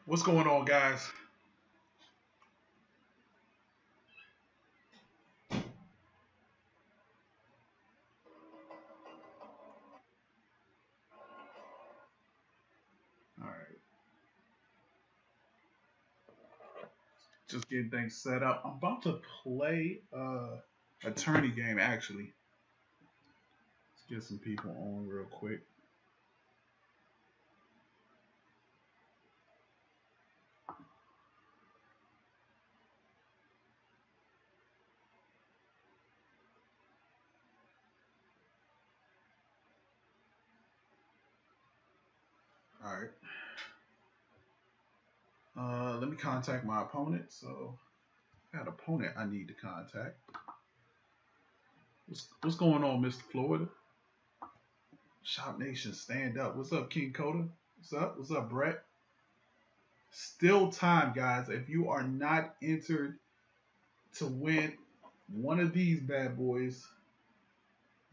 What's going on, guys? All right, just getting things set up. I'm about to play a tourney game, actually. Let's get some people on real quick. All right. Let me contact my opponent. So, I got an opponent I need to contact. What's going on, Mr. Florida? Shop Nation, stand up. What's up, King Coda? What's up? What's up, Brett? Still time, guys. If you are not entered to win one of these bad boys,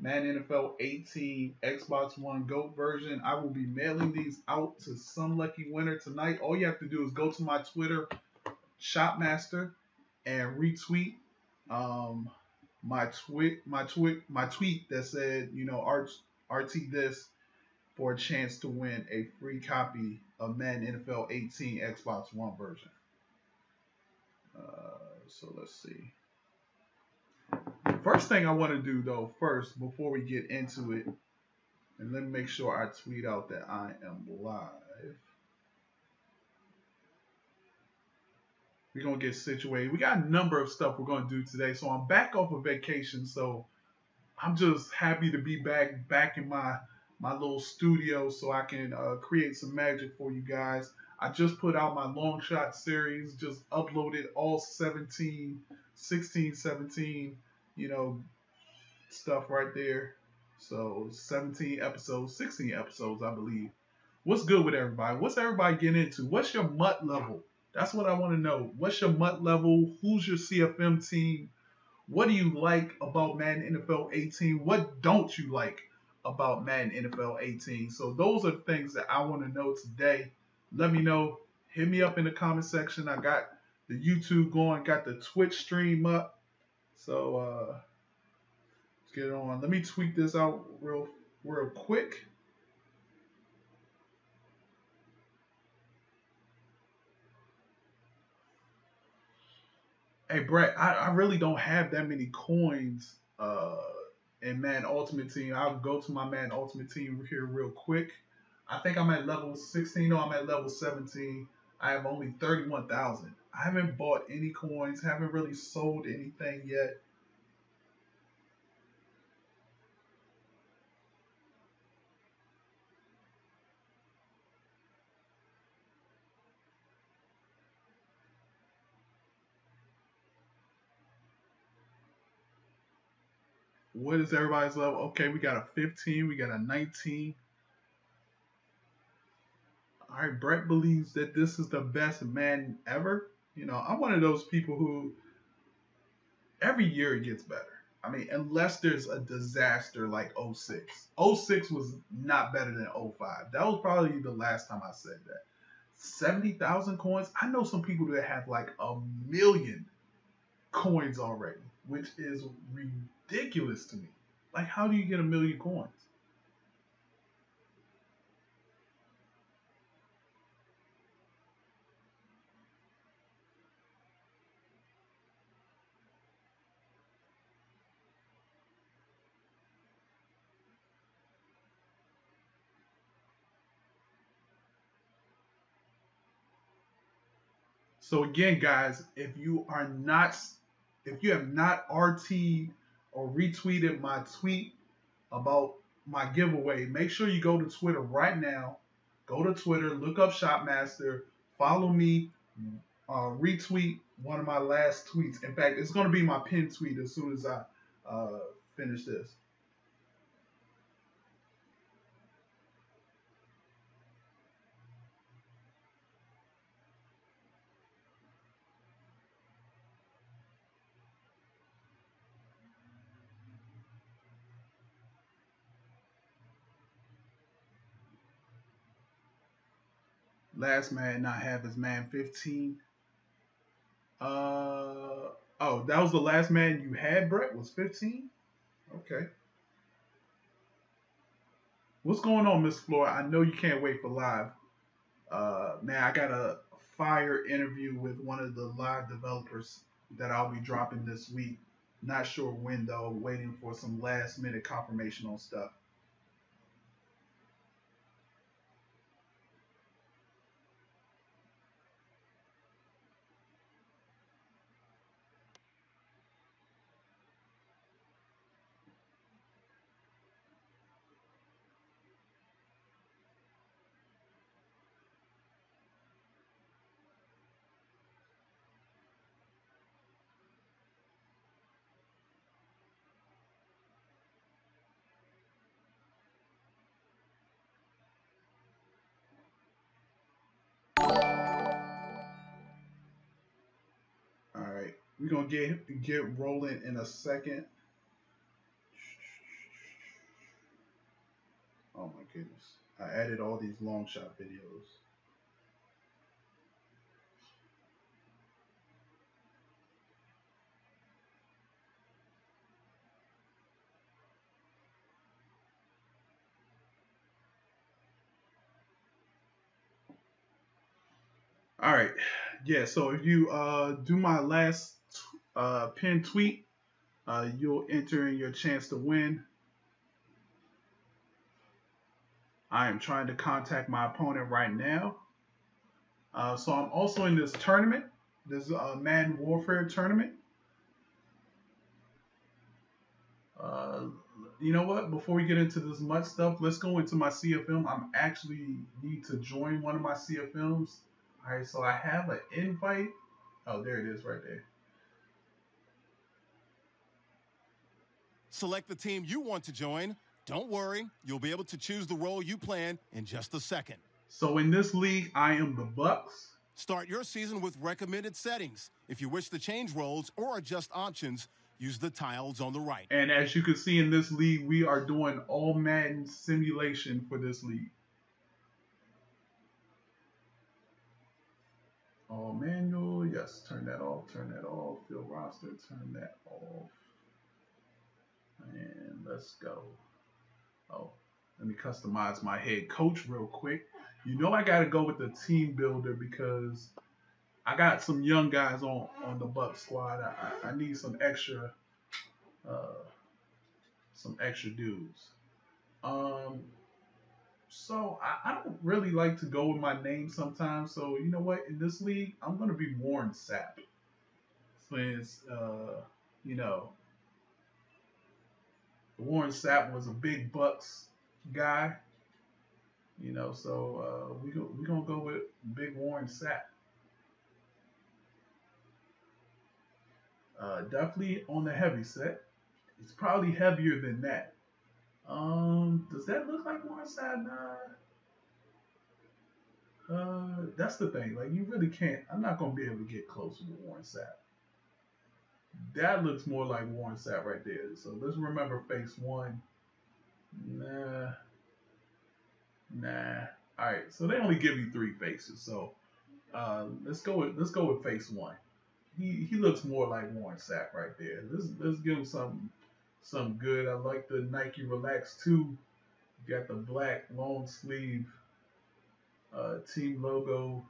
Madden NFL 18 Xbox One GOAT version. I will be mailing these out to some lucky winner tonight. All you have to do is go to my Twitter, Shopmaster, and retweet my tweet that said, RT this for a chance to win a free copy of Madden NFL 18 Xbox One version. So let's see. First thing I want to do though, first before we get into it, and let me make sure I tweet out that I am live. We're gonna get situated. We got a number of stuff we're gonna do today. So I'm back off of vacation. So I'm just happy to be back in my little studio so I can create some magic for you guys. I just put out my long shot series, just uploaded all 16, 17, stuff right there. So 17 episodes, 16 episodes, I believe. What's good with everybody? What's everybody getting into? What's your MUT level? That's what I want to know. What's your MUT level? Who's your CFM team? What do you like about Madden NFL 18? What don't you like about Madden NFL 18? So those are the things that I want to know today. Let me know. Hit me up in the comment section. I got the YouTube going, got the Twitch stream up. So let's get it on. Let me tweet this out real quick. Hey Brett, I really don't have that many coins in Madden Ultimate Team. I'll go to my Madden Ultimate Team here real quick. I think I'm at level 16. No, I'm at level 17. I have only 31,000. I haven't bought any coins. Haven't really sold anything yet. What is everybody's level? Okay, we got a 15. We got a 19. All right, Brett believes that this is the best Madden ever. I'm one of those people who every year it gets better. I mean, unless there's a disaster like '06. '06 was not better than '05. That was probably the last time I said that. 70,000 coins. I know some people that have like a million coins already, which is ridiculous to me. Like, how do you get a million coins? So again, guys, if you have not RT'd or retweeted my tweet about my giveaway, make sure you go to Twitter right now. Go to Twitter, look up Shopmaster, follow me, retweet one of my last tweets. In fact, it's going to be my pinned tweet as soon as I finish this. Last man not have his man 15. Oh, that was the last man you had, Brett, was 15? Okay. What's going on, Miss Flora? I know you can't wait for live. Man, I got a fire interview with one of the live developers that I'll be dropping this week. Not sure when though, waiting for some last minute confirmation on stuff. All right, we're gonna get rolling in a second. Oh my goodness, I added all these long shot videos. All right, yeah. So if you do my last pin tweet, you'll enter in your chance to win. I am trying to contact my opponent right now. So I'm also in this tournament, this Madden Warfare tournament. Uh, you know what? Before we get into this much stuff, let's go into my CFM. I'm actually need to join one of my CFMs. All right, so I have an invite. Oh, there it is right there. Select the team you want to join. Don't worry, you'll be able to choose the role you plan in just a second. So in this league, I am the Bucks. Start your season with recommended settings. If you wish to change roles or adjust options, use the tiles on the right. And as you can see in this league, we are doing all Madden simulation for this league. All manual, yes, turn that off, field roster, turn that off. And let's go. Oh, let me customize my head coach real quick. You know I gotta go with the team builder because I got some young guys on the Buck squad. I need some extra dudes. So I don't really like to go with my name sometimes. So you know what? In this league, I'm gonna be Warren Sapp. Since you know, Warren Sapp was a big Bucks guy. You know, so we gonna go with Big Warren Sapp. Definitely on the heavy set. It's probably heavier than that. Does that look like Warren Sapp? That's the thing. Like, you really can't. I'm not gonna be able to get closer to Warren Sapp. That looks more like Warren Sapp right there. So let's remember face one. Nah. All right. So they only give you 3 faces. So let's go with face one. He looks more like Warren Sapp right there. Let's give him some good. I like the Nike Relax 2. You got the black long sleeve team logo.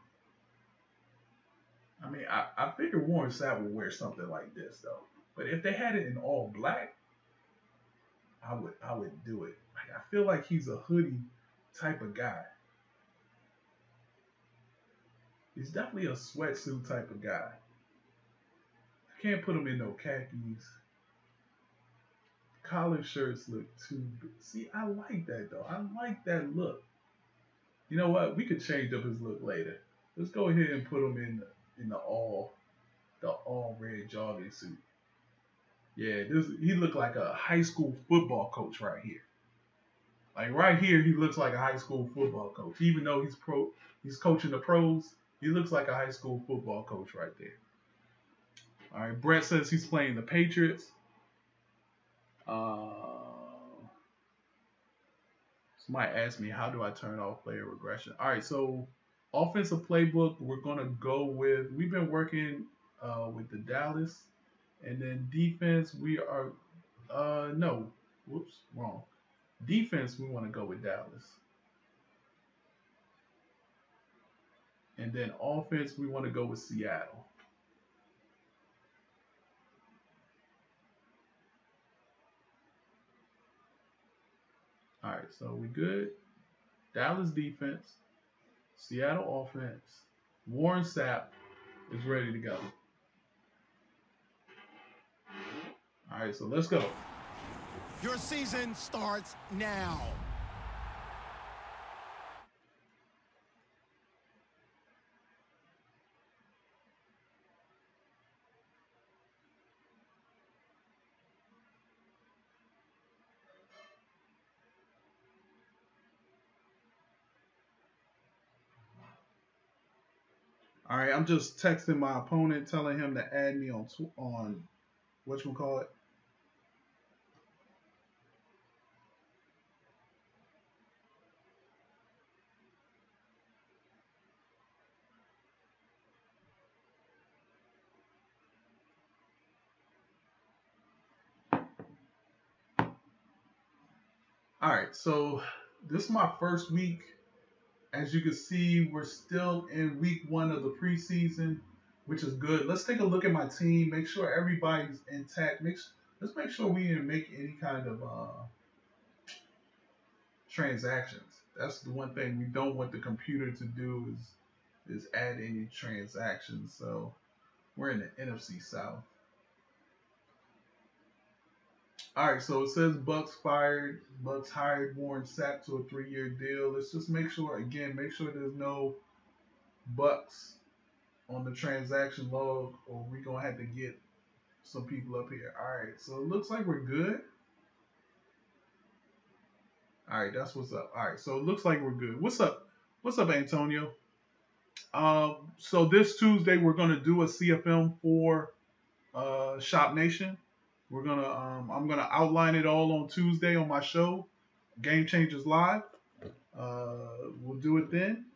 I mean, I figure Warren Sapp would wear something like this though. But if they had it in all black, I would do it. Like, I feel like he's a hoodie type of guy. He's definitely a sweatsuit type of guy. I can't put him in no khakis. Collar shirts look too big. See, I like that though. I like that look. You know what? We could change up his look later. Let's go ahead and put him in the all red jogging suit. Yeah, he looked like a high school football coach right here. Like right here, he looks like a high school football coach. Even though he's coaching the pros, he looks like a high school football coach right there. All right, Brett says he's playing the Patriots. Somebody asked me, how do I turn off player regression? All right, so Offensive playbook, we're gonna go with. We've been working with the Dallas, and then defense, we are no, whoops, wrong. Defense, we want to go with Dallas, and then offense, we want to go with Seattle. All right, so we good. Dallas defense, Seattle offense. Warren Sapp is ready to go. All right, so let's go. Your season starts now. All right, I'm just texting my opponent, telling him to add me on what you call it. All right, so this is my first week. As you can see, we're still in week 1 of the preseason, which is good. Let's take a look at my team. Make sure everybody's intact. Let's make sure we didn't make any kind of transactions. That's the one thing we don't want the computer to do is add any transactions. So we're in the NFC South. All right, so it says Bucks fired. Bucks hired Warren Sapp to a 3-year deal. Let's just make sure there's no Bucks on the transaction log, or we're gonna have to get some people up here. All right, so it looks like we're good. All right, that's what's up. All right, so it looks like we're good. What's up? What's up, Antonio? So this Tuesday we're gonna do a CFM for Shop Nation. I'm gonna outline it all on Tuesday on my show, Game Changers Live. We'll do it then.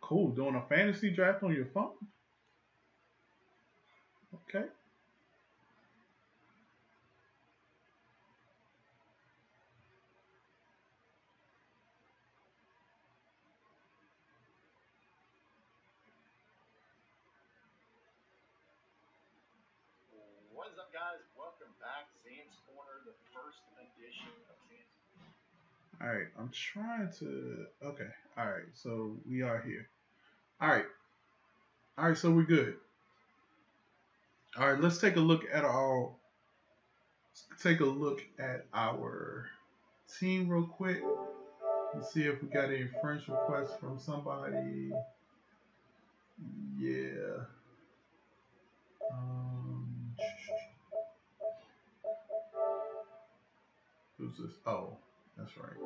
Cool. Doing a fantasy draft on your phone. Okay. What is up, guys? Welcome back. Zan's Corner, the first edition of Zan's. All right. I'm trying to. Okay. All right. So we are here. All right. All right. So we're good. All right. Let's take a look at our team real quick and see if we got any French requests from somebody. Yeah. Who's this? Oh, that's right.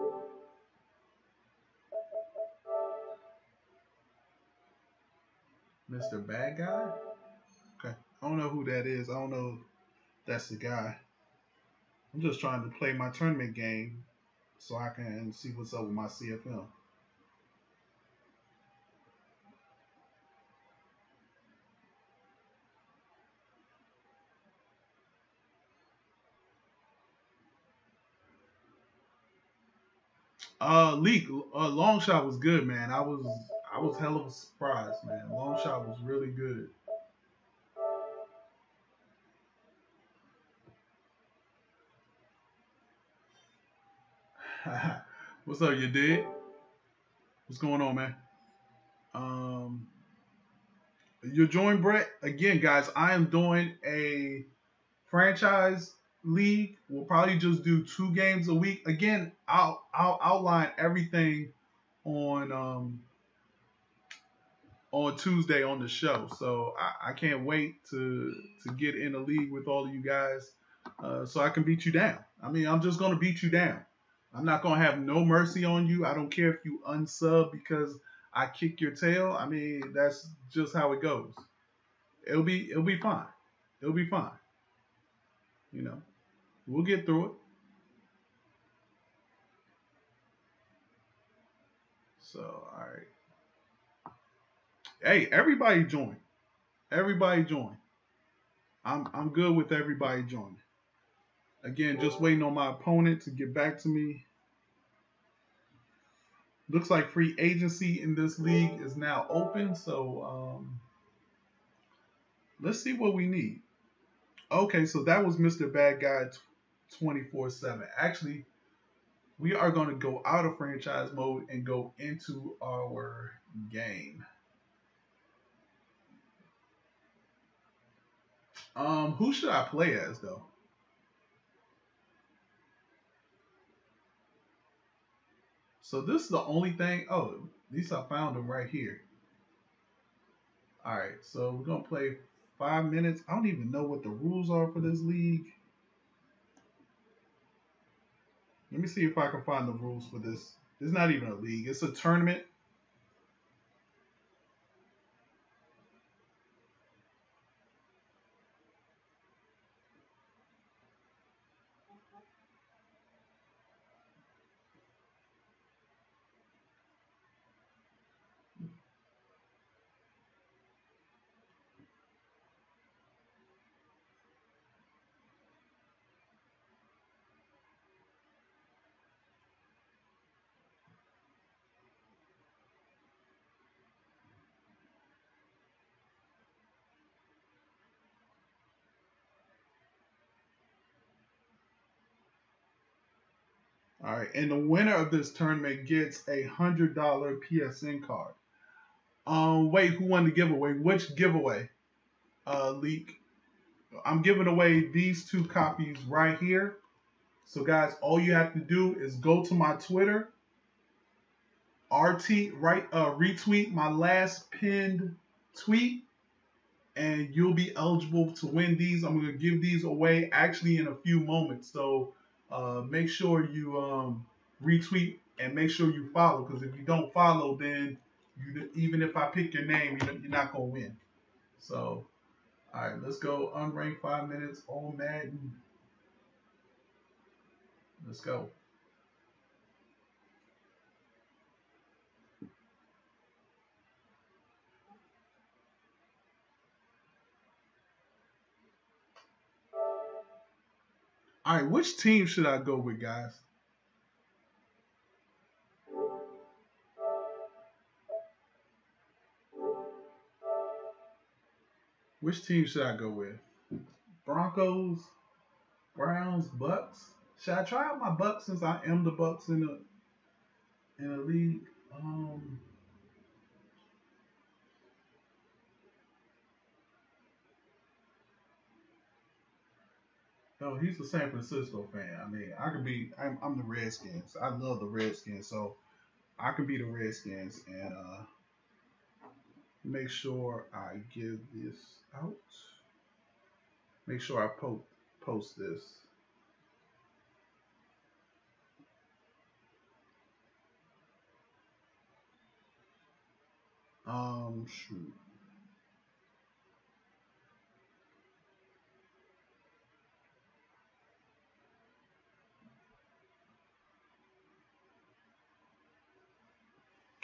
Mr. Bad Guy? Okay. I don't know who that is. I don't know if that's the guy. I'm just trying to play my tournament game so I can see what's up with my CFM. Leak. Long shot was good, man. I was hell of a surprise, man. Long shot was really good. What's up, you did? What's going on, man? Um, you join Brett again, guys. I am doing a franchise league. We'll probably just do 2 games a week. Again, I'll outline everything on Tuesday on the show. So I can't wait to get in a league with all of you guys, so I can beat you down. I mean, I'm just gonna beat you down. I'm not gonna have no mercy on you. I don't care if you unsub because I kick your tail. I mean, that's just how it goes. It'll be fine. It'll be fine. You know, we'll get through it. So, all right. Hey, everybody join. Everybody join. I'm good with everybody joining. Again, just waiting on my opponent to get back to me. Looks like free agency in this league is now open. So let's see what we need. Okay, so that was Mr. Bad Guy 24/7. Actually, we are going to go out of franchise mode and go into our game. Who should I play as though? So this is the only thing. Oh, at least I found him right here. All right, so we're gonna play 5 minutes. I don't even know what the rules are for this league. Let me see if I can find the rules for this. It's not even a league. It's a tournament. All right, and the winner of this tournament gets $100 PSN card. Wait, who won the giveaway? Which giveaway? Leak. I'm giving away these 2 copies right here. So guys, all you have to do is go to my Twitter, retweet my last pinned tweet, and you'll be eligible to win these. I'm gonna give these away actually in a few moments. So make sure you retweet and make sure you follow, because if you don't follow, then even if I pick your name, you're not gonna win. So, all right, let's go unranked 5 minutes on Madden. Let's go. All right, which team should I go with, guys? Which team should I go with? Broncos, Browns, Bucks. Should I try out my Bucks since I am the Bucks in a league? Oh, he's a San Francisco fan. I mean, I could be. I'm the Redskins. I love the Redskins, so I can be the Redskins and make sure I give this out. Make sure I post this. Shoot.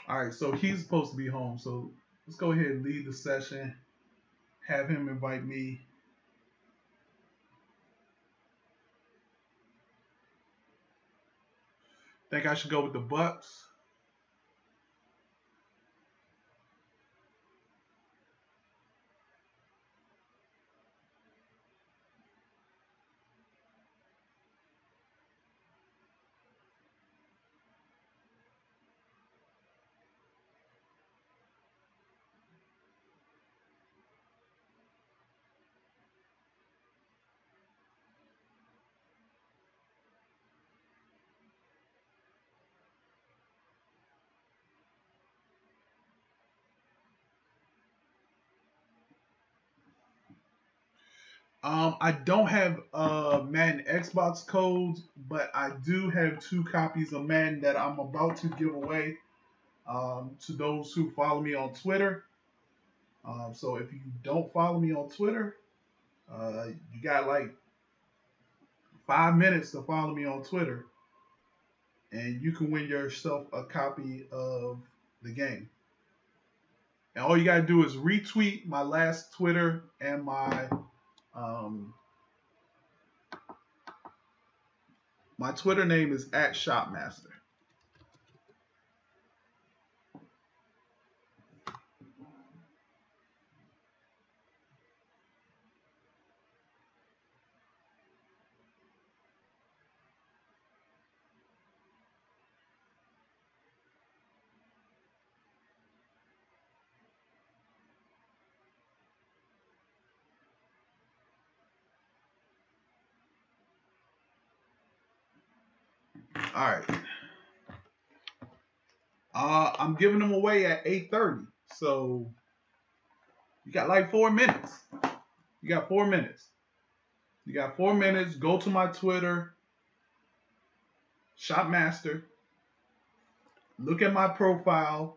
All right, so he's supposed to be home. So let's go ahead and lead the session. Have him invite me. Think I should go with the Bucks. I don't have Madden Xbox codes, but I do have 2 copies of Madden that I'm about to give away to those who follow me on Twitter. So if you don't follow me on Twitter, you got like 5 minutes to follow me on Twitter, and you can win yourself a copy of the game. And all you gotta do is retweet my last Twitter, and my Twitter name is @Shopmaster. All right. I'm giving them away at 8:30. So you got like 4 minutes. You got 4 minutes. You got 4 minutes. Go to my Twitter, Shopmaster. Look at my profile.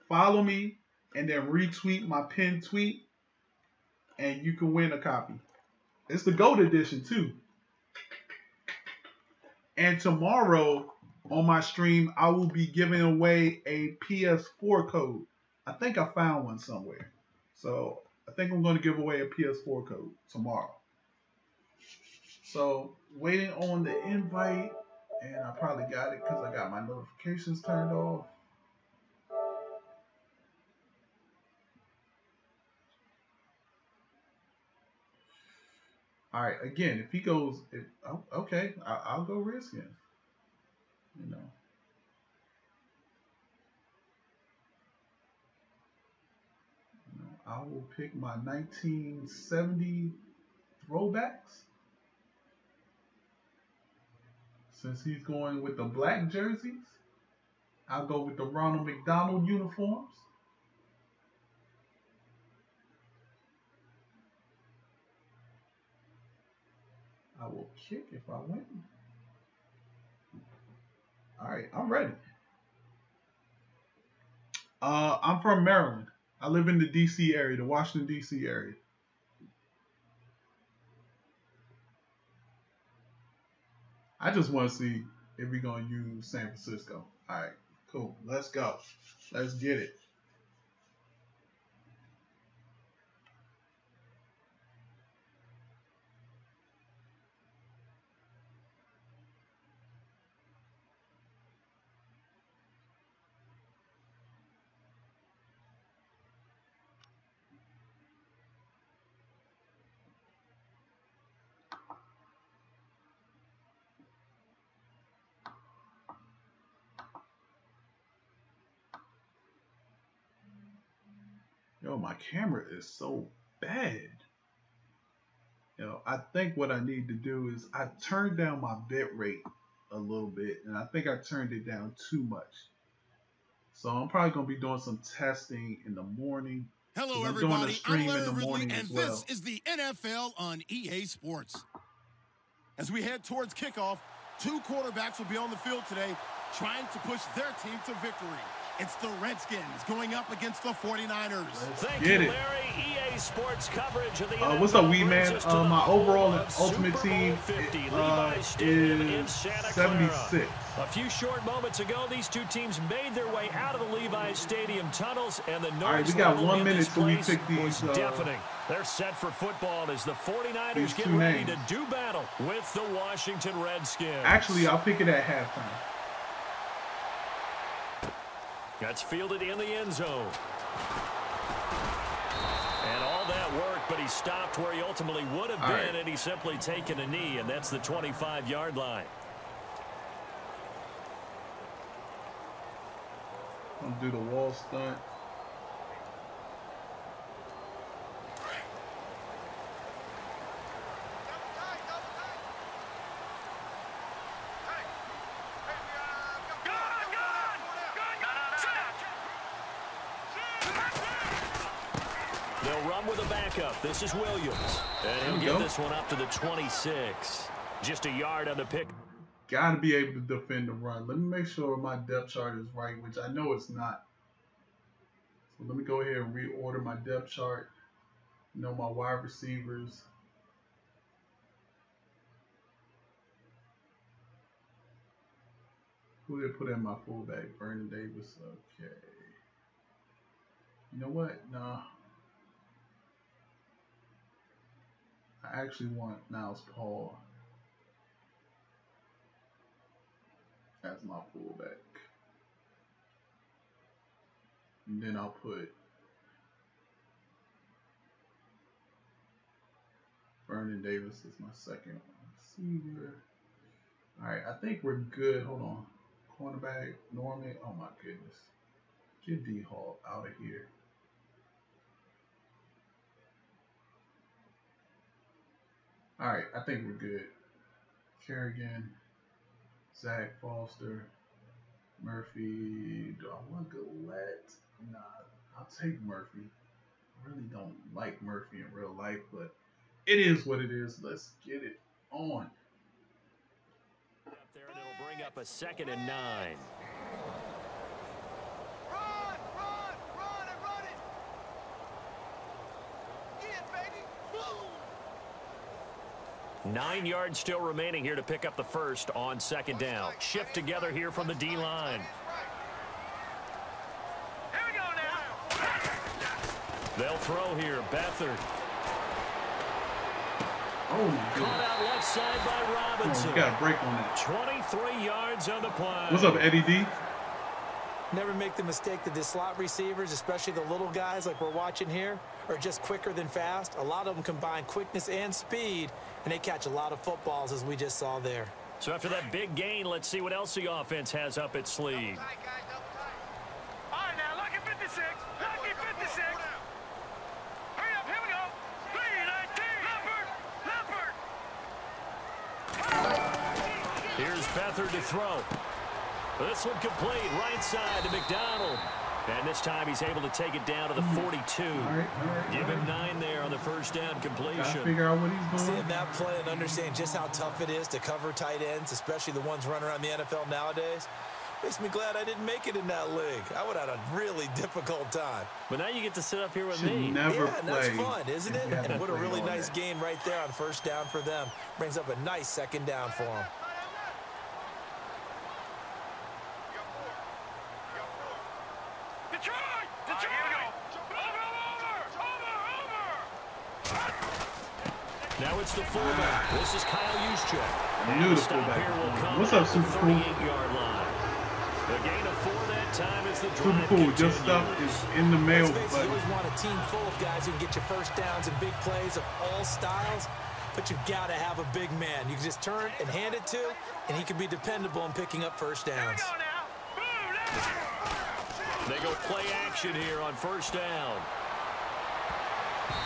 Follow me, and then retweet my pinned tweet, and you can win a copy. It's the GOAT edition too. And tomorrow on my stream, I will be giving away a PS4 code. I think I found one somewhere. So I think I'm going to give away a PS4 code tomorrow. So waiting on the invite, and I probably got it because I got my notifications turned off. All right, again, if he goes, okay, I'll go Redskins. You know. I will pick my 1970 throwbacks. Since he's going with the black jerseys, I'll go with the Ronald McDonald uniforms. I will kick if I win. All right, I'm ready. I'm from Maryland. I live in the D.C. area, the Washington, D.C. area. I just want to see if we're going to use San Francisco. All right, cool. Let's go. Let's get it. Yo, my camera is so bad. I think what I need to do is I turned down my bit rate a little bit, and I think I turned it down too much. So I'm probably going to be doing some testing in the morning. Hello, everybody. I'm Larry Ridley, and this is the NFL on EA Sports. As we head towards kickoff, two quarterbacks will be on the field today trying to push their team to victory. It's the Redskins going up against the 49ers. Thank you, Larry. EA Sports coverage of the NFL. What's up, Weed Man? My overall and ultimate team is 76. A few short moments ago, these two teams made their way out of the Levi's Stadium tunnels, and the noise all right, we got 1 minute till we pick these. Deafening. They're set for football as the 49ers get ready to do battle with the Washington Redskins. Actually, I'll pick it at halftime. That's fielded in the end zone. And all that work, but he stopped where he ultimately would have been, and he's simply taken a knee, and that's the 25-yard line. I'm gonna do the wall stunt. They'll run with a backup. This is Williams. And he'll get this one up to the 26. Just a yard on the pick. Got to be able to defend the run. Let me make sure my depth chart is right, which I know it's not. So let me go ahead and reorder my depth chart. My wide receivers. Who did put in my fullback? Vernon Davis. Okay. You know what? Nah. I actually want Niles Paul as my fullback. And then I'll put Vernon Davis as my second receiver. Alright, I think we're good. Hold on. Cornerback, Norman. Oh my goodness. Get D-Hall out of here. Alright, I think we're good. Kerrigan, Zach Foster, Murphy. Do I want Gillette? Nah, I'll take Murphy. I really don't like Murphy in real life, but it is what it is. Let's get it on. Up there, and it'll bring up a 2nd and 9. Run, and run it. Yeah, baby. Boom. 9 yards still remaining here to pick up the first on 2nd down. Shift together here from the D-line. Here we go now. They'll throw here. Beathard. Oh my goodness. Caught out left side by Robinson. Oh, you got a break on that. 23 yards on the play. What's up, Eddie D? Never make the mistake that the slot receivers, especially the little guys like we're watching here, are just quicker than fast. A lot of them combine quickness and speed, and they catch a lot of footballs, as we just saw there. So after that big gain, let's see what else the offense has up its sleeve. All right, now, lucky 56. Lucky 56. Hurry up, here we go. 3-19. Leopard. Here's Beathard to throw. This one complete, right side to McDonald. And this time he's able to take it down to the 42. All right. Give him 9 there on the first down Gotta completion. figure out what he's doing. Seeing that play and understanding just how tough it is to cover tight ends, especially the ones running around the NFL nowadays, makes me glad I didn't make it in that league. I would have had a really difficult time. But now you get to sit up here with Should me. never Yeah, and that's play fun, isn't if it? you haven't And what a played really all nice that. gain right there on first down for them. Brings up a nice 2nd down for them. Detroit. Here we go. Over. Now it's the fullback. This is Kyle Juszczyk. I knew the Stop fullback here will was come coming. What's up, at the Super Cool? 38-yard line. The gain of 4 that time as the drive Super Cool. Just continues. stuff is in the mail. Let's face it, you But always want a team full of guys who can get you first downs and big plays of all styles, but you've got to have a big man. You can just turn and hand it to, and he can be dependable in picking up first downs. They go play action here on first down.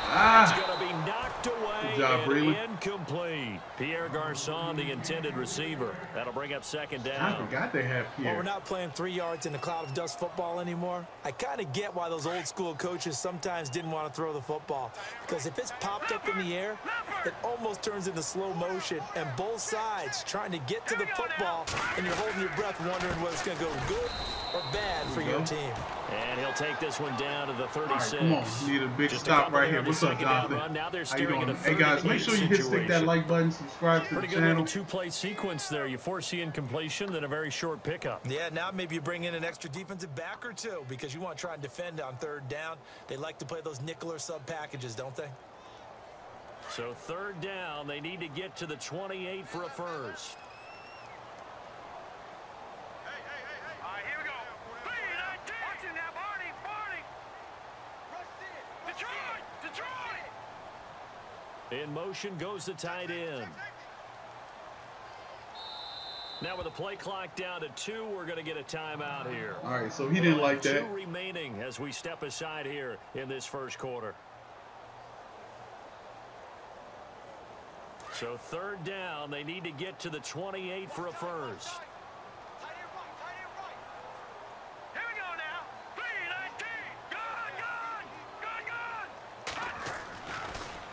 It's ah, going to be knocked away Good job, and Breland. incomplete. Pierre Garçon, the intended receiver. That'll bring up 2nd I down. forgot they have While we're Pierre. not playing 3 yards in a cloud of dust football anymore, I kind of get why those old school coaches sometimes didn't want to throw the football. Because if it's popped up in the air, it almost turns into slow motion, and both sides trying to get to the football, and you're holding your breath wondering whether it's going to go good or bad for your team. And he'll take this one down to the 36. All right, come on. Need a big Just a stop couple right there here. on the What's up, 2nd down Jonathan? run. Now they're How you staring doing? at a Hey, guys, 3rd make and sure you 8 hit stick that situation. like button, subscribe to the Pretty good little channel. two-play sequence there. You force the incompletion, then a very short pickup. Yeah, now maybe you bring in an extra defensive back or two because you want to try and defend on 3rd down. They like to play those nickel or sub packages, don't they? So 3rd down, they need to get to the 28 for a first. All right, here we go. 3-19. Watch it now, Barney. Detroit. In motion goes the tight end. Now with the play clock down to 2, we're going to get a timeout here. All right, so he didn't like that. 2 remaining as we step aside here in this first quarter. So 3rd down, they need to get to the 28 for a first. Here we go now. 3-19. Good.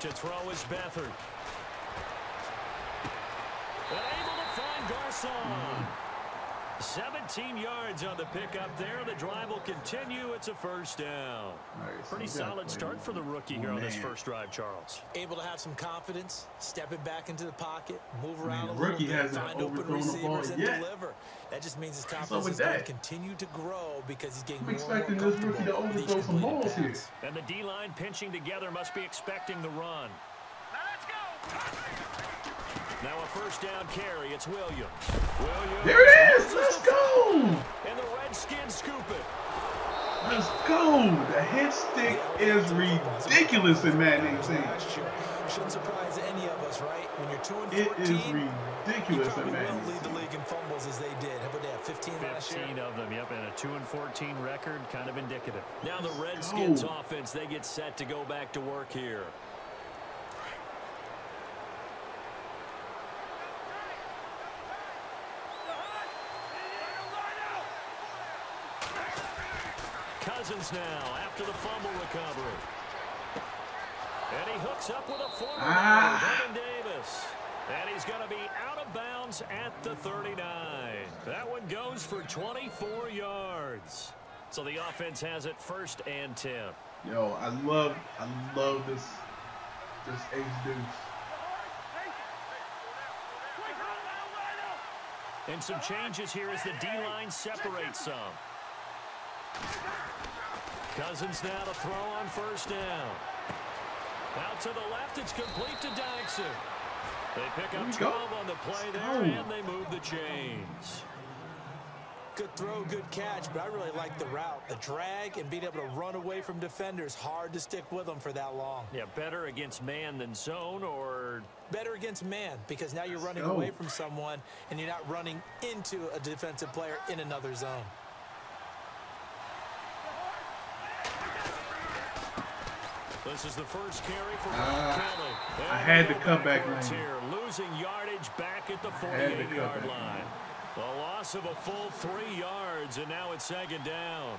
To throw is Beathard. And able to find Garçon. 17 yards on the pickup there. The drive will continue. It's a first down. Right, so pretty solid start for the rookie here on this first drive, Charles. Able to have some confidence, stepping back into the pocket, move around a rookie little bit, hasn't find open overthrown the ball receivers, and yet. deliver. That just means his confidence is going to continue to grow because he's getting I'm more and expecting more this rookie to comfortable with overthrow each some completed balls here. pass. And the D-line pinching together must be expecting the run. Now let's go. Now a first down carry. It's Williams. There it is. Let's go. And the Redskins scoop it. Let's go. The hit stick is ridiculous in Madden 18. Shouldn't surprise any of us, right? When you're 2 and 14, It is ridiculous in Madden 18. lead the league in fumbles as they did. How about that? 15 last year? 15 of them, yep, and a 2-14 record, kind of indicative. Now the Redskins offense, they get set to go back to work here. Cousins now after the fumble recovery. And he hooks up with a former Vernon Davis. And he's going to be out of bounds at the 39. That one goes for 24 yards. So the offense has it 1st and 10. Yo, I love this ace deuce. And some changes here as the D-line separates some. Cousins now to throw on 1st down. Out to the left, it's complete to Dyson. They pick up 12 on the play there, and they move the chains. Good throw, good catch, but I really like the route. The drag and being able to run away from defenders, hard to stick with them for that long. Yeah, better against man than zone, or? Better against man, because now you're running away from someone, and you're not running into a defensive player in another zone. This is the first carry for Kelly. I had to cut back here, losing yardage back at the 48-yard line. The loss of a full 3 yards, and now it's 2nd down.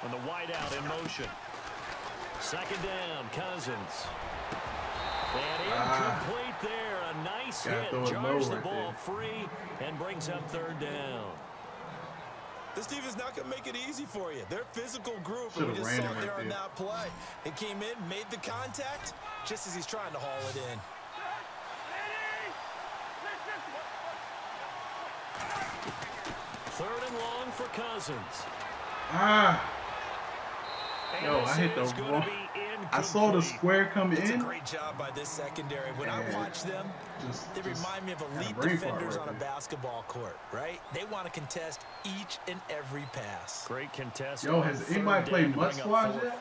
And the wideout in motion. 2nd down, Cousins. And incomplete there. A nice hit. Jars the ball free and brings up 3rd down. This team is not going to make it easy for you. They're a physical group, and we just saw it there on that play. They came in, made the contact, just as he's trying to haul it in. Third and long for Cousins. Yo, I hit the wrong. I saw the square come in. It's a great job by this secondary. When I watch them, they remind me of elite defenders on a basketball court, right? They want to contest each and every pass. Great contest. Yo, has anybody played Mud Squad yet?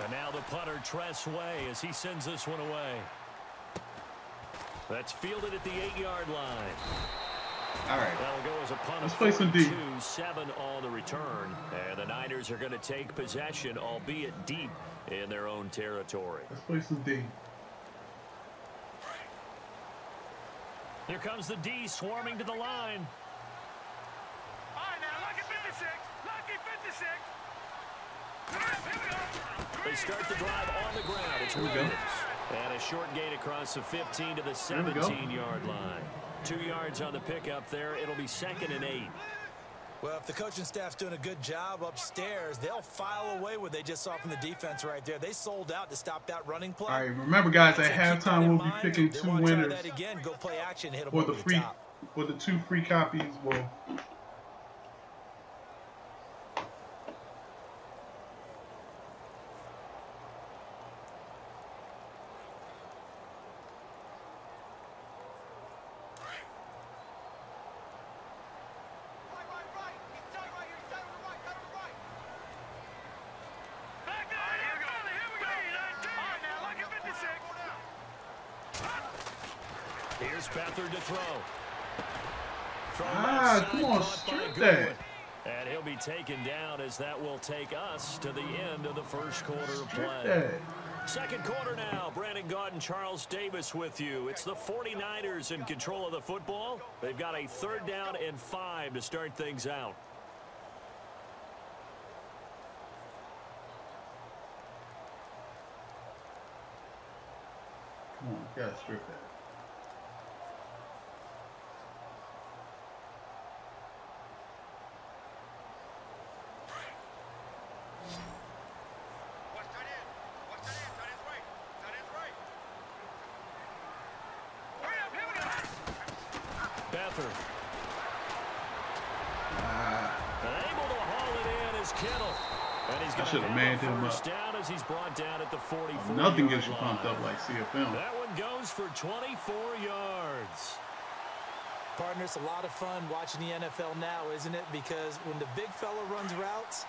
And now the punter Tress Way as he sends this one away. That's fielded at the 8-yard line. All right. That'll go as a punt. Let's play some D. 7 on the return. And the Niners are going to take possession, albeit deep in their own territory. Let's play some D. Here comes the D swarming to the line. All right, now, lucky 56. Lucky 56. Here we go. They start the drive on the ground. It's Williams. And a short gain across the 15 to the 17-yard line. 2 yards on the pickup there. It'll be 2nd and 8. Well, if the coaching staff's doing a good job upstairs, they'll file away what they just saw from the defense right there. They sold out to stop that running play. All right, remember, guys, at halftime we'll be picking 2 winners. That again, go play action, hit them for over the free, for the 2 free copies. Well. Here's Here's Beathard to throw. Come on, strip that. And he'll be taken down as that will take us to the end of the first quarter of play. Second quarter now. Brandon Gaudin, Charles Davis with you. It's the 49ers in control of the football. They've got a 3rd down and 5 to start things out. Come on, gotta strip that. Beathard. And able to haul it in is Kittle. And he's going to have the first down as he's brought down at the 44. Nothing gets you pumped up like CFM. That one goes for 24 yards. Partner, it's a lot of fun watching the NFL now, isn't it? Because when the big fella runs routes,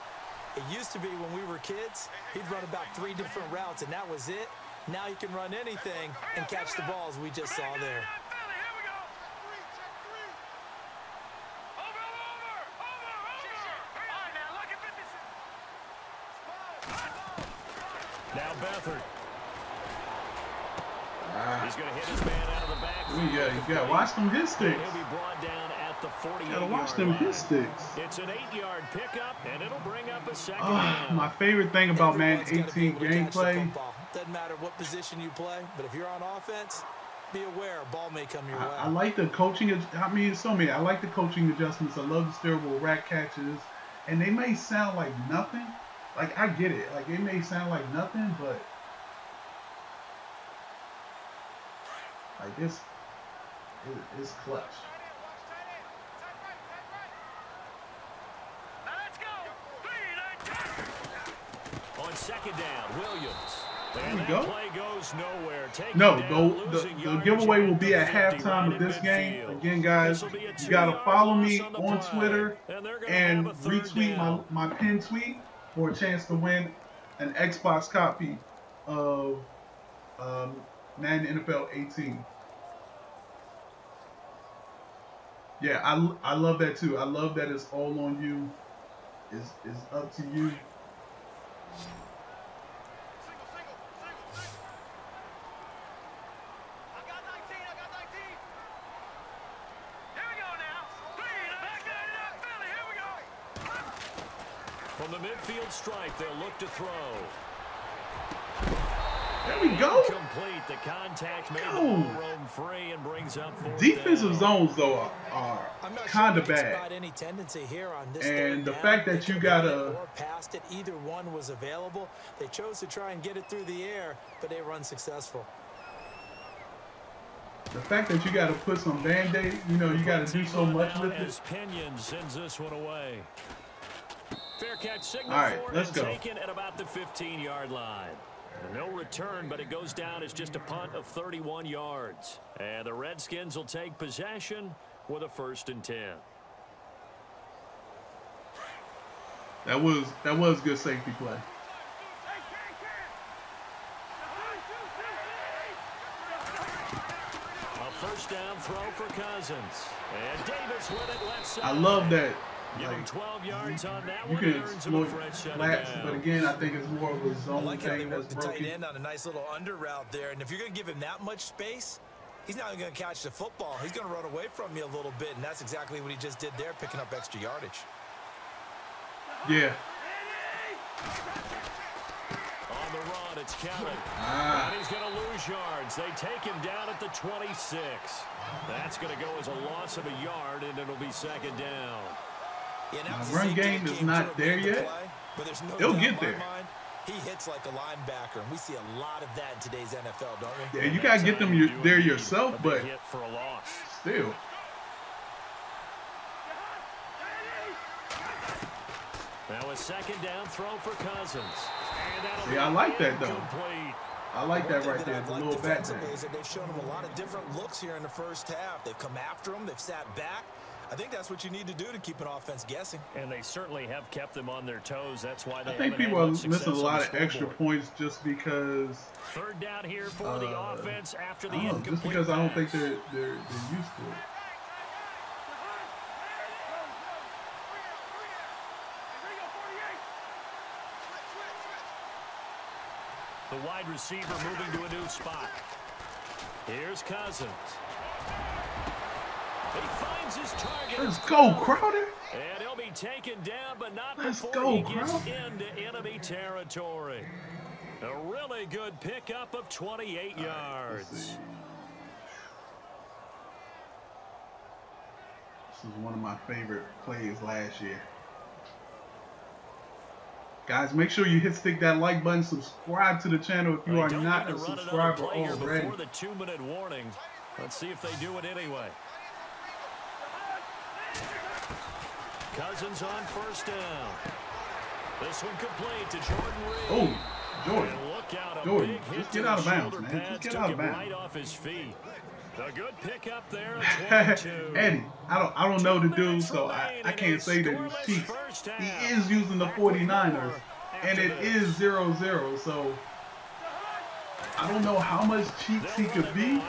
it used to be when we were kids, he'd run about 3 different routes, and that was it. Now he can run anything and catch the balls we just saw there. Now Beathard. He's going to hit his man out of the back. You got to watch them hit sticks. He'll be brought down at the 48-yard line. Got to watch them hit sticks. It's an 8-yard pickup, and it'll bring up a second down. My favorite thing about Madden 18 gameplay. Doesn't matter what position you play, but if you're on offense, be aware a ball may come your way. I like the coaching. I mean, so many. I like the coaching adjustments. I love the steerable rack catches, and they may sound like nothing. Like, I get it. Like, it may sound like nothing, but like it's clutch. On second down, Williams. There we go. Play goes nowhere. The giveaway will be at halftime of this game. Again, guys, you got to follow me on Twitter and retweet my pinned tweet for a chance to win an Xbox copy of Madden NFL 18. Yeah, I love that too. I love that it's all on you. It's up to you. From the midfield stripe, they'll look to throw. There we go. Complete. The contact made the ball roam free and brings up defensive zones though are kind of bad. Any tendency here on this and the fact that you gotta past it, either one was available. They chose to try and get it through the air, but they were unsuccessful. The fact that you gotta put some Band-Aid, you gotta do so much with it. Pinion sends this one away. Fair catch signal. All right, let's go. Taken at about the 15-yard line. No return, but it goes down as just a punt of 31 yards. And the Redskins will take possession with a 1st and 10. That was good safety play. A 1st down throw for Cousins. And Davis with it left side. I love that. Give him 12 yards on that you one. can exploit flats, but again, I think it's more of a zone thing that's broken. broken. Tight end on a nice little under route there, and if you're going to give him that much space, he's not going to catch the football. He's going to run away from you a little bit, and that's exactly what he just did there, picking up extra yardage. Yeah. On the run, it's counted. And he's going to lose yards. They take him down at the 26. That's going to go as a loss of a yard, and it'll be 2nd down. My run game is not there yet. It'll get there. He hits like a linebacker, and we see a lot of that in today's NFL, don't we? Yeah, you got to get them there yourself, but for a loss. Still. Now a 2nd down throw for Cousins. See, I like that, though. I like that right there, the little back. They've shown him a lot of different looks here in the first half. They've come after him. They've sat back. I think that's what you need to do to keep an offense guessing. And they certainly have kept them on their toes. That's why they I think people are missing a lot of extra points just because. Third down here for the offense after the incomplete just because pass. I don't think they're used to it. The wide receiver moving to a new spot. Here's Cousins. He finds his target. Let's go, Crowder. And he'll be taken down, but not Let's before go, he gets Crowder. into enemy territory. A really good pickup of 28 yards. This is one of my favorite plays last year. Guys, make sure you stick that like button, subscribe to the channel if you are not a subscriber already. Before the 2-minute warning. Let's see if they do it anyway. Cousins on first down. This one complete to Jordan Reed. Oh, Jordan. Jordan, just get out of bounds, man. Just get out of bounds. Right off his feet. A good pickup there at 22. Eddie, I don't know the dude, so I can't say that he's cheap. He is using the 49ers, and it is 0-0, so I don't know how much cheats he could be.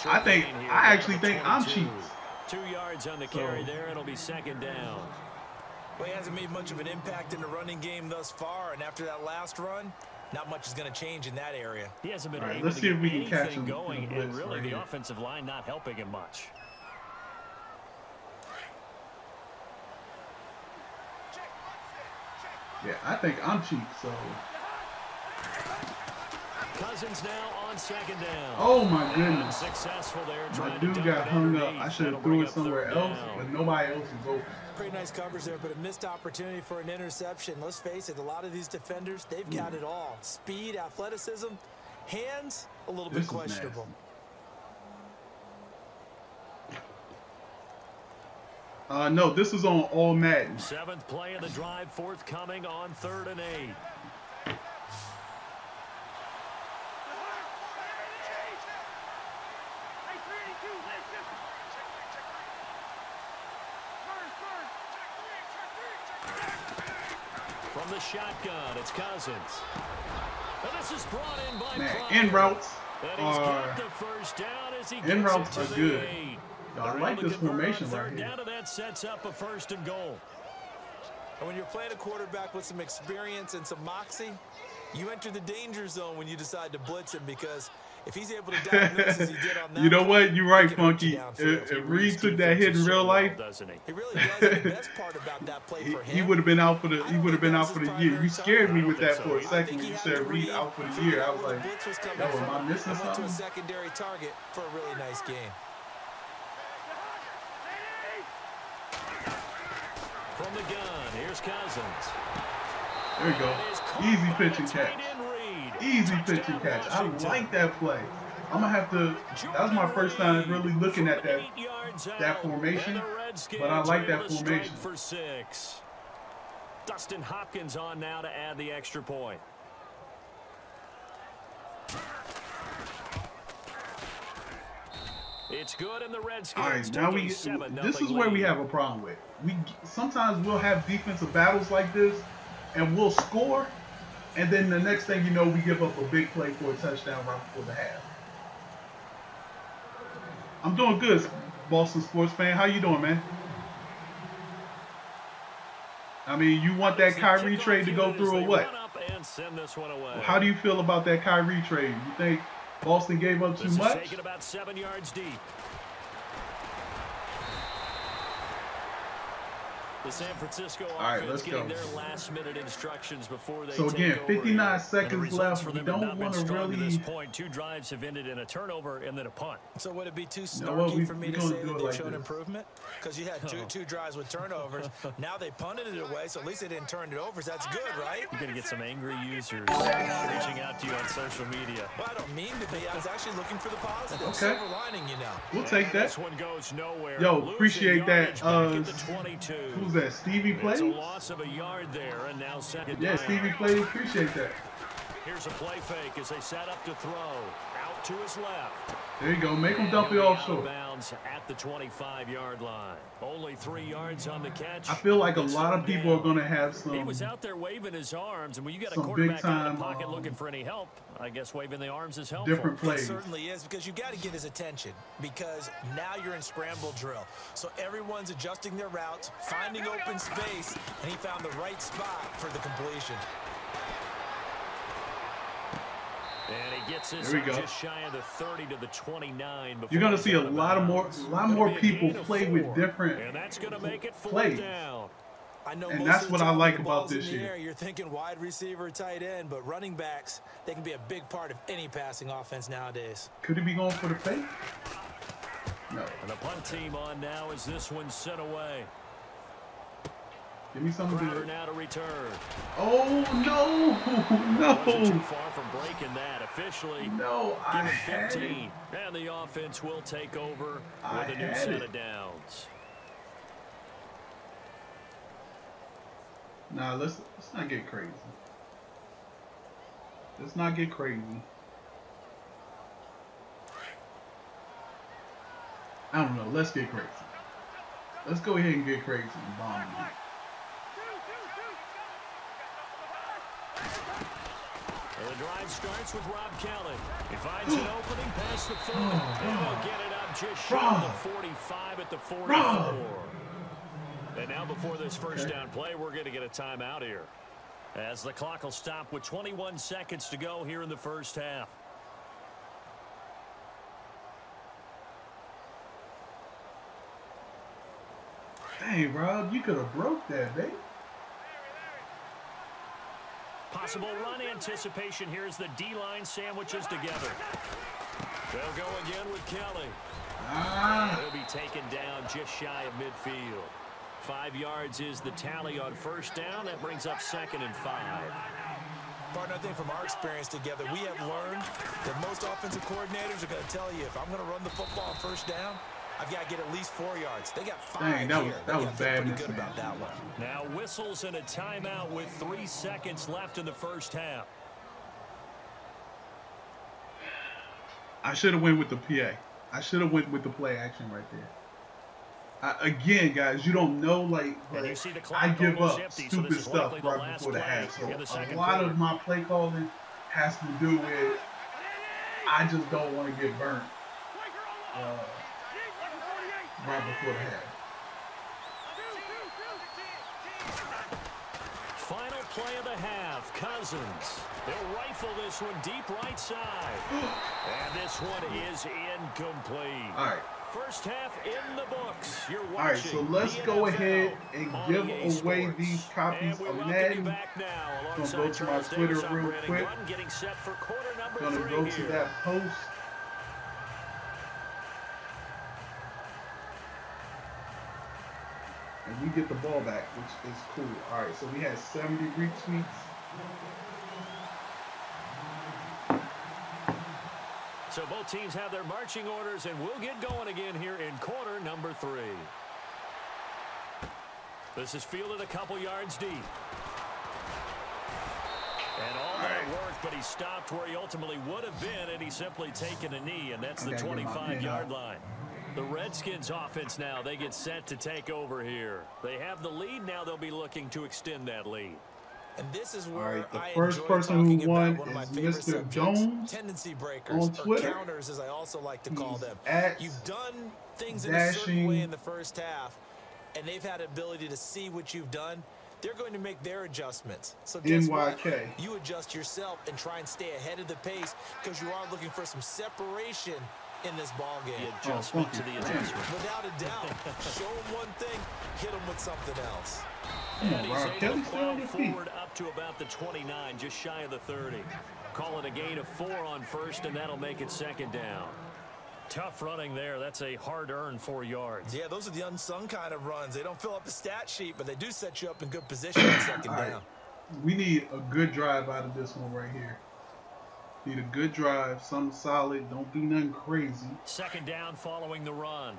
I actually think I'm cheats. 2 yards on the carry there. It'll be second down. Well, he hasn't made much of an impact in the running game thus far, and after that last run, not much is going to change in that area. He hasn't been able to get anything going, and really the offensive line not helping him much. Yeah, I think I'm cheap, so. Cousins now on second down. Oh my goodness. Successful there. My dude got hung up. I should have threw it somewhere else, but nobody else is open. Pretty nice coverage there, but a missed opportunity for an interception. Let's face it, a lot of these defenders, they've got it all. Speed, athleticism, hands, a little bit questionable. No, this is on all Madden. 7th play of the drive, forthcoming on 3rd and 8. From the shotgun, it's Cousins. And this is brought in by in routes are good. I like this formation right here. That sets up a 1st and goal. And when you're playing a quarterback with some experience and some moxie, you enter the danger zone when you decide to blitz him, because if he's able to diagnose as he did on that, you know what? You're right, Funky. If Reed took that hit in real life, he really does. The best part about that play for him, he would have been out for the. He would have been out for the year. You scared me with that for a second when you said Reed out for the year. I was like, "Yo, am I missing something?" To a secondary target for a really nice game. From the gun, here's Cousins. There you go. Easy pitch and catch. Easy pitch and catch. I like that play. I'm gonna have to. That was my first time really looking at that formation, but I like that formation. For 6. Dustin Hopkins on now to add the extra point. It's good, and the Redskins. All right, now this is where we have a problem with. Sometimes we'll have defensive battles like this, and we'll score, and then the next thing you know, we give up a big play for a touchdown right before the half. I'm doing good, Boston sports fan. How you doing, man? I mean, you want that Kyrie trade to go through or what? How do you feel about that Kyrie trade? You think Boston gave up too much? Taken about 7 yards deep. The San Francisco offense getting their last-minute instructions before they so again, 59 seconds left. We don't want to really. To this point, 2 drives have ended in a turnover and then a punt. So would it be too snarky for me to say that they've shown improvement? Because you had two drives with turnovers. Now they punted it away, so at least they didn't turn it over. So that's good, right? You're going to get some angry users reaching out to you on social media. Well, I don't mean to be. I was actually looking for the positive. Okay. Silver lining, you know. We'll take that. This one goes nowhere. Yo, appreciate that. Who's that? Stevie Plays? It's a loss of a yard there, and now second down. Stevie Plays, appreciate that. Here's a play fake as they set up to throw. Out to his left. There you go. Make him dump it off short. Bounds at the 25-yard line. Only 3 yards on the catch. I feel like a lot of people are going to have some. He was out there waving his arms, and when you got a quarterback out of the pocket looking for any help, I guess waving the arms is helpful. Different plays. It certainly is, because you got to get his attention, because now you're in scramble drill. So everyone's adjusting their routes, finding open space, and he found the right spot for the completion. And he gets this just shy of the 30 to the 29. You're going to see a lot more people play with different and that's going to make it plays. Down. I know, and that's what I like about this year. You're thinking wide receiver, tight end, but running backs, they can be a big part of any passing offense nowadays. Could he be going for the fake? No. And the punt team on now as this one's sent away. Give me something good. Now to return. Oh no! No! Wasn't too far from breaking that. Officially, no, I had 15. It. And the offense will take over with a new set of downs. Nah, let's not get crazy. Let's not get crazy. I don't know. Let's get crazy. Let's go ahead and get crazy and bomb them. The drive starts with Rob Kelly. He finds an opening past the 40. And he'll get it up just short of the 45 at the 44. And now before this first down play, we're going to get a timeout here, as the clock will stop with 21 seconds to go here in the first half. Dang, Rob, you could have broke that, baby. Possible run anticipation here as the D-line sandwiches together. They'll go again with Kelly. He'll be taken down just shy of midfield. 5 yards is the tally on first down. That brings up 2nd and 5. Partner, I think from our experience together, we have learned that most offensive coordinators are going to tell you, if I'm going to run the football on first down, I've got to get at least 4 yards. They got 5 Dang, that was bad. Pretty good about that one. Now whistles and a timeout with 3 seconds left in the first half. I should have went with the PA. I should have went with the play action right there. Again, guys, you don't know, like, but I give up stupid stuff right before the half. So a lot of my play calling has to do with I just don't want to get burnt right before the half. Final play of the half, Cousins. They'll rifle this one deep right side. And this one is incomplete. All right. First half in the books. You're watching. All right, so let's go ahead and give away these copies of Madden. I'm going to go to my Twitter real quick. Going to go to that post. And we get the ball back, which is cool. All right, so we had 70 retweets. So both teams have their marching orders, and we'll get going again here in quarter number 3. This is fielded a couple yards deep. And all that worked, but he stopped where he ultimately would have been, and he's simply taken a knee, and that's the 25-yard line. The Redskins offense now, they get set to take over here. They have the lead. Now they'll be looking to extend that lead. And this is where the first person who won is Mr. Jones tendency breakers, on Twitter. Or counters, as I also like to call them. You've done things in dashing, a certain way in the first half, and they've had ability to see what you've done. They're going to make their adjustments. So guess what? You adjust yourself and try and stay ahead of the pace, because you are looking for some separation in this ball game. The adjustment to the adjustment. Without a doubt. Show them one thing, hit them with something else. And he's able to plow forward up to about the 29, just shy of the 30. Call it a gain of 4 on first, and that'll make it 2nd down. Tough running there. That's a hard-earned 4 yards. Yeah, those are the unsung kind of runs. They don't fill up the stat sheet, but they do set you up in good position on 2nd down. Right. We need a good drive out of this one right here. Need a good drive, something solid. Don't do nothing crazy. 2nd down following the run.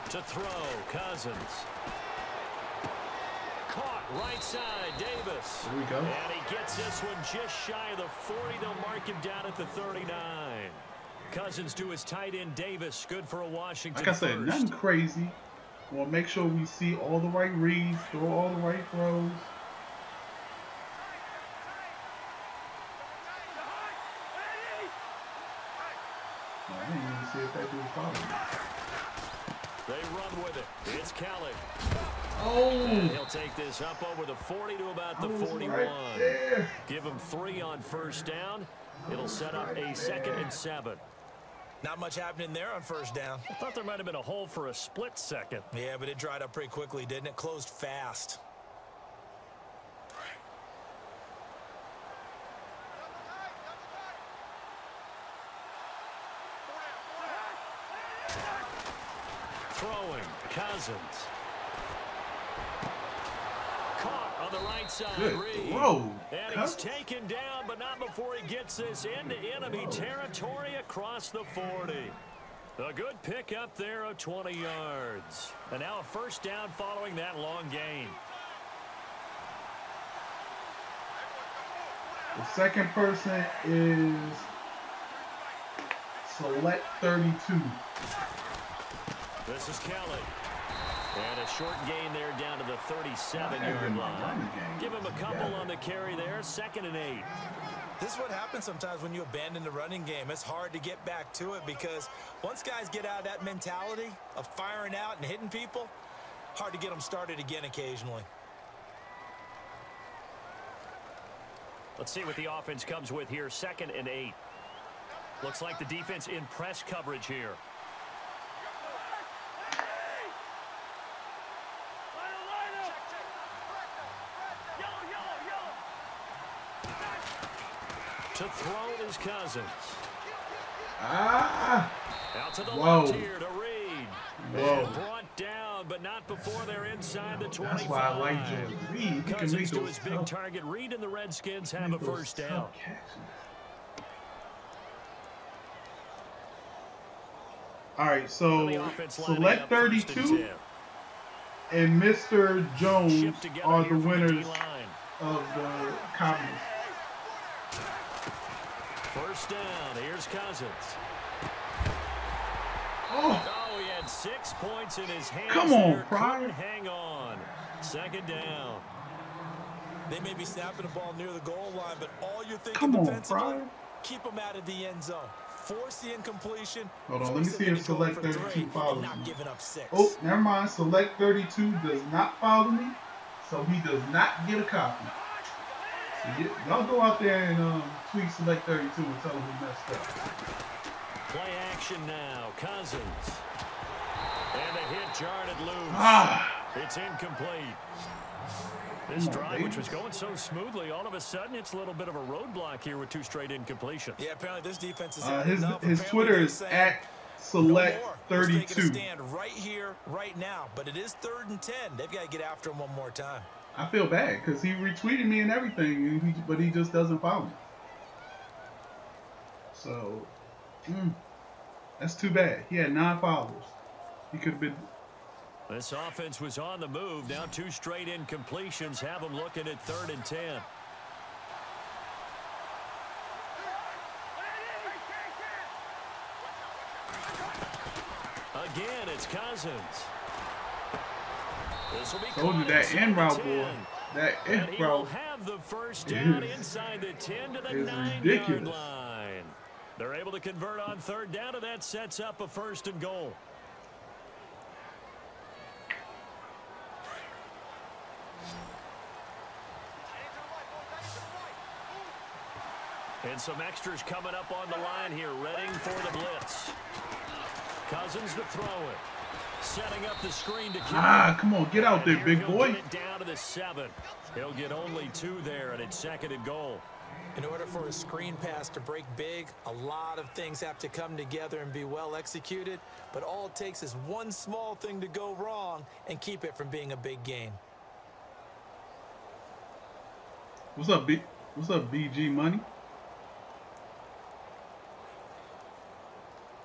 To throw, Cousins. Caught Right side, Davis. There we go. And he gets this one just shy of the 40. They'll mark him down at the 39. Cousins to his tight end, Davis. Good for a Washington Like I said, nothing crazy. We'll make sure we see all the right reads, throw all the right throws. I didn't even see if that dude followed me. They run with it. It's Kelly. Oh! And he'll take this up over the 40 to about the 41. Right Give him 3 on first down. It'll set up a 2nd and 7. Not much happening there on first down. I thought there might have been a hole for a split second. Yeah, but it dried up pretty quickly, didn't it? Closed fast. Throwing, Cousins. Caught on the right side. Good Reed. throw. And he's taken down, but not before he gets this into enemy territory across the 40. A good pick up there of 20 yards. And now a first down following that long gain. The second person is select 32. This is Kelly. And a short gain there down to the 37-yard line. Give him a couple on the carry there. 2nd and 8. This is what happens sometimes when you abandon the running game. It's hard to get back to it because once guys get out of that mentality of firing out and hitting people, hard to get them started again occasionally. Let's see what the offense comes with here. 2nd and 8. Looks like the defense in press coverage here. To throw is Cousins. Out to the left here to Reed. Brought down, but not before they're inside the 25. That's why I like Jordan Reed. He Cousins to his big target. Reed and the Redskins have a first down. All right, so select 32 and Mr. Jones are the winners of the comments. First down. Here's Cousins. Oh, he had 6 points in his hands. Come on, Pryor. Hang on. 2nd down. They may be snapping the ball near the goal line, but all you're thinking defensively, keep them out of the end zone. Force the incompletion. Hold on, let me see if select 32 follows me. Giving up 6. Oh, never mind. Select 32 does not follow me, so he does not get a copy. So y'all go out there and tweet select 32 and tell him he messed up. Play action now. Cousins. And a hit jarred it loose. It's incomplete. This drive, which was going so smoothly, all of a sudden it's a little bit of a roadblock here with 2 straight incompletions. Yeah, apparently this defense is his Twitter is at select 32. Stand right here, right now, but it is 3rd and 10. They've got to get after him one more time. I feel bad because he retweeted me and everything, but he just doesn't follow me. So, that's too bad. He had 9 followers. He could have been. This offense was on the move. Now 2 straight incompletions have them looking at 3rd and 10. Again, it's Cousins. This will be told you that end route, boy. That end route will have the first down inside the 10 to the 9-yard line. They're able to convert on 3rd down, and that sets up a 1st and goal. And some extras coming up on the line here, ready for the blitz. Cousins to throw it. Setting up the screen to kill. Come on, get out there, big boy. Get it down to the 7. He'll get only 2 there, and it's 2nd and goal. In order for a screen pass to break big, a lot of things have to come together and be well executed, but all it takes is one small thing to go wrong and keep it from being a big gain. What's up, BG Money?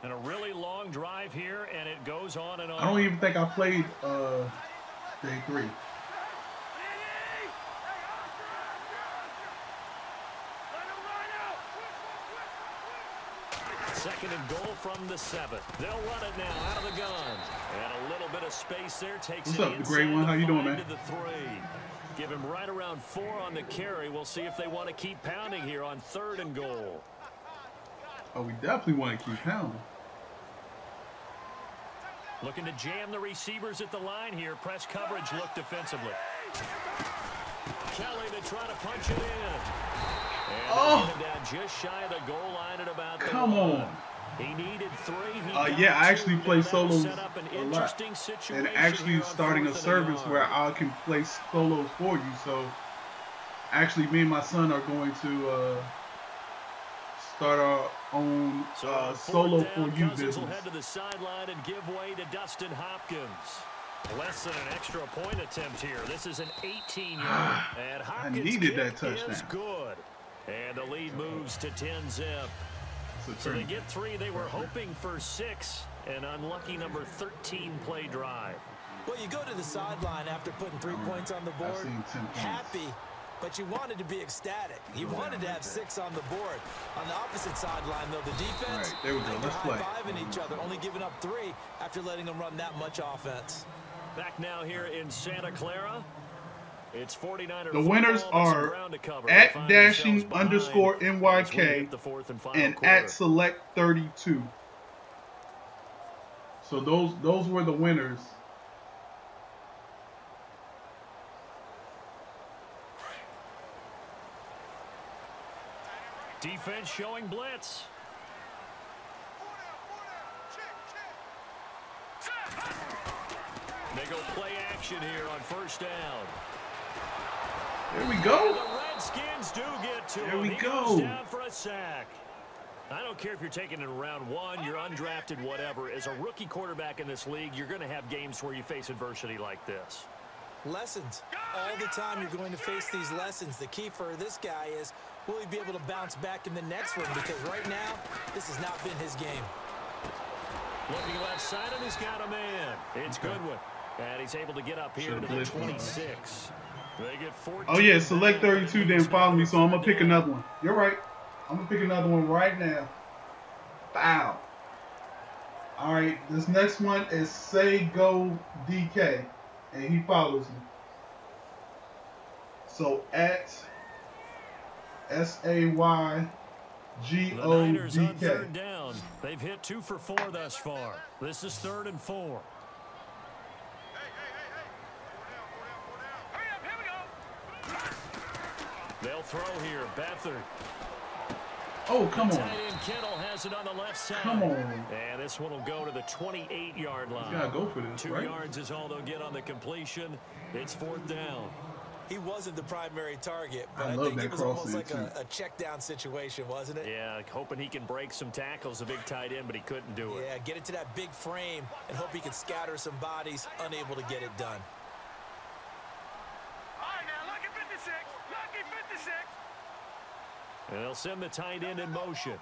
And a really long drive here, and it goes on and on. I don't even think I played day 3. Second and goal from the 7. They'll run it now out of the gun. And a little bit of space there takes What's it up, the great one? How you doing, man? to the 3. Give him right around 4 on the carry. We'll see if they want to keep pounding here on 3rd and goal. Oh, we definitely want to keep pounding. Looking to jam the receivers at the line here. Press coverage look defensively. Kelly to try to punch it in. And down just shy of the goal line at about the Come 1. on. He needed 3. Yeah, I actually play solos a lot. And actually starting a service where I can play solos for you. So actually me and my son are going to start our own solo for you business. Will head to the sideline and give way to Dustin Hopkins. Less than an extra point attempt here. This is an 18-yard. And Hopkins I needed that touchdown. Is good. And the lead moves to 10-zip. So they get 3. They were hoping for 6. An unlucky number 13 play drive. Well, you go to the sideline after putting 3 points on the board, happy, but you wanted to be ecstatic. You wanted to have 6 on the board. On the opposite sideline, though, the defense, right, there we go. Let's play. high-fiving each other, only giving up 3 after letting them run that much offense. Back now here in Santa Clara. It's 49er. The winners are at _NYK and at select 32. So those were the winners. Defense showing blitz. They go play action here on 1st down. There we go. And the Redskins do get to him. There we He go. goes down for a sack. I don't care if you're taking it in round 1, you're undrafted, whatever. As a rookie quarterback in this league, you're going to have games where you face adversity like this. Lessons. All the time you're going to face these lessons. The key for this guy is, will he be able to bounce back in the next one? Because right now, this has not been his game. Looking left side, and he's got a man. It's Goodwin. And he's able to get up here to the 26. They get 14. Oh, yeah, select 32 didn't follow me, so I'm going to pick another one. You're right. I'm going to pick another one right now. Bow. All right, this next one is Say Go DK, and he follows me. So at SAYGODK. The Niners on 3rd down. They've hit 2 for 4 thus far. This is 3rd and 4. They'll throw here. Beathard. Oh, come on. Tight end Kittle has it on the left side. Come on. And this one will go to the 28-yard line. You gotta go for this, 2 right? yards is all they'll get on the completion. It's 4th down. He wasn't the primary target, but I I love think that it was almost like crossing, a check down situation, wasn't it? Yeah, hoping he can break some tackles, a big tight end, but he couldn't do it. Yeah, get it to that big frame and hope he can scatter some bodies, unable to get it done. All right, now, lucky 56. Lucky 56. And they'll send the tight end in motion.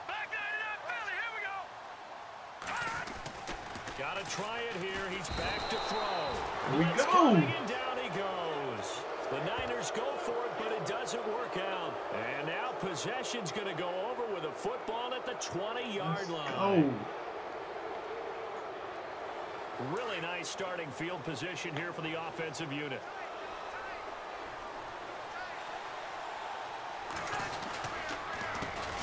Back 99, Philly. Here we go. Got to try it here. He's back to throw. Here we Blitz go. coming, and down he goes. The Niners go for it, but it doesn't work out. And now possession's going to go over with a football at the 20-yard line. Oh. Really nice starting field position here for the offensive unit.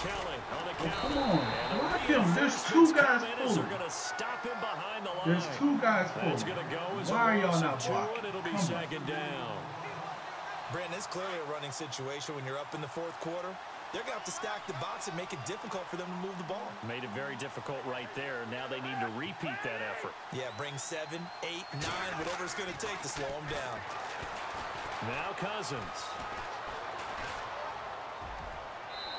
Kelly on the counter. Come on. Block him. There's 2 guys They're pulling. going to stop him behind the line. There's 2 guys That's pulling. going to go as Why are a y'all loss not of 2, blocking? and it'll be Come on. 2nd down. Brandon, it's clearly a running situation when you're up in the 4th quarter. They're going to have to stack the box and make it difficult for them to move the ball. Made it very difficult right there. Now they need to repeat that effort. Yeah, bring 7, 8, 9, whatever it's going to take to slow them down. Now Cousins.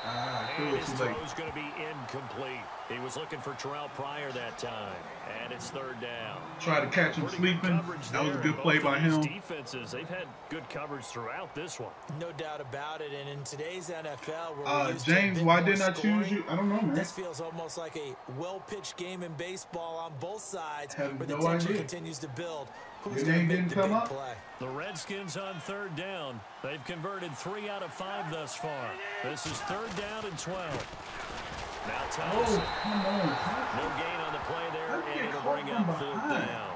And His throw's going to be incomplete. He was looking for Terrell Pryor that time. And it's 3rd down. Try to catch him sleeping. That was a good play by him. Defenses, they've had good coverage throughout this one. No doubt about it. And in today's NFL, where we're used to a James, bit why more didn't I scoring, choose you? I don't know, man. this feels almost like a well-pitched game in baseball on both sides, Have where the no tension idea. continues to build. who's going to make the big play. The Redskins on 3rd down. They've converted 3 out of 5 thus far. This is 3rd down and 12. Now Thomas. Oh, come on. No gain on the play there, and it'll bring up 4th down.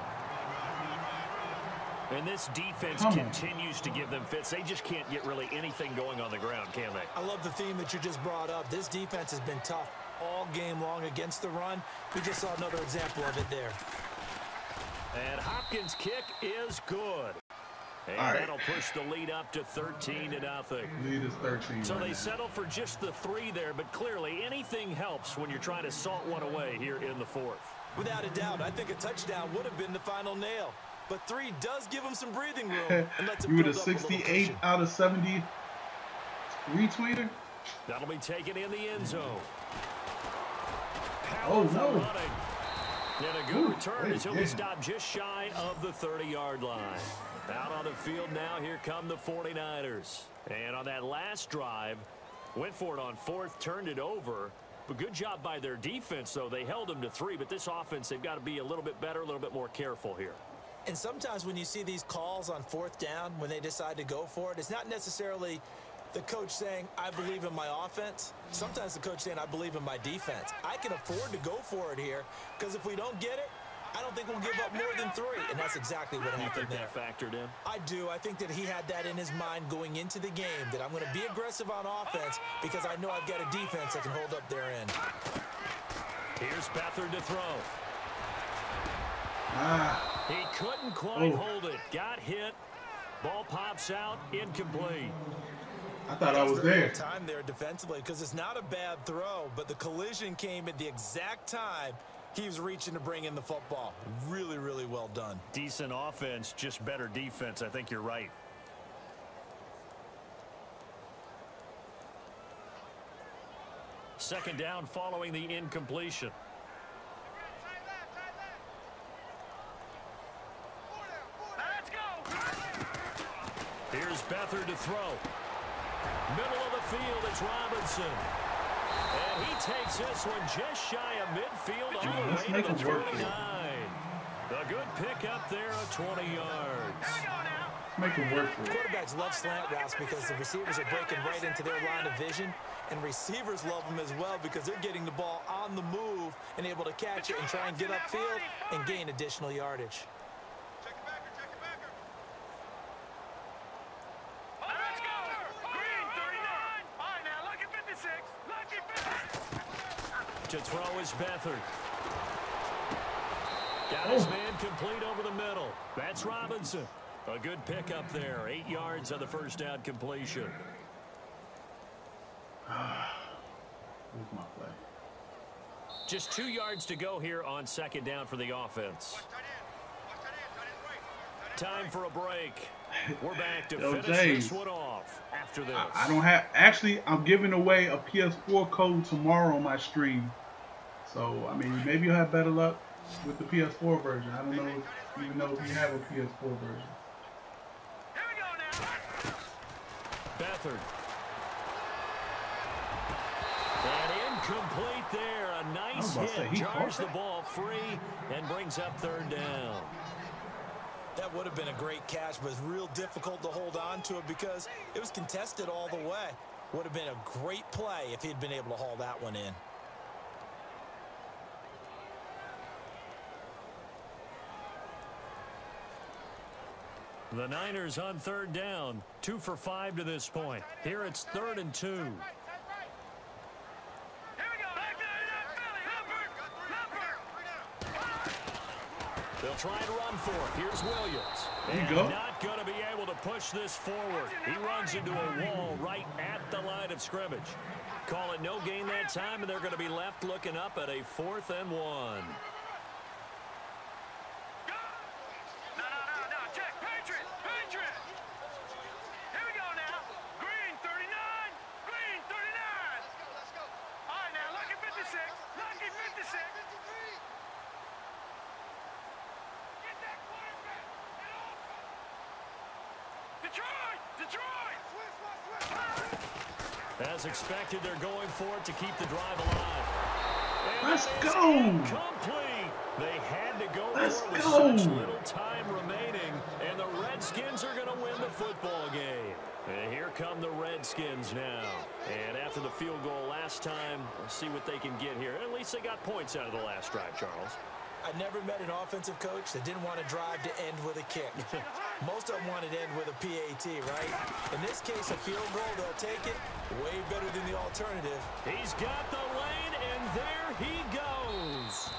And this defense continues to give them fits. They just can't get really anything going on the ground, can they? I love the theme that you just brought up. This defense has been tough all game long against the run. We just saw another example of it there. And Hopkins' kick is good. And that'll push the lead up to 13-0. Lead is 13. So they settle for just the 3 there, but clearly anything helps when you're trying to salt one away here in the 4th. Without a doubt, I think a touchdown would have been the final nail. But 3 does give him some breathing room. And lets him you were the 68 out of 70 retweeter? That'll be taken in the end zone. Oh, no. Running. And a good return as he'll be stopped just shy of the 30-yard line. Out on the field now, here come the 49ers. And on that last drive, went for it on 4th, turned it over. But good job by their defense, though. They held them to 3, but this offense, they've got to be a little bit better, a little bit more careful here. And sometimes when you see these calls on 4th down, when they decide to go for it, it's not necessarily the coach saying, I believe in my offense. Sometimes the coach saying, I believe in my defense. I can afford to go for it here, because if we don't get it, I don't think we'll give up more than 3. And that's exactly what happened there. You think that factored in? I do. I think that he had that in his mind going into the game, that I'm going to be aggressive on offense because I know I've got a defense that can hold up their end. Here's Beathard to throw. He couldn't quite hold it. Got hit. Ball pops out. Incomplete. I thought I was there. Time there defensively, because it's not a bad throw, but the collision came at the exact time he was reaching to bring in the football. Really, really well done. Decent offense, just better defense. I think you're right. Second down following the incompletion. Here's Beathard to throw. Middle of the field, it's Robinson. And he takes this one just shy of midfield all the way to the 29. A good pick up there of 20 yards. Make him work for it. Quarterbacks love slant routes because the receivers are breaking right into their line of vision. And receivers love them as well because they're getting the ball on the move and able to catch it and try and get upfield and gain additional yardage. To throw is Beathard. Got his man complete over the middle. That's Robinson. A good pick up there. 8 yards on the first down completion. Where's my play? Just 2 yards to go here on second down for the offense. Time for a break. We're back to finish this one off after this. I don't have. Actually, I'm giving away a PS4 code tomorrow on my stream. So, I mean, maybe you'll have better luck with the PS4 version. I don't know even know if you have a PS4 version. Here we go now. Beathard. And incomplete there. A nice hit. Jars the ball free and brings up third down. That would have been a great catch, but it's real difficult to hold on to it because it was contested all the way. Would have been a great play if he'd been able to haul that one in. The Niners on third down. 2 for 5 to this point. Here it's 3rd and 2. They'll try and run for it. Here's Williams. And not going to be able to push this forward. He runs into a wall right at the line of scrimmage. Call it no gain that time, and they're going to be left looking up at a 4th and 1. As expected, they're going for it to keep the drive alive. And let's go! Complete. They had to go Let's for it with go. such little time remaining, and the Redskins are going to win the football game. And here come the Redskins now. And after the field goal last time, let's see what they can get here. At least they got points out of the last drive, Charles. I never met an offensive coach that didn't want to drive to end with a kick. Most of them wanted to end with a PAT, right? In this case, a field goal, they'll take it. Way better than the alternative. He's got the lane, and there he goes.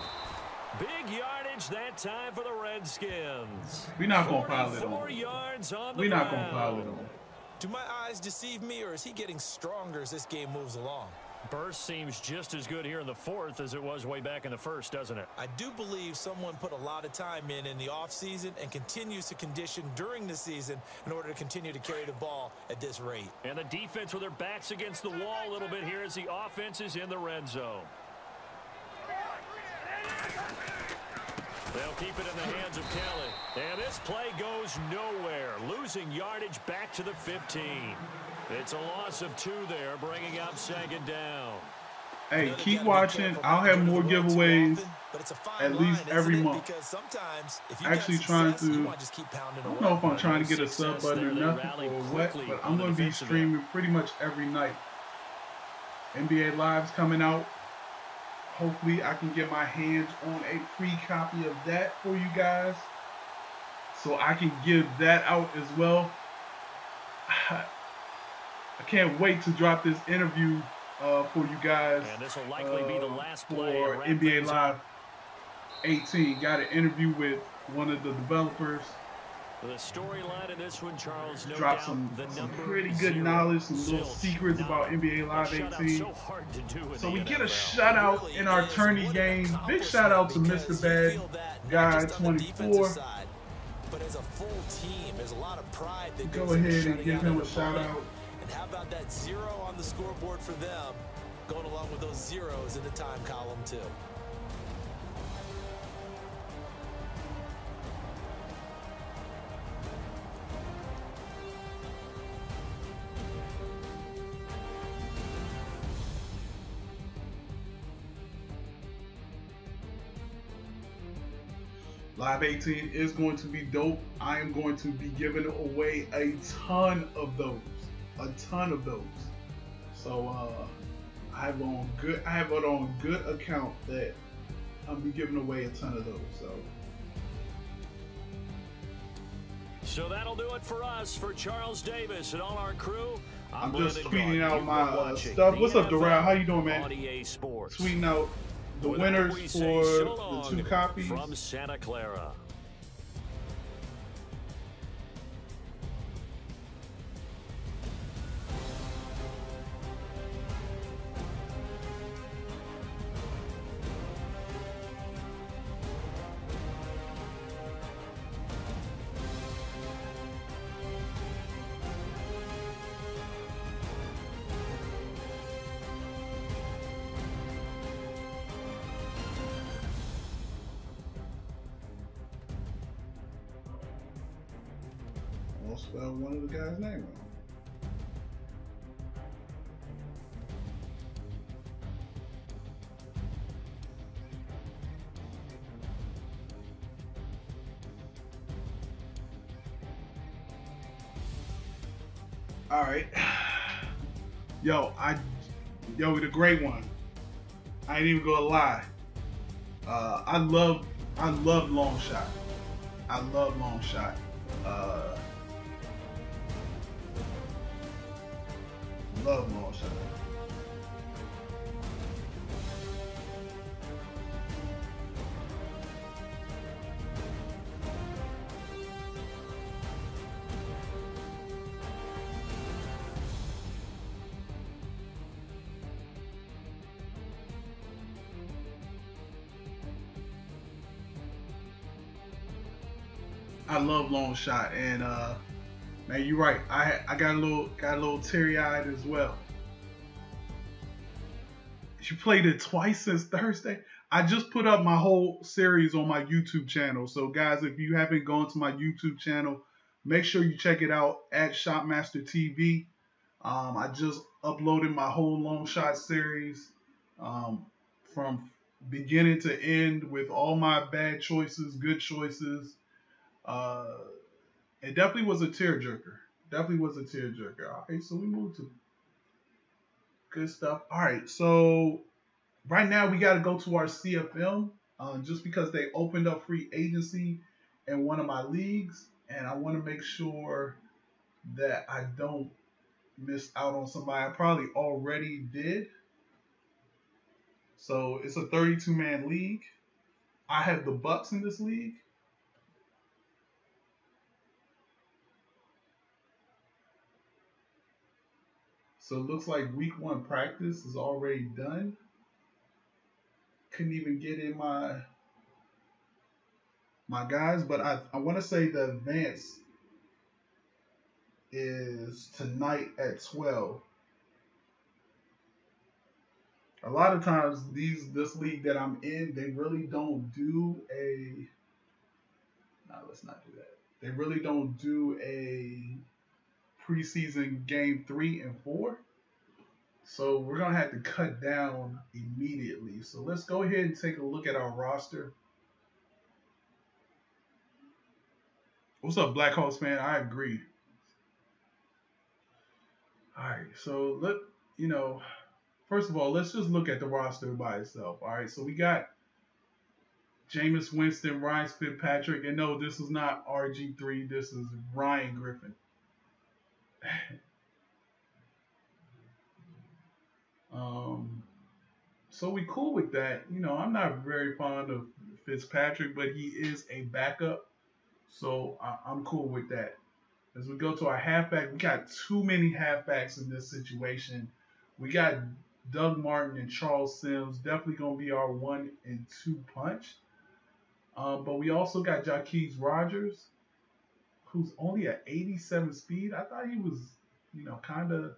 Big yardage that time for the Redskins. We're not going to pile it 44 on. yards on the We're not going to ground. pile it on. Do my eyes deceive me, or is he getting stronger as this game moves along? Burst seems just as good here in the fourth as it was way back in the first, doesn't it? I do believe someone put a lot of time in the offseason and continues to condition during the season in order to continue to carry the ball at this rate. And the defense with their backs against the wall a little bit here as the offense is in the red zone. They'll keep it in the hands of Kelly. And this play goes nowhere, losing yardage back to the 15. It's a loss of 2 there, bringing up second down. Hey, keep watching. I'll have more giveaways at least every month. Actually trying to, I don't know if I'm trying to get a sub button or nothing or what, but I'm going to be streaming pretty much every night. NBA Live's coming out. Hopefully I can get my hands on a free copy of that for you guys, so I can give that out as well. I can't wait to drop this interview for you guys. And this will likely be the last play for NBA Live 18. Got an interview with one of the developers. The storyline in this one, Charles, no Drop doubt some pretty good 0 knowledge, some little secrets about NBA Live 18. So we get a shout out in our tourney game. Big shout out to Mr. Bad Guy 24. But as a full team, there's a lot of pride that Go goes into ahead and shutting give out him an a shout opponent. out. And how about that 0 on the scoreboard for them, going along with those zeros in the time column too. Live 18 is going to be dope. I am going to be giving away a ton of those. So I have it on good account that I'll be giving away a ton of those. So that'll do it for us, for Charles Davis and all our crew. I'm just tweeting out my stuff. What's up, Doral? How you doing, man? Tweeting out the winners for the 2 copies from Santa Clara. I'll spell one of the guys' name wrong. All right, yo, the great one. I ain't even gonna lie. I love long shot. I love long shot. Love long shot. I love long shot, and man, you're right. I got a little teary-eyed as well. You played it twice since Thursday. I just put up my whole series on my YouTube channel. So guys, if you haven't gone to my YouTube channel, make sure you check it out at Shotmaster TV. I just uploaded my whole long shot series from beginning to end with all my bad choices, good choices. It definitely was a tearjerker. Definitely was a tearjerker. All right, so we moved to good stuff. All right, so right now we got to go to our CFM just because they opened up free agency in one of my leagues, and I want to make sure that I don't miss out on somebody I probably already did. So it's a 32-man league. I have the Bucks in this league. So it looks like week 1 practice is already done. Couldn't even get in my guys, but I want to say the advance is tonight at 12. A lot of times this league that I'm in, they really don't do a let's not do that. They really don't do a preseason game 3 and 4. So we're gonna have to cut down immediately. So let's go ahead and take a look at our roster. What's up, Black Hawks fan? I agree. All right, so first of all, let's just look at the roster by itself. All right, so we got Jameis Winston, Ryan Fitzpatrick, and no, this is not RG3. This is Ryan Griffin. So we cool with that. I'm not very fond of Fitzpatrick, but he is a backup, so I'm cool with that. As we go to our halfback, we got too many halfbacks in this situation. We got Doug Martin and Charles Sims, definitely going to be our 1 and 2 punch. But we also got Jacquizz Rodgers, who's only at 87 speed. I thought he was, kind of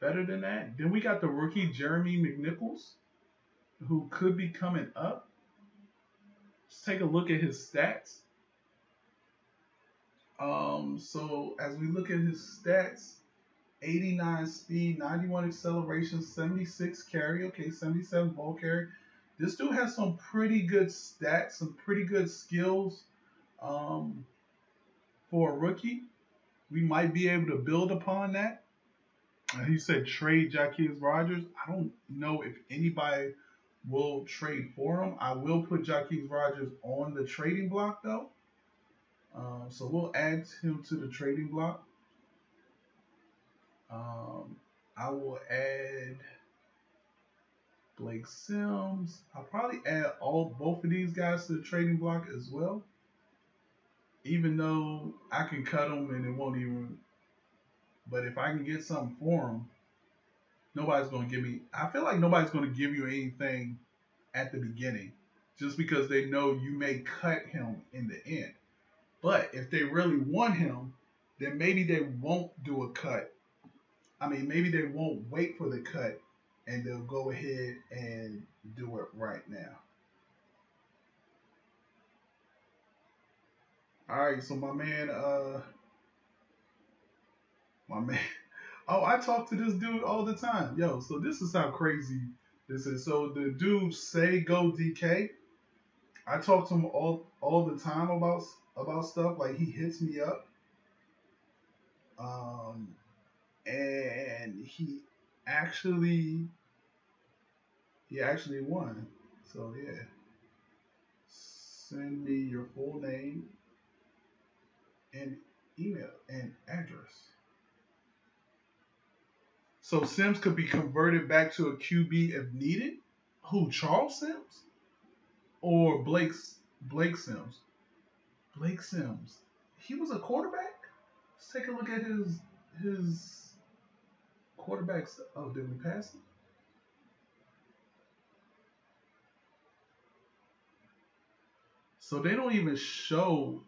better than that. Then we got the rookie Jeremy McNichols, who could be coming up. Let's take a look at his stats. So as we look at his stats, 89 speed, 91 acceleration, 76 carry, 77 ball carry. This dude has some pretty good stats, some pretty good skills for a rookie. We might be able to build upon that. He said trade Jacquizz Rodgers. I don't know if anybody will trade for him. I will put Jacquizz Rodgers on the trading block, though. So we'll add him to the trading block. I will add Blake Sims. I'll probably add both of these guys to the trading block as well. Even though I can cut them and it won't even. But if I can get something for them, nobody's going to give me. I feel like nobody's going to give you anything at the beginning, just because they know you may cut him in the end. But if they really want him, then maybe they won't do a cut. I mean, maybe they won't wait for the cut, and they'll go ahead and do it right now. All right, so my man. Oh, I talk to this dude all the time. Yo, so this is how crazy this is. So the dude say go DK. I talk to him all the time about stuff. Like, he hits me up. And he actually won. So yeah. Send me your full name and email and address. So Sims could be converted back to a QB if needed. Who, Charles Sims? Or Blake Sims? Blake Sims. He was a quarterback? Let's take a look at his quarterbacks. Oh, did we pass him? So they don't even show.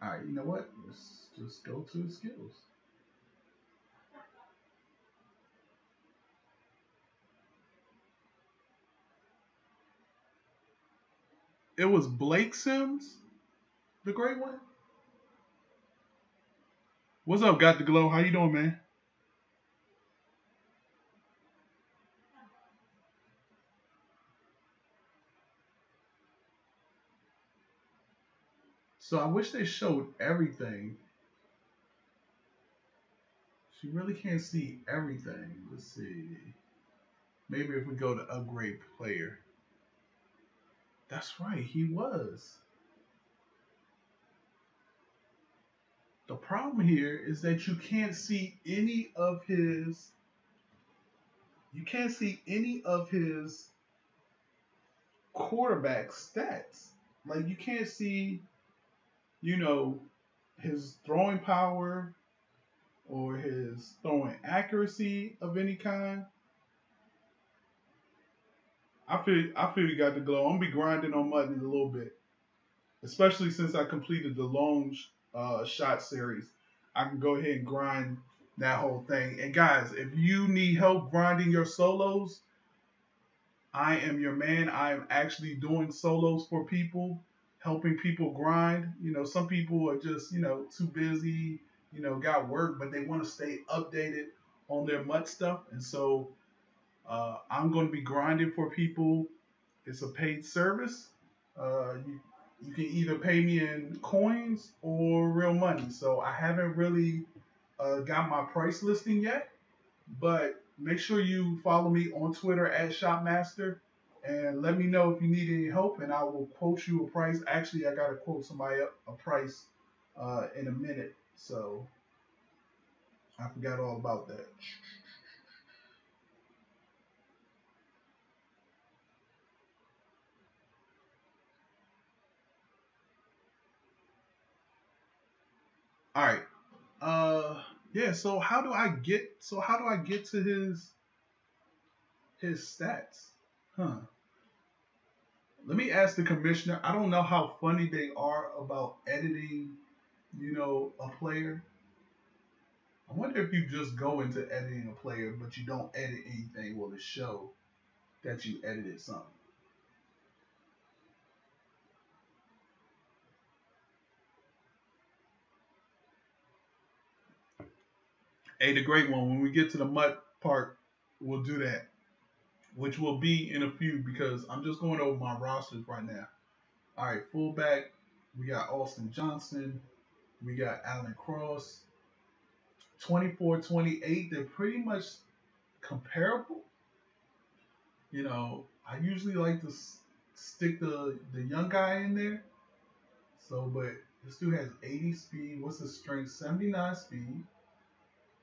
All right, you know what? Let's just go to his skills. It was Blake Sims, the great one. What's up, Got the Glow? How you doing, man? So I wish they showed everything. She really can't see everything. Let's see. Maybe if we go to upgrade player. That's right, he was. The problem here is that you can't see any of his quarterback stats. Like you can't see, his throwing power or his throwing accuracy of any kind. I feel you got the glow. I'm gonna be grinding on Madden a little bit, especially since I completed the long shot series. I can go ahead and grind that whole thing. And guys, if you need help grinding your solos, I am your man. I am actually doing solos for people, helping people grind. Some people are just, too busy, got work, but they want to stay updated on their MUT stuff. And so I'm going to be grinding for people. It's a paid service. You can either pay me in coins or real money. So I haven't really got my price listing yet, but make sure you follow me on Twitter at Shopmaster and let me know if you need any help, and I will quote you a price. Actually, I got to quote somebody a price in a minute, so I forgot all about that. All right. Yeah, so how do I get to his stats? Huh. Let me ask the commissioner. I don't know how funny they are about editing, a player. I wonder if you just go into editing a player, but you don't edit anything, will it show that you edited something? Hey, the great one. When we get to the MUT part, we'll do that, which will be in a few because I'm just going over my rosters right now. All right, fullback, we got Austin Johnson, we got Alan Cross, 24-28. They're pretty much comparable. I usually like to stick the young guy in there. So, but this dude has 80 speed. What's his strength? 79 speed.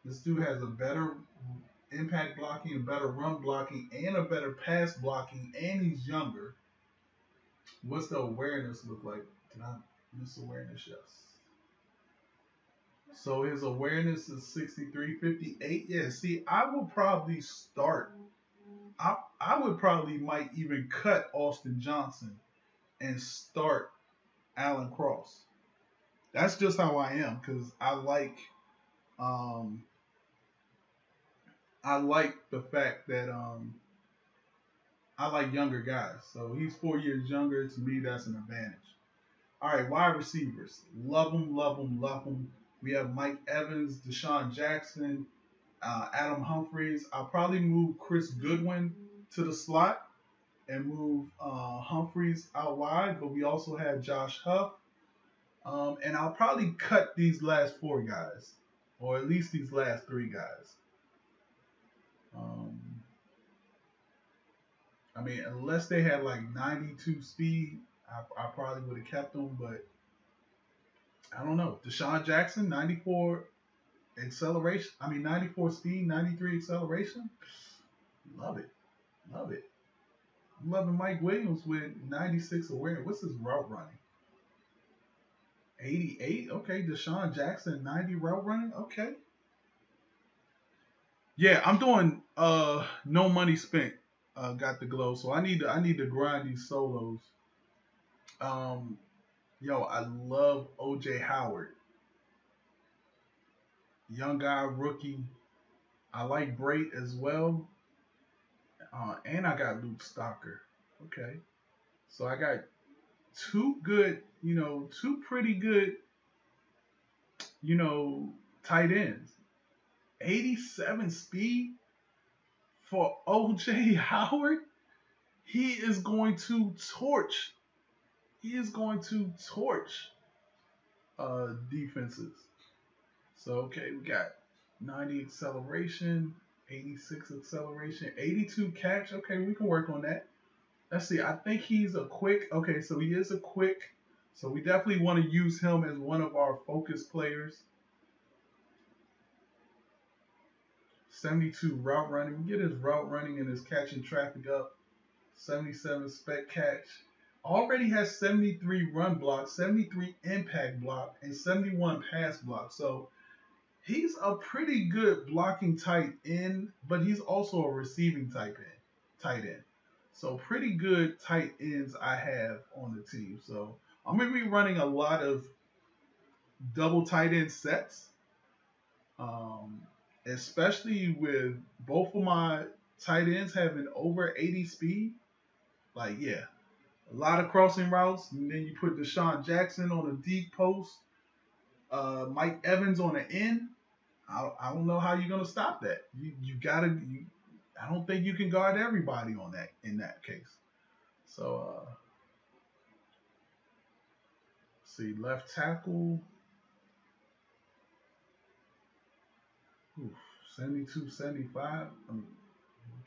This dude has a better impact blocking, a better run blocking, and a better pass blocking, and he's younger. What's the awareness look like? Did I miss awareness? Yes. So his awareness is 63-58. Yeah, see, I would probably start. I would probably might even cut Austin Johnson and start Alan Cross. That's just how I am because I like the fact that I like younger guys. So he's 4 years younger. To me, that's an advantage. All right, wide receivers. Love them, love them, love them. We have Mike Evans, Deshaun Jackson, Adam Humphries. I'll probably move Chris Goodwin to the slot and move Humphries out wide. But we also have Josh Huff. And I'll probably cut these last 4 guys, or at least these last 3 guys. I mean, unless they had like 92 speed, I probably would have kept them, but I don't know. Deshaun Jackson, 94 acceleration. 94 speed, 93 acceleration. Love it. Love it. I'm loving Mike Williams with 96 awareness. What's his route running? 88. Okay, Deshaun Jackson, 90 route running. Okay. Yeah, I'm doing no money spent. Got the glow, so I need to grind these solos. I love OJ Howard, young guy, rookie. I like Brait as well, and I got Luke Stalker. Okay, so I got 2 pretty good, tight ends. 87 speed for OJ Howard. He is going to torch. defenses. So, okay, we got 90 acceleration, 86 acceleration, 82 catch. Okay, we can work on that. Let's see. I think he's a quick. Okay, so he is a quick. So we definitely want to use him as one of our focus players. 72 route running. Get his route running and his catching traffic up. 77 spec catch. Already has 73 run block, 73 impact block, and 71 pass block. So he's a pretty good blocking tight end, but he's also a receiving tight end. So pretty good tight ends I have on the team. So I'm going to be running a lot of double tight end sets, especially with both of my tight ends having over 80 speed. Like, yeah, a lot of crossing routes. And then you put Deshaun Jackson on a deep post, Mike Evans on the end. I don't know how you're going to stop that. You got to – I don't think you can guard everybody on that in that case. So, see, left tackle. 72, 75.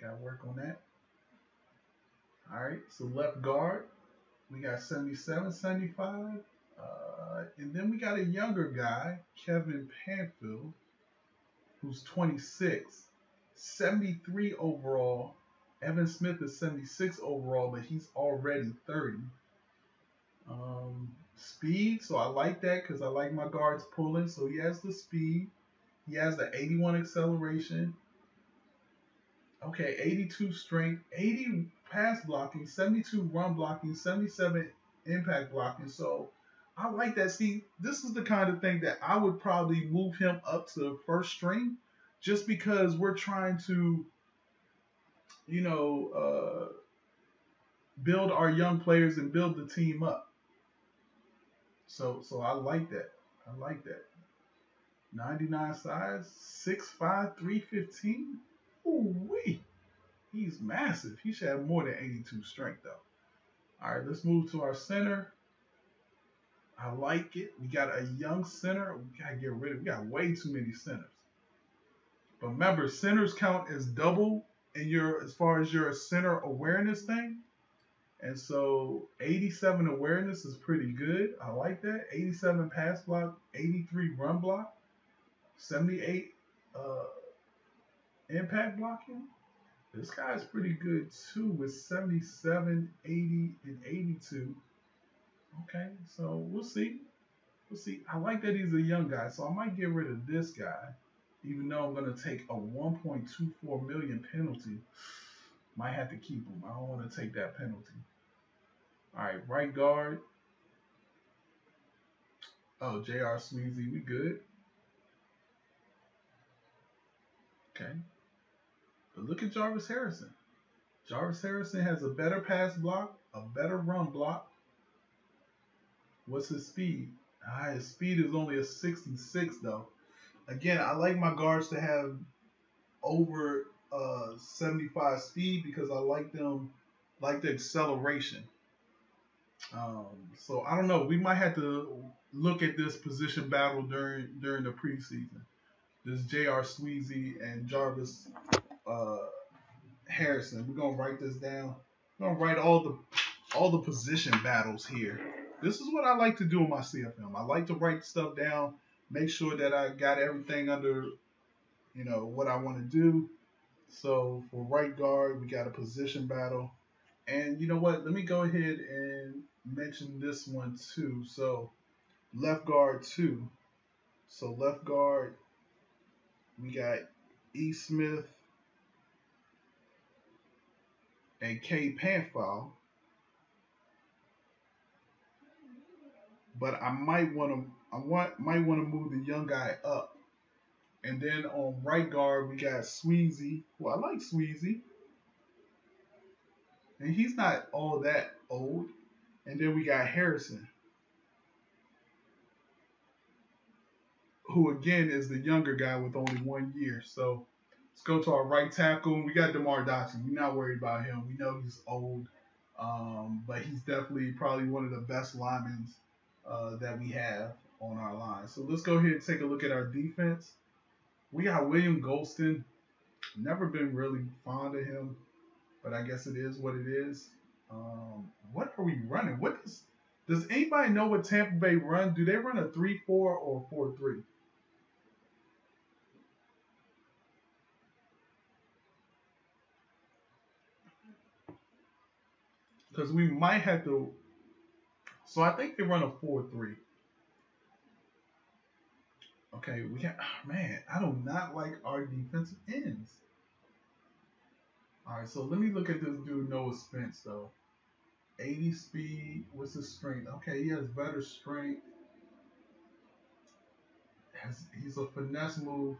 Got to work on that. All right, so left guard, we got 77, 75. And then we got a younger guy, Kevin Panfield, who's 26, 73 overall. Evan Smith is 76 overall, but he's already 30. Speed, so I like that because I like my guards pulling. So he has the speed. He has the 81 acceleration. Okay, 82 strength, 80 pass blocking, 72 run blocking, 77 impact blocking. So I like that. See, this is the kind of thing that I would probably move him up to first string just because we're trying to, build our young players and build the team up. So I like that. 99 size, 6'5", 315. Ooh-wee. He's massive. He should have more than 82 strength, though. All right, let's move to our center. I like it. We got a young center. We got to get rid of. We got way too many centers. But remember, centers count as double in as far as your center awareness thing. And so 87 awareness is pretty good. I like that. 87 pass block, 83 run block, 78 impact blocking. This guy's pretty good too with 77, 80, and 82. Okay, so we'll see. I like that he's a young guy, so I might get rid of this guy, even though I'm going to take a $1.24 million penalty. Might have to keep him. I don't want to take that penalty. All right, right guard. Oh, J.R. Sweezy, we good. Okay. But look at Jarvis Harrison. Jarvis Harrison has a better pass block, a better run block. What's his speed? His speed is only a 66, though. Again, I like my guards to have over 75 speed because I like the acceleration. So I don't know. We might have to look at this position battle during the preseason. This J.R. Sweezy and Jarvis Harrison. We're gonna write this down. We're gonna write all the position battles here. This is what I like to do in my CFM. I like to write stuff down, make sure that I got everything under, what I want to do. So for right guard, we got a position battle. And you know what? Let me go ahead and mention this one too. So left guard too. So left guard, we got E. Smith and K. Panfile. But I might want to move the young guy up. And then on right guard, we got Sweezy. Well, I like Sweezy. And he's not all that old. And then we got Harrison, who again is the younger guy with only 1 year. So let's go to our right tackle. We got DeMar Dotson. We're not worried about him. We know he's old, but he's definitely probably one of the best linemen that we have. on our line. So let's go ahead and take a look at our defense. We got William Golston. Never been really fond of him, but I guess it is what it is. What are we running? Does anybody know what Tampa Bay run? Do they run a 3-4 or 4-3? Because we might have to. So I think they run a 4-3. Okay, we got. Oh, man, I do not like our defensive ends. All right, so let me look at this dude Noah Spence though. 80 speed. What's his strength? Okay, he has better strength. He's a finesse move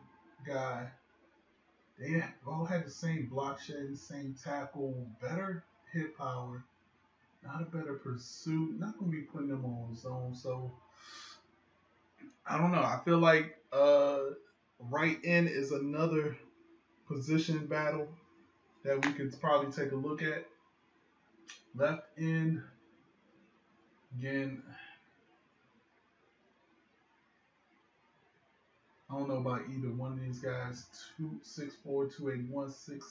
guy. They all had the same block shedding, same tackle, better hit power, not a better pursuit. Not gonna be putting them on zone. So I don't know. I feel like right end is another position battle that we could probably take a look at. Left end, again, I don't know about either one of these guys. 264, 281, 6'6",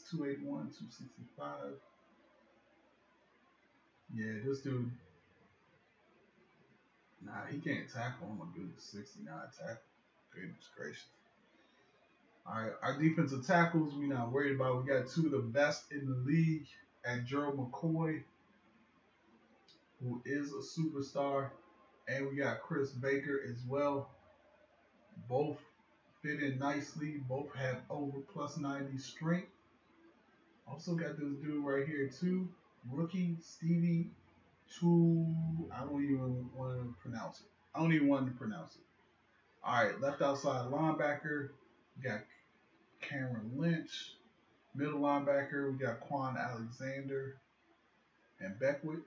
281, 265. Yeah, this dude, nah, he can't tackle. I'm a good 69 tackle. Goodness gracious. All right, our defensive tackles, we're not worried about. We got two of the best in the league at Gerald McCoy, who is a superstar, and we got Chris Baker as well. Both fit in nicely. Both have over plus 90 strength. Also got this dude right here too, rookie Stevie Two. I don't even want to pronounce it. All right, left outside linebacker, we got Cameron Lynch. Middle linebacker, we got Quan Alexander and Beckwith.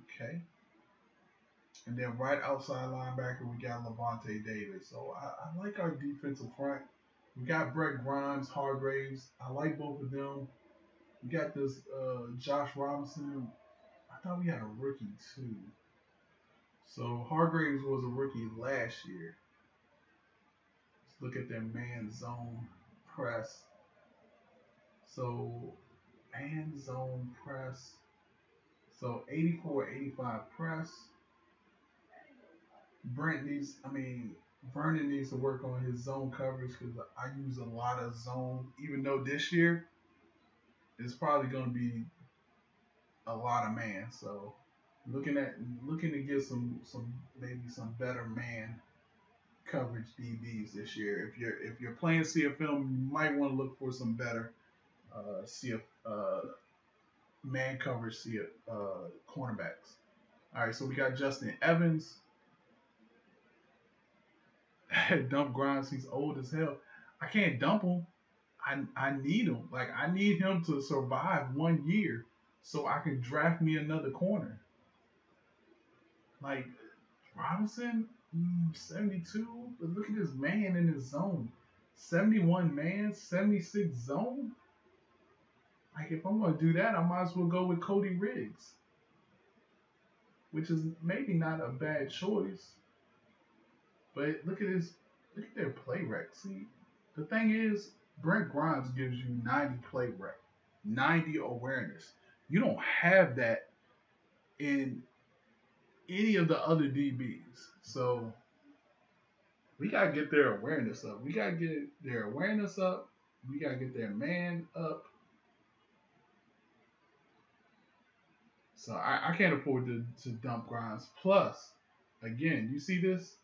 Okay. And then right outside linebacker, we got Levante Davis. So I like our defensive front. We got Brett Grimes, Hargraves. I like both of them. We got this Josh Robinson. I thought we had a rookie too. So Hargraves was a rookie last year. Let's look at their man zone press. So man zone press. So 84, 85 press. Vernon needs to work on his zone coverage because I use a lot of zone. Even though this year it's probably going to be a lot of man. So looking to get some better man coverage DBs this year. If you're playing CFL, you might want to look for some better man coverage cornerbacks. All right, so we got Justin Evans. Dump Grimes, he's old as hell. I can't dump him. I need him. Like, I need him to survive 1 year so I can draft me another corner. Like, Robinson, 72. But look at this man in his zone. 71 man, 76 zone. Like, if I'm going to do that, I might as well go with Cody Riggs, which is maybe not a bad choice. But look at their play rec. See, the thing is, Brent Grimes gives you 90 play rec, 90 awareness. You don't have that in any of the other DBs. So we got to get their awareness up. We got to get their awareness up. We got to get their man up. So I can't afford to dump Grimes. Plus, again, you see this?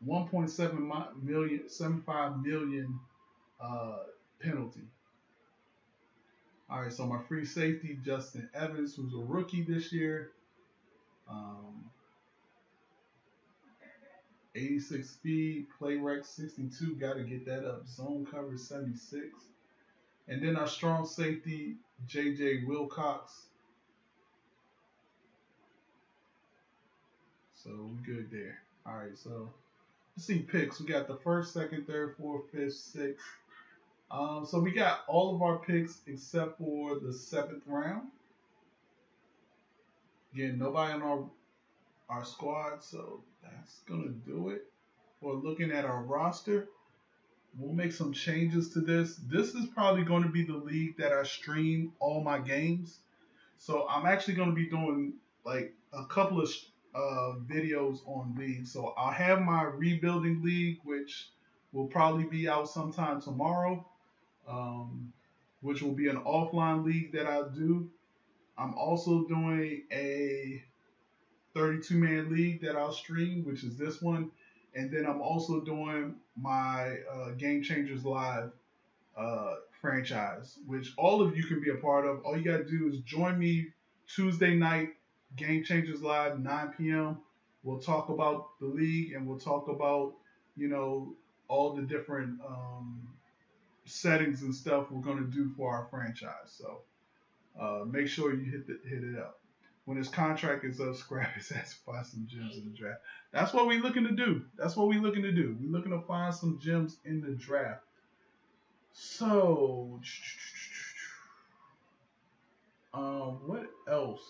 1.75 million penalty. All right, so my free safety, Justin Evans, who's a rookie this year. 86 speed, play rec 62, got to get that up. Zone coverage 76. And then our strong safety, J.J. Wilcox. So we good there. All right, so let's see picks. We got the first, second, third, fourth, fifth, sixth. So we got all of our picks except for the 7th round. Again, nobody on our squad, so that's gonna do it. We're looking at our roster. We'll make some changes to this. This is probably going to be the league that I stream all my games. So I'm actually going to be doing like a couple of videos on leagues. So I'll have my rebuilding league, which will probably be out sometime tomorrow, which will be an offline league that I'll do. I'm also doing a 32-man league that I'll stream, which is this one. And then I'm also doing my Game Changers Live franchise, which all of you can be a part of. All you got to do is join me Tuesday night, Game Changers Live, 9 p.m. We'll talk about the league and we'll talk about, all the different settings and stuff we're going to do for our franchise. So make sure you hit it up. When his contract is up, scrap his ass to find some gems in the draft. That's what we're looking to do. We're looking to find some gems in the draft. So, what else?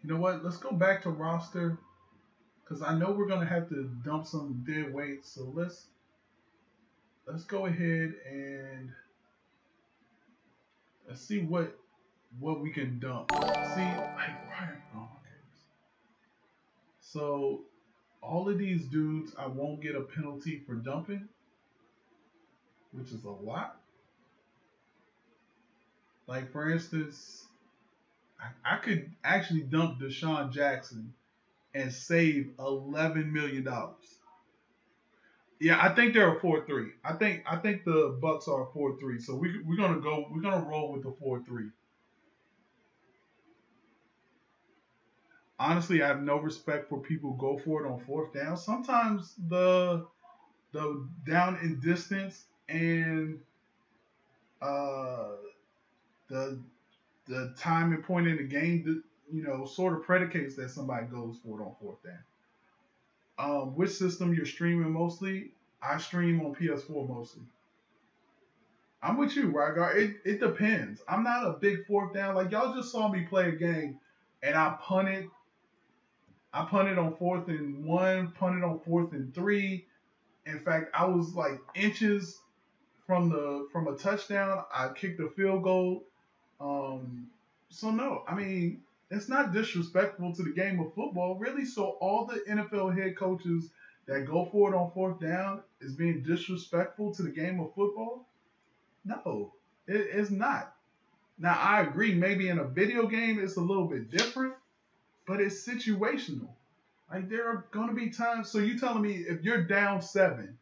You know what? Let's go back to roster because I know we're gonna have to dump some dead weight. So let's go ahead and let's see what we can dump. See, right. Oh, okay. So all of these dudes, I won't get a penalty for dumping, which is a lot. Like for instance, I could actually dump Deshaun Jackson and save $11 million. Yeah, I think they're a 4-3. I think the Bucks are a 4-3. So we're gonna roll with the 4-3. Honestly, I have no respect for people who go for it on fourth down. Sometimes the down in distance and the time and point in the game, sort of predicates that somebody goes for it on fourth down. Which system you're streaming mostly? I stream on PS4 mostly. I'm with you, Rygar. It depends. I'm not a big fourth down. Like y'all just saw me play a game, and I punted on 4th and 1, punted on 4th and 3. In fact, I was like inches from a touchdown. I kicked a field goal. So no, I mean, it's not disrespectful to the game of football, really. So all the NFL head coaches that go for it on fourth down is being disrespectful to the game of football? No, it's not. Now, I agree, maybe in a video game it's a little bit different, but it's situational. Like, there are going to be times, so you telling me if you're down 7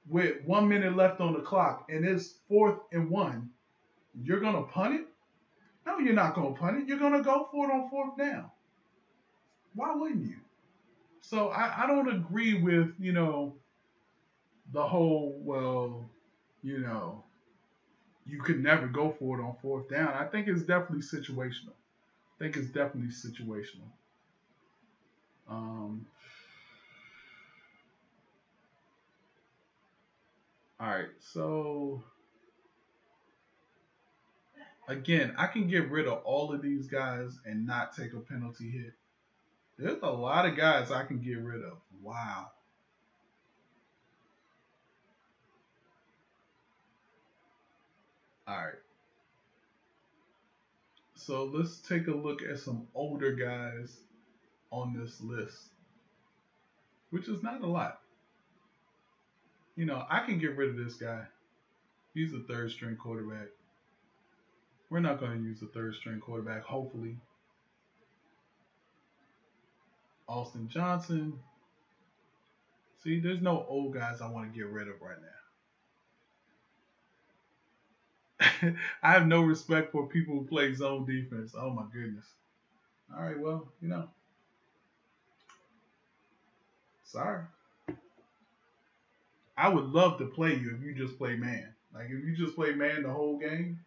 with 1 minute left on the clock and it's 4th and 1, you're going to punt it? No, you're not going to punt it. You're going to go for it on 4th down. Why wouldn't you? So I don't agree with, the whole, well, you could never go for it on 4th down. I think it's definitely situational. All right, so again, I can get rid of all of these guys and not take a penalty hit. There's a lot of guys I can get rid of. Wow. All right. So let's take a look at some older guys on this list, which is not a lot. I can get rid of this guy. He's a 3rd string quarterback. We're not going to use a 3rd string quarterback, hopefully. Austin Johnson. See, there's no old guys I want to get rid of right now. I have no respect for people who play zone defense. Oh my goodness. All right, well, sorry. I would love to play you if you just play man. Like if you just play man the whole game,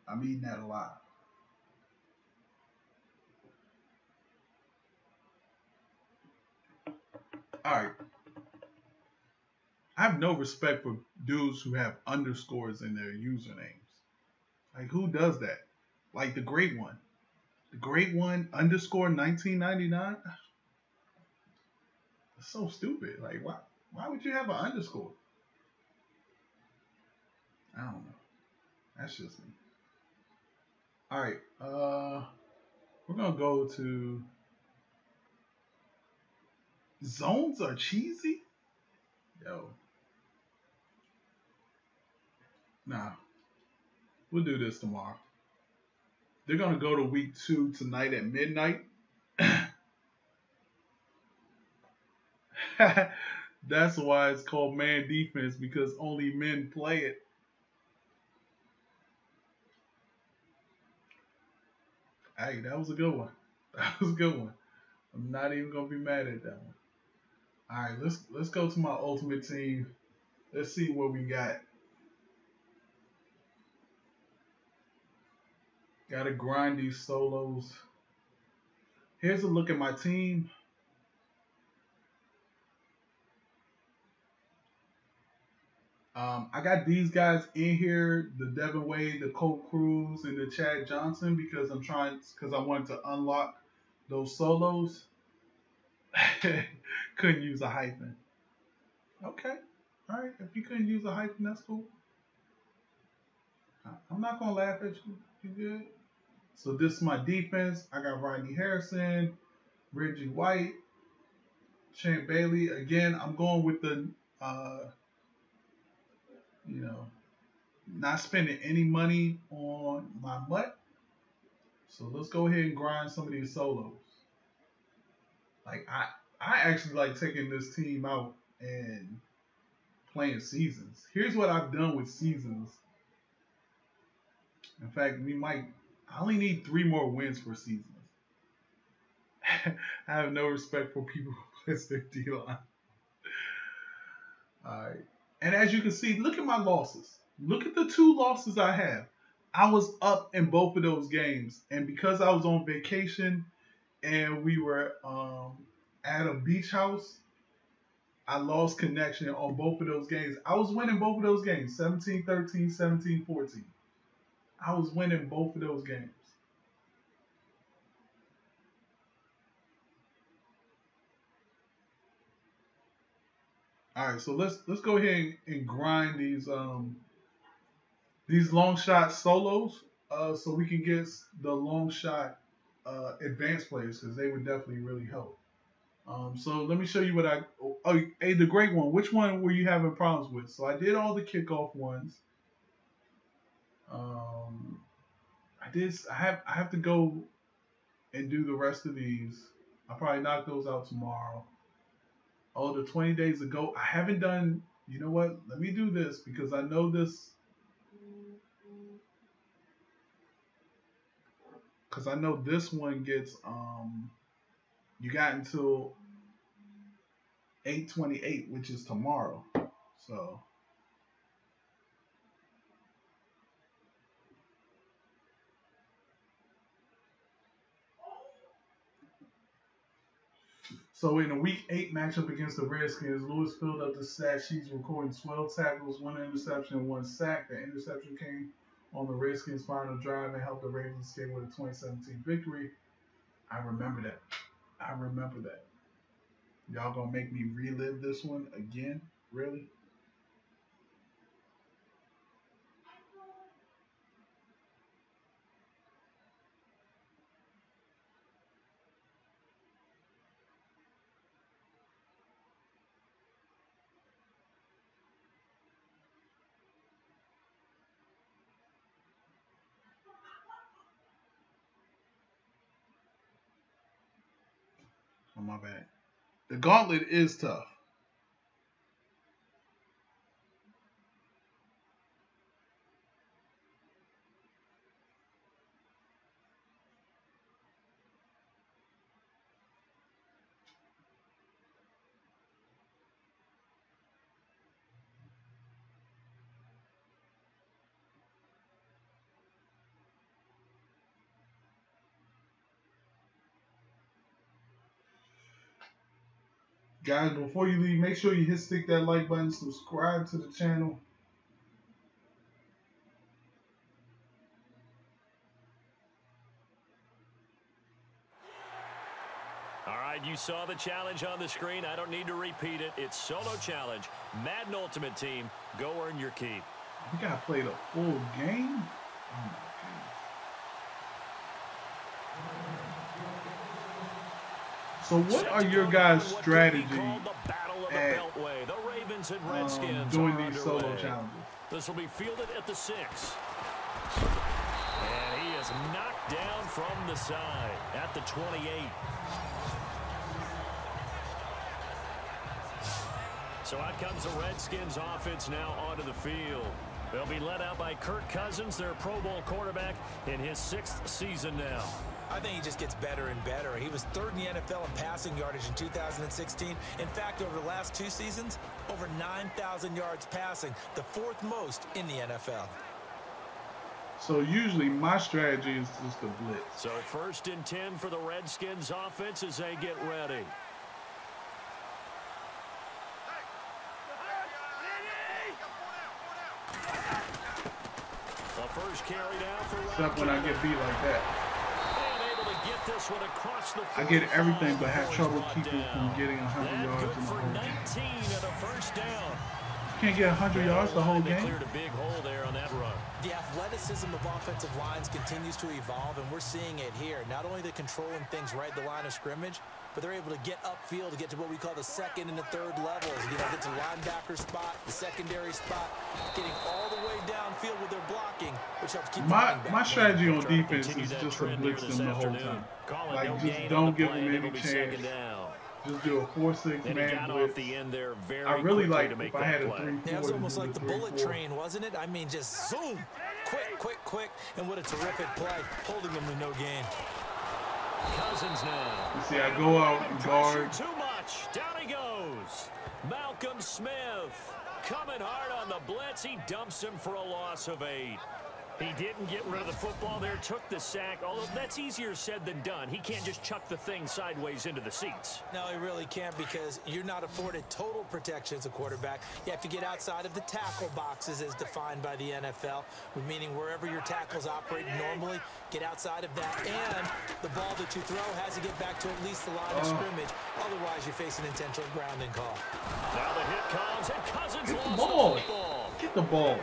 I'm eating that alive. All right. I have no respect for dudes who have underscores in their usernames. Like, who does that? Like the great one. The great one underscore 1999? It's so stupid. Like, why would you have an underscore? I don't know. That's just me. All right. We're gonna go to zones are cheesy. Yo, nah. We'll do this tomorrow. They're gonna go to week 2 tonight at midnight. That's why it's called man defense, because only men play it. Hey, that was a good one. That was a good one. I'm not even gonna be mad at that one. All right, let's go to my ultimate team. Let's see what we got. Gotta grind these solos. Here's a look at my team. I got these guys in here, the Devin Wade, the Colt Cruz, and the Chad Johnson, because I wanted to unlock those solos. Couldn't use a hyphen. Okay. All right. If you couldn't use a hyphen, that's cool. I'm not going to laugh at you. You good? So this is my defense. I got Rodney Harrison, Reggie White, Champ Bailey. Again, I'm going with the, not spending any money on my mutt. So let's go ahead and grind some of these solos. Like, I actually like taking this team out and playing seasons. Here's what I've done with seasons. In fact, I only need 3 more wins for seasons. I have no respect for people who play their D-line. All right. And as you can see, look at my losses. Look at the 2 losses I have. I was up in both of those games. And because I was on vacation and we were at a beach house, I lost connection on both of those games. I was winning both of those games, 17-13, 17-14. I was winning both of those games. All right, so let's go ahead and grind these long shot solos, so we can get the long shot advanced players, because they would definitely really help. So let me show you what the great one. Which one were you having problems with? So I did all the kickoff ones. I have to go and do the rest of these. I'll probably knock those out tomorrow. Oh, the 20 days ago. I haven't done, you know what? Let me do this, because I know this. Because I know this one gets, you got until 8/28, which is tomorrow. So in a week 8 matchup against the Redskins, Lewis filled up the stat sheets, recording 12 tackles, 1 interception, and 1 sack. The interception came on the Redskins' final drive and helped the Ravens escape with a 2017 victory. I remember that. Y'all gonna make me relive this one again? Really? Oh, my bad. The gauntlet is tough. Guys, before you leave, make sure you stick that like button, subscribe to the channel. All right, you saw the challenge on the screen. I don't need to repeat it. It's solo challenge. Madden Ultimate Team. Go earn your keep. You gotta play the full game? Oh my goodness. So what are your guys' strategies at doing these solo challenges? This will be fielded at the 6. And he is knocked down from the side at the 28. So out comes the Redskins offense now onto the field. They'll be led out by Kirk Cousins, their Pro Bowl quarterback, in his 6th season now. I think he just gets better and better. He was 3rd in the NFL in passing yardage in 2016. In fact, over the last 2 seasons, over 9,000 yards passing, the 4th most in the NFL. So usually my strategy is just to blitz. So 1st and 10 for the Redskins offense as they get ready. First carry down for except when I get beat like that. Able to get this one across the I get everything but have trouble keeping from getting 100 and yards good in the for whole 19 game. and a first down. Can't get 100 yards the whole They game? cleared a big hole there on that run. The athleticism of offensive lines continues to evolve, and we're seeing it here. Not only they're controlling things right at the line of scrimmage, but they're able to get upfield to get to what we call the 2nd and the 3rd levels. You know, get to linebacker spot, the secondary spot, getting all the way downfield with their blocking, which helps keep my strategy on defense is just to blitz them the whole time. Like, just don't give them any chance. Just do a 4-6 man blitz. I really like if I had a 3-4. Yeah, it was almost like the bullet train, wasn't it? I mean, just zoom, quick, and what a terrific play, holding them to no gain. Cousins now. You see, I go out and guard. Too much. Down he goes. Malcolm Smith coming hard on the blitz. He dumps him for a loss of 8. He didn't get rid of the football there, took the sack, although that's easier said than done. He can't just chuck the thing sideways into the seats. No, he really can't, because you're not afforded total protection as a quarterback. You have to get outside of the tackle boxes as defined by the NFL, meaning wherever your tackles operate normally, get outside of that, and the ball that you throw has to get back to at least the line of scrimmage. Otherwise, you face an intentional grounding call. Now the hit comes, and Cousins Get the lost ball. the football. Get the ball.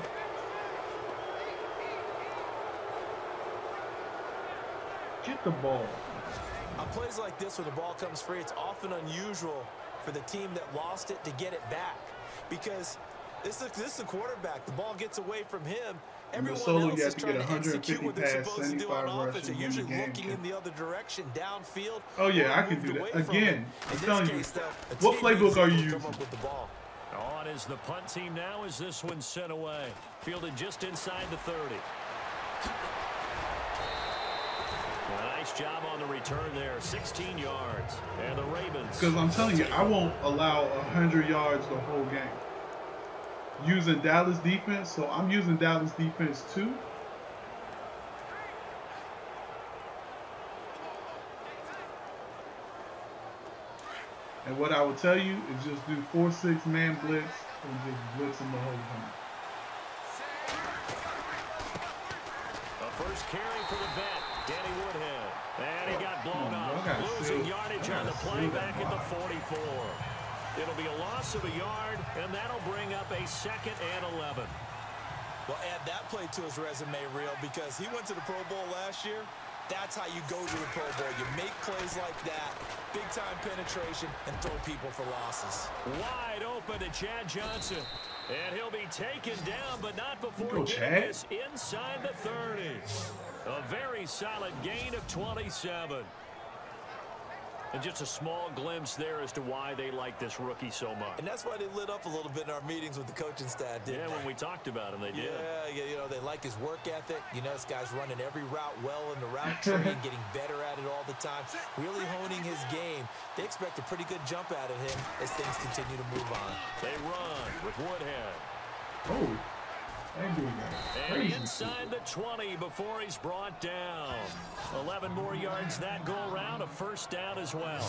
Get the ball. On plays like this where the ball comes free, it's often unusual for the team that lost it to get it back, because this is the quarterback. The ball gets away from him. Everyone else is trying to execute what they're supposed to do on offense. They're usually looking in the other direction, downfield. Oh yeah, I can do that. Again, I'm telling you. What playbook are you using? On is the punt team now as this one's sent away. Fielded just inside the 30. Nice job on the return there, 16 yards. And the Ravens. Because I'm telling you, I won't allow 100 yards the whole game. Using Dallas defense, so I'm using Dallas defense too. And what I will tell you is just do 4-6 man blitz and just blitz them the whole time. A first carry for the vet, Danny Woodhead. And he got blown up. Losing yardage on the play back at the 44. It'll be a loss of a yard, and that'll bring up a 2nd and 11. Well, add that play to his resume reel, because he went to the Pro Bowl last year. That's how you go to the Pro Bowl. You make plays like that, big-time penetration, and throw people for losses. Wide open to Chad Johnson. And he'll be taken down, but not before getting this inside the 30. A very solid gain of 27. And just a small glimpse there as to why they like this rookie so much. And that's why they lit up a little bit in our meetings with the coaching staff, didn't they? When we talked about him, they did. Yeah, you know, they like his work ethic. You know, this guy's running every route well in the route tree, getting better at it all the time, really honing his game. They expect a pretty good jump out of him as things continue to move on. They run with Woodhead. Oh. And inside the 20 before he's brought down. 11 more yards that go around, a first down as well.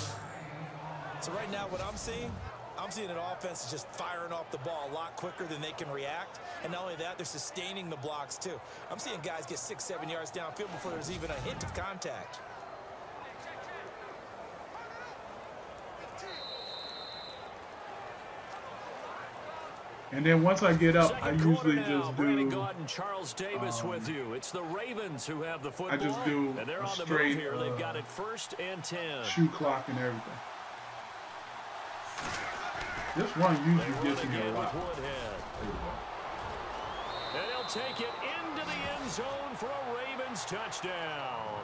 So right now what I'm seeing an offense that's just firing off the ball a lot quicker than they can react. And not only that, they're sustaining the blocks too. I'm seeing guys get 6-7 yards downfield before there's even a hint of contact. And then once I get up, I usually just do. Charles Davis with you. It's the Ravens who have the football. I just do and they're a on the straight move here. They've got it 1st and 10. Shoe clock and everything. This one usually gets me a lot. And he'll take it into the end zone for a Ravens touchdown.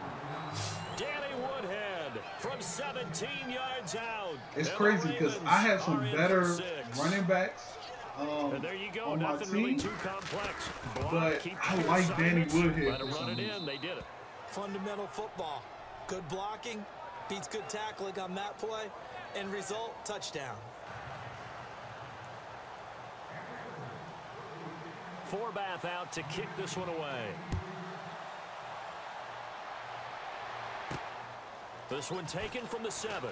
Danny Woodhead from 17 yards out. It's crazy because I had some better running backs and there you go. on my Nothing team, really too complex. but I like Danny Woodhead. Let him run it in. They did it. Fundamental football. Good blocking, beats good tackling on that play. End result, touchdown. Forbath out to kick this one away. This one taken from the 7.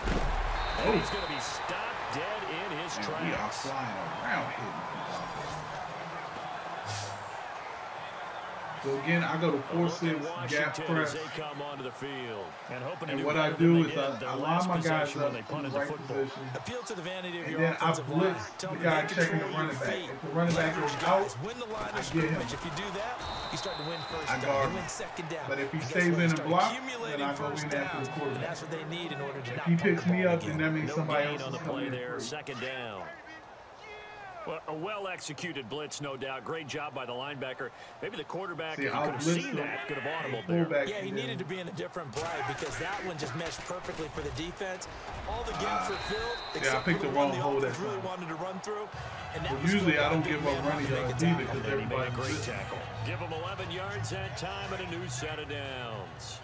And he's going to be stopped dead in his tracks. We are flying around here. So again, I go to 4-6 gap press, and what I do is I line my guys up in the right position, and then I blitz the guy checking the running back. If the running back goes out, I get him. I guard him. But if he stays in and block, then I go in after the quarterback. If he picks me up, then that means somebody else is coming in. Second down. Well, a well-executed blitz, no doubt. Great job by the linebacker. Maybe the quarterback, if he could have seen that, could have audibled there. Yeah, he needed to be in a different play because that one just meshed perfectly for the defense. All the gaps were filled. Yeah, I picked the wrong hole that really wanted to run through. And well, usually I don't give up running yards either because everybody made a great tackle. Give him 11 yards that time and a new set of downs.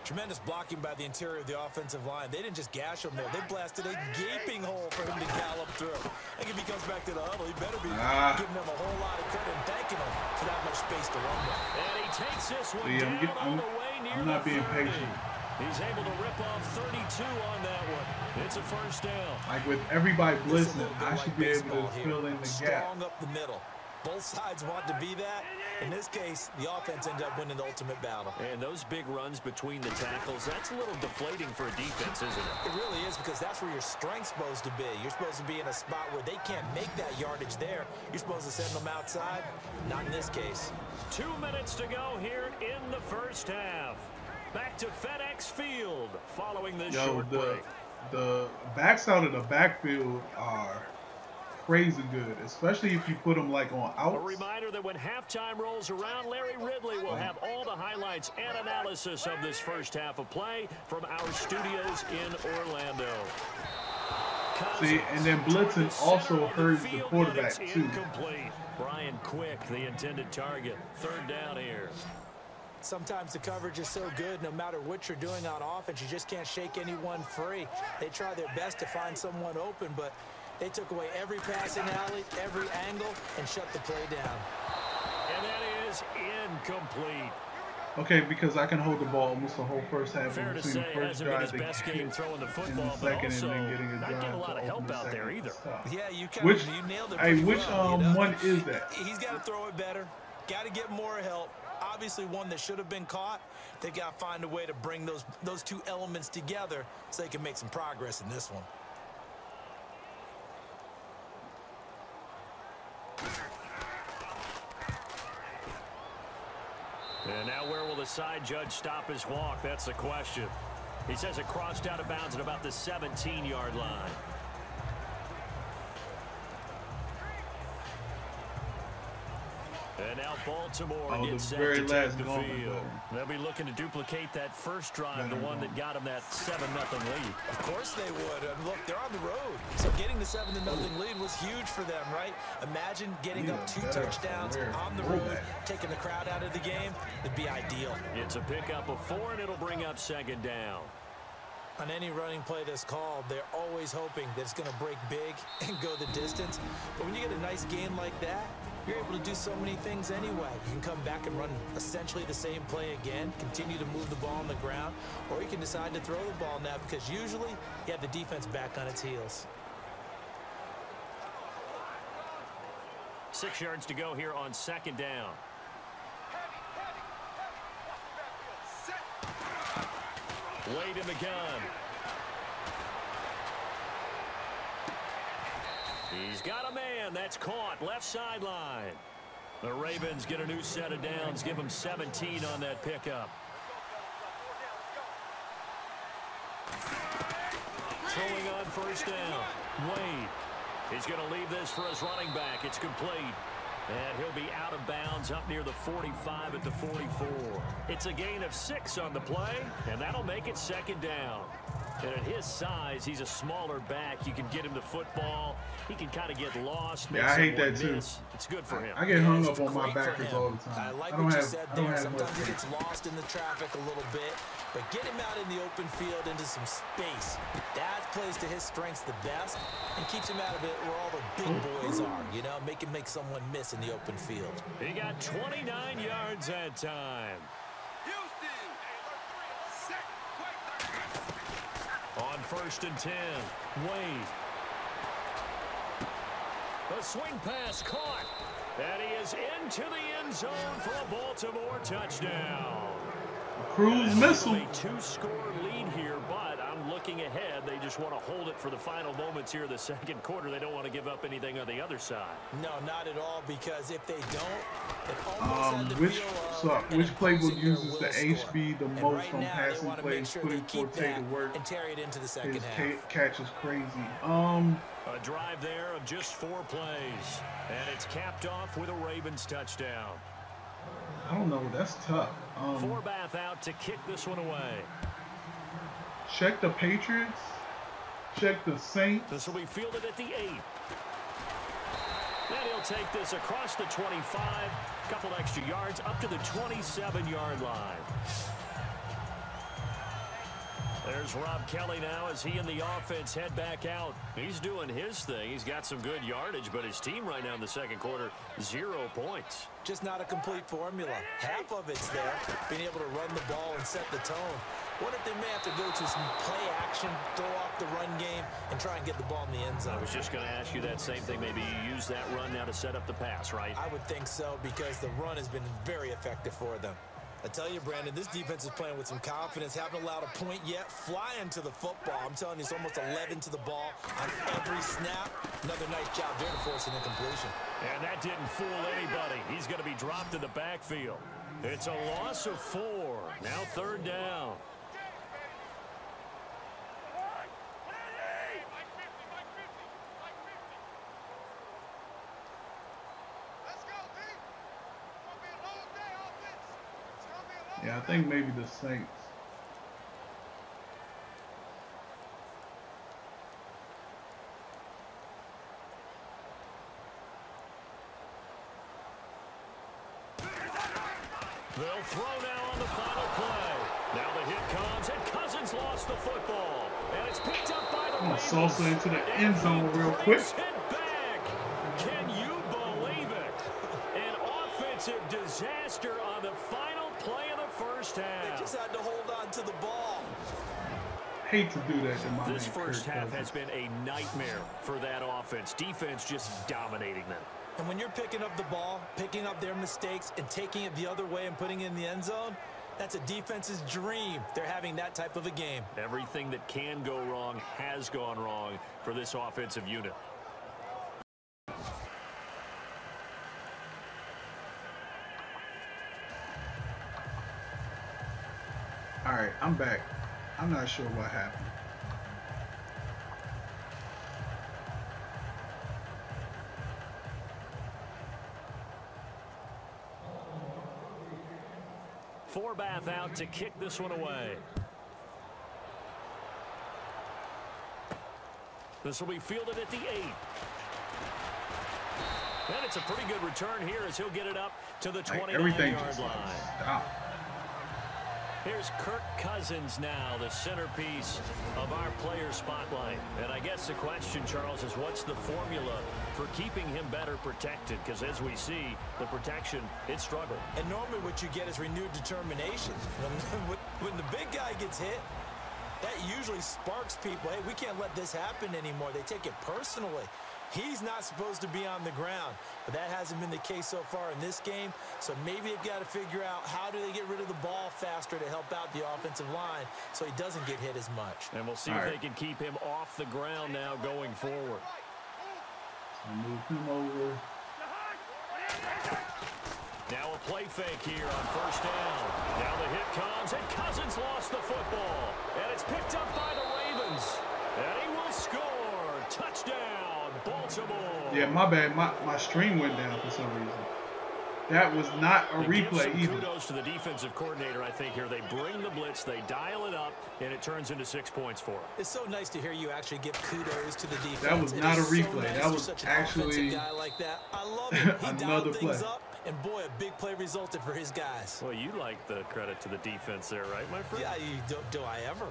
Tremendous blocking by the interior of the offensive line. They didn't just gash him there. They blasted a gaping hole for him to gallop through. I think if he comes back to the huddle, he better be giving them a whole lot of credit and thanking him for that much space to run with. And he takes this one down all the way near I'm not being patient. He's able to rip off 32 on that one. It's a first down. Like with everybody blitzing, I should be able to fill in the gap. Strong up the middle. Both sides want to be that. In this case, the offense ended up winning the ultimate battle. And those big runs between the tackles, that's a little deflating for a defense, isn't it? It really is because that's where your strength's supposed to be. You're supposed to be in a spot where they can't make that yardage there. You're supposed to send them outside. Not in this case. 2 minutes to go here in the first half. Back to FedEx Field following this short break. The backs out of the backfield are crazy good, especially if you put them like on outs. A reminder that when halftime rolls around, Larry Ridley will have all the highlights and analysis of this first half of play from our studios in Orlando. See, and then blitzing also hurts the quarterback too. Incomplete. Brian Quick, the intended target. Third down here. Sometimes the coverage is so good, no matter what you're doing on offense, you just can't shake anyone free. They try their best to find someone open, but they took away every passing alley, every angle, and shut the play down. And that is incomplete. Okay, because I can hold the ball almost the whole first half Fair between to the say, first hasn't been drive his best game throwing the football, and the second, but also and then getting a not drive getting a lot of help out there either. Yeah, you nailed it. Hey, which well, you know? one is that? He's got to throw it better. Got to get more help. Obviously, one that should have been caught. They got to find a way to bring those two elements together so they can make some progress in this one. And now where will the side judge stop his walk? That's the question. He says it crossed out of bounds at about the 17-yard line. And now Baltimore gets set to take the field. They'll be looking to duplicate that first drive, the one that got them that 7-0 lead. Of course they would. Look, they're on the road. So getting the 7-0 lead was huge for them, right? Imagine getting up 2 touchdowns on the road, taking the crowd out of the game. It'd be ideal. It's a pickup of 4, and it'll bring up second down. On any running play that's called, they're always hoping that it's going to break big and go the distance. But when you get a nice gain like that, you're able to do so many things anyway. You can come back and run essentially the same play again, continue to move the ball on the ground, or you can decide to throw the ball now because usually you have the defense back on its heels. 6 yards to go here on 2nd down. Wade in the gun. He's got a man. That's caught. Left sideline. The Ravens get a new set of downs. Give them 17 on that pickup. Throwing on 1st down. Wade. He's going to leave this for his running back. It's complete. And he'll be out of bounds up near the 45 at the 44. It's a gain of 6 on the play, and that'll make it 2nd down. And at his size, he's a smaller back. You can get him the football. He can kind of get lost. Yeah, I hate that too. It's good for him. I get hung up on my backers all the time. I like what you said there. Sometimes he gets lost in the traffic a little bit, but get him out in the open field into some space. That plays to his strengths the best and keeps him out of it where all the big boys are. You know, make someone miss in the open field. He got 29 yards that time. On 1st and 10, Wade. The swing pass caught. And he is into the end zone for a Baltimore touchdown. Cruise missile. A 2-score lead here, but I'm looking ahead. They just want to hold it for the final moments here of the 2nd quarter. They don't want to give up anything on the other side. No, not at all, because if they don't, it almost which playbook uses the HB the most on passing plays, putting Forte to work? And carry it into the second half. His catch is crazy. A drive there of just 4 plays, and it's capped off with a Ravens touchdown. I don't know. That's tough. Forbath out to kick this one away. Check the Patriots. Check the Saints. This will be fielded at the 8. Then he'll take this across the 25. Couple extra yards up to the 27-yard line. There's Rob Kelly now as he and the offense head back out. He's doing his thing. He's got some good yardage, but his team right now in the 2nd quarter, 0 points. Just not a complete formula. Half of it's there, being able to run the ball and set the tone. What if they may have to go to some play action, throw off the run game, and try and get the ball in the end zone? I was just going to ask you that same thing. Maybe you use that run now to set up the pass, right? I would think so, because the run has been very effective for them. I tell you, Brandon, this defense is playing with some confidence. Haven't allowed a point yet. Flying to the football. I'm telling you, it's almost 11 to the ball on every snap. Another nice job there to force an incompletion. And that didn't fool anybody. He's going to be dropped in the backfield. It's a loss of 4. Now 3rd down. Yeah, I think maybe the Saints. They'll throw now on the final play. Now the hit comes, and Cousins lost the football. And it's picked up by the Ravens. Salsa into the end zone real quick. Can you believe it? An offensive disaster on the final play of the 1st half. They just had to hold on to the ball. Hate to do that to my This 1st half has been a nightmare for that offense. Defense just dominating them. And when you're picking up the ball, picking up their mistakes, and taking it the other way and putting it in the end zone, that's a defense's dream. They're having that type of a game. Everything that can go wrong has gone wrong for this offensive unit. All right, I'm back. I'm not sure what happened. Forbath out to kick this one away. This will be fielded at the 8. And it's a pretty good return here as he'll get it up to the 29-yard line. Stop. Here's Kirk Cousins now, the centerpiece of our player spotlight. And I guess the question, Charles, is what's the formula for keeping him better protected? Because as we see, the protection, it struggled. And normally what you get is renewed determination. When the big guy gets hit, that usually sparks people. Hey, we can't let this happen anymore. They take it personally. He's not supposed to be on the ground, but that hasn't been the case so far in this game. So maybe they've got to figure out how do they get rid of the ball faster to help out the offensive line so he doesn't get hit as much. And we'll see if they can keep him off the ground now going forward. So move him over. Now a play fake here on first down. Now the hit comes, and Cousins lost the football. And it's picked up by the Ravens. And he will score. Touchdown, Baltimore. Yeah, my bad. My stream went down for some reason. That was not a replay either. Kudos to the defensive coordinator, I think, here. They bring the blitz, they dial it up, and it turns into 6 points for them. It's so nice to hear you actually give kudos to the defense. That was not a replay. So nice that was actually guy like that. I love it. He another play. Up, and boy, a big play resulted for his guys. Well, you like the credit to the defense there, right, my friend? Yeah, do I ever?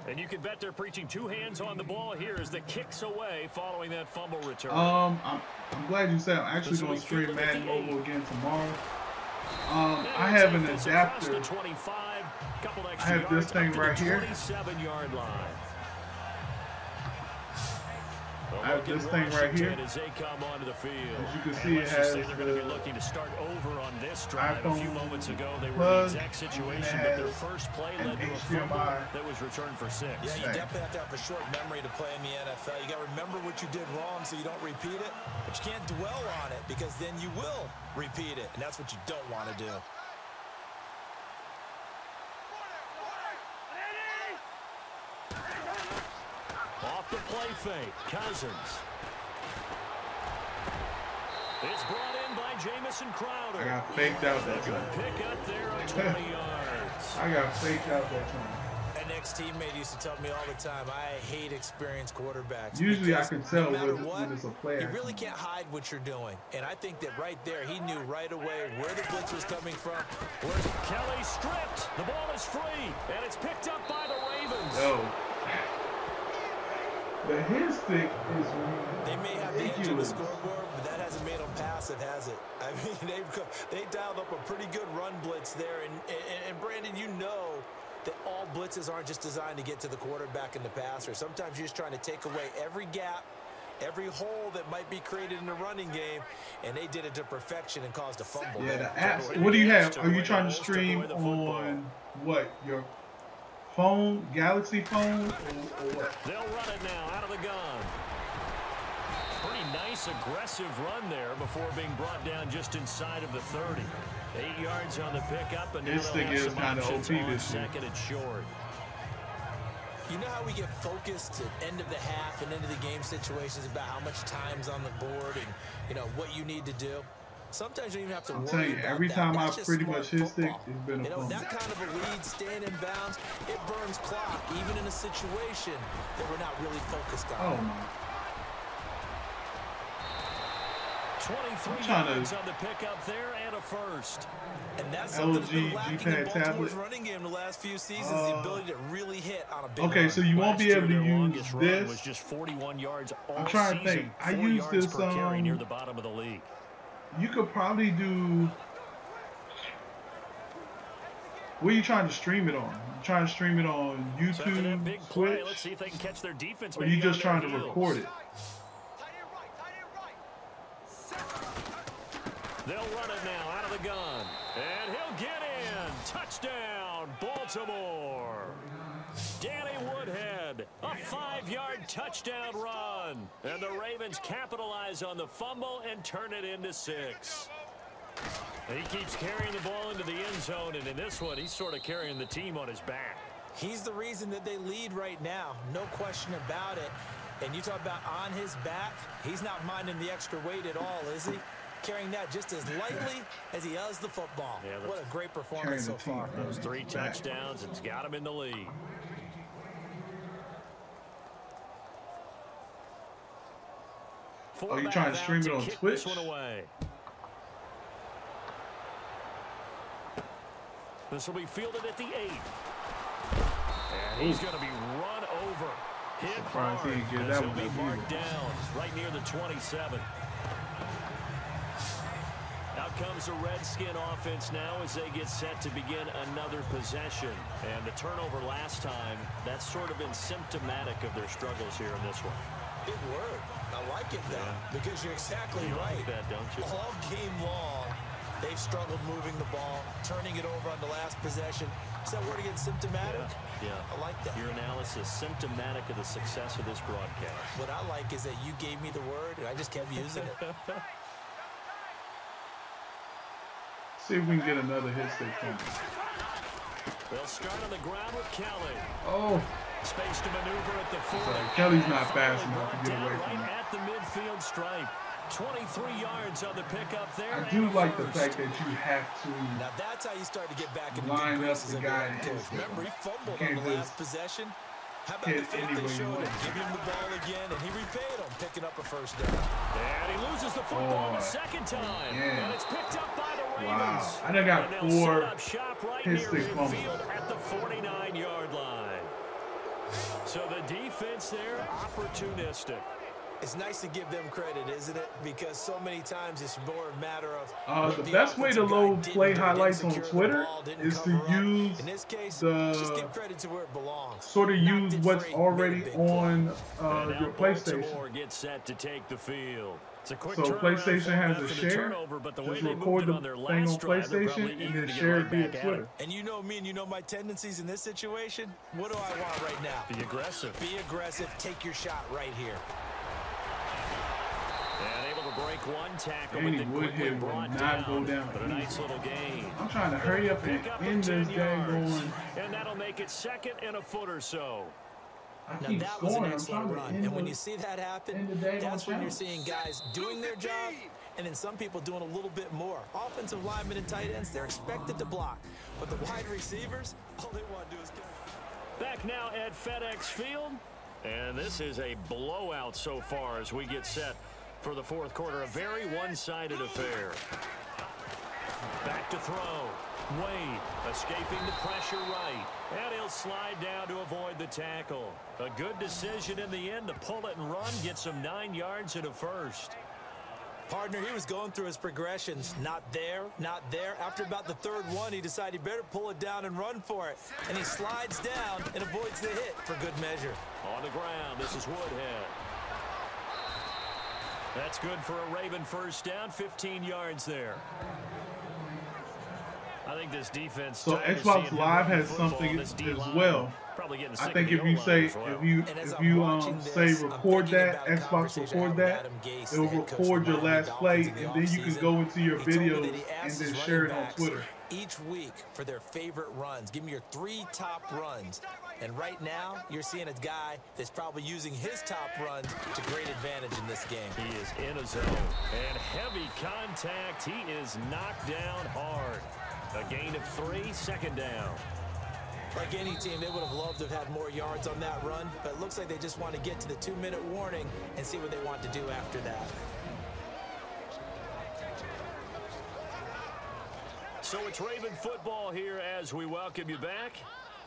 And you can bet they're preaching two hands on the ball here as the kicks away following that fumble return. I'm glad you said I'm actually going to stream Madden Mobile again tomorrow. I have an adapter. I have this thing right here. 27-yard line. I have this thing right here. As they come onto the field. As you can see, it has they're going to be looking to start over on this drive. A few moments ago, they were in the exact situation, but their first play led to a fumble that was returned for 6. Yeah, you definitely have to have a short memory to play in the NFL. You got to remember what you did wrong so you don't repeat it, but you can't dwell on it because then you will repeat it, and that's what you don't want to do. Off the play fake, Cousins. It's brought in by Jamison Crowder. I got faked out that time. Pick up there on 20 yards. I got faked out that time. An ex-teammate used to tell me all the time, I hate experienced quarterbacks. Usually I can tell no when it's a play. You really can't hide what you're doing. And I think that right there, he knew right away where the blitz was coming from. Kelly stripped. The ball is free, and it's picked up by the Ravens. Oh. The hit stick is They may have the edge on the scoreboard, but that hasn't made them passive, has it? I mean, they dialed up a pretty good run blitz there. And Brandon, you know that all blitzes aren't just designed to get to the quarterback and the passer. Sometimes you're just trying to take away every gap, every hole that might be created in the running game, and they did it to perfection and caused a fumble. Yeah, the apps. What do you have? Are you trying to stream on what? Your phone, Galaxy phone, or what? They'll run it now out of the gun. Pretty nice aggressive run there before being brought down just inside of the 30. 8 yards on the pickup, and this thing is kind of OP this year. Second and short. You know how we get focused at end of the half and end of the game situations about how much time's on the board and, you know, what you need to do? Sometimes you don't even have to worry about that. I'm telling you, every time I pretty much hit stick, it's been a fumble. That kind of a lead, staying in bounds, it burns clock, even in a situation that we're not really focused on. Oh, my. 23 yards on the pickup there and a first. And that's something that's been lacking in Baltimore's running game the last few seasons, the ability to really hit on a big run. So you won't be able to use this. Was just 41 yards all I'm trying to think. I use this near the bottom of the league. You could probably do. What are you trying to stream it on? You trying to stream it on YouTube, Twitch? Let's see if they can catch their defense. Or are you just trying to record it? They'll run it now out of the gun. And he'll get in. Touchdown, Baltimore. Danny Woodhead, a 5-yard touchdown run. And the Ravens capitalize on the fumble and turn it into 6. He keeps carrying the ball into the end zone, and in this one, he's sort of carrying the team on his back. He's the reason that they lead right now. No question about it. And you talk about on his back, he's not minding the extra weight at all, is he? Carrying that just as lightly as he does the football. Yeah, what a great performance so far. Those 3 touchdowns, it's got him in the lead. Are you trying to stream it on Twitch? This will be fielded at the 8. And he's going to be run over. Hit hard. This will be marked down right near the 27. Out comes the Redskin offense now as they get set to begin another possession. And the turnover last time, that's sort of been symptomatic of their struggles here in this one. Big word. I like it, though, because you're exactly right. Like that, don't you? All game long, they've struggled moving the ball, turning it over on the last possession. Is that word again, symptomatic? Yeah. I like that. Your analysis, symptomatic of the success of this broadcast. What I like is that you gave me the word, and I just kept using it. See if we can get another hit stick from him. They'll start on the ground with Kelly. Oh. Space to maneuver at the 40. Sorry, Kelly's not fast enough to get away from right him. at the midfield stripe. 23 yards on the pickup there. I do like the fact that you have to now that's how you start to get back in the line up graces the of guy. Remember, he fumbled on the last possession. How about the faith they showed him? Give him the ball again, and he repaid him, picking up a first down. And he loses the football the second time. Yeah. And it's picked up by the Ravens. Wow. I done got 4 hit stick fumbles. At the 49-yard line. So the defense there, opportunistic. It's nice to give them credit, isn't it? Because so many times it's more a matter of the best way to load play highlights on Twitter is to use just give credit to where it belongs. Sort of use what's already on your PlayStation. Get set to take the field. It's a quick so PlayStation has a share. Just record the thing on PlayStation and then share it via Twitter. And you know me and you know my tendencies in this situation. What do I want right now? Be aggressive. Be aggressive. Take your shot right here. And able to break one tackle, Danny but then Woodhead quickly will brought not go down. But a nice little gain. I'm trying to hurry up and end this game going. And that'll make it second and a foot or so. Now that was an excellent run, and when you see that happen, that's when you're seeing guys doing their job, and then some people doing a little bit more. Offensive linemen and tight ends, they're expected to block, but the wide receivers, all they want to do is get. Back now at FedEx Field, and this is a blowout so far as we get set for the fourth quarter. A very one-sided affair. Back to throw. Wade escaping the pressure right. And he'll slide down to avoid the tackle. A good decision in the end to pull it and run. Get some 9 yards and a first. Partner, he was going through his progressions. Not there, not there. After about the third one, he decided he better pull it down and run for it. And he slides down and avoids the hit for good measure. On the ground, this is Woodhead. That's good for a Raven first down, 15 yards there. I think this defense. So Xbox Live has something as well. I think if you say say record that, Xbox record that, it will record your last play, and then you can go into your videos and then share it on Twitter. Each week for their favorite runs. Give me your 3 top runs. And right now, you're seeing a guy that's probably using his top runs to great advantage in this game. He is in a zone. And heavy contact. He is knocked down hard. A gain of 3, second down. Like any team, they would have loved to have had more yards on that run, but it looks like they just want to get to the 2-minute warning and see what they want to do after that. So it's Raven football here as we welcome you back.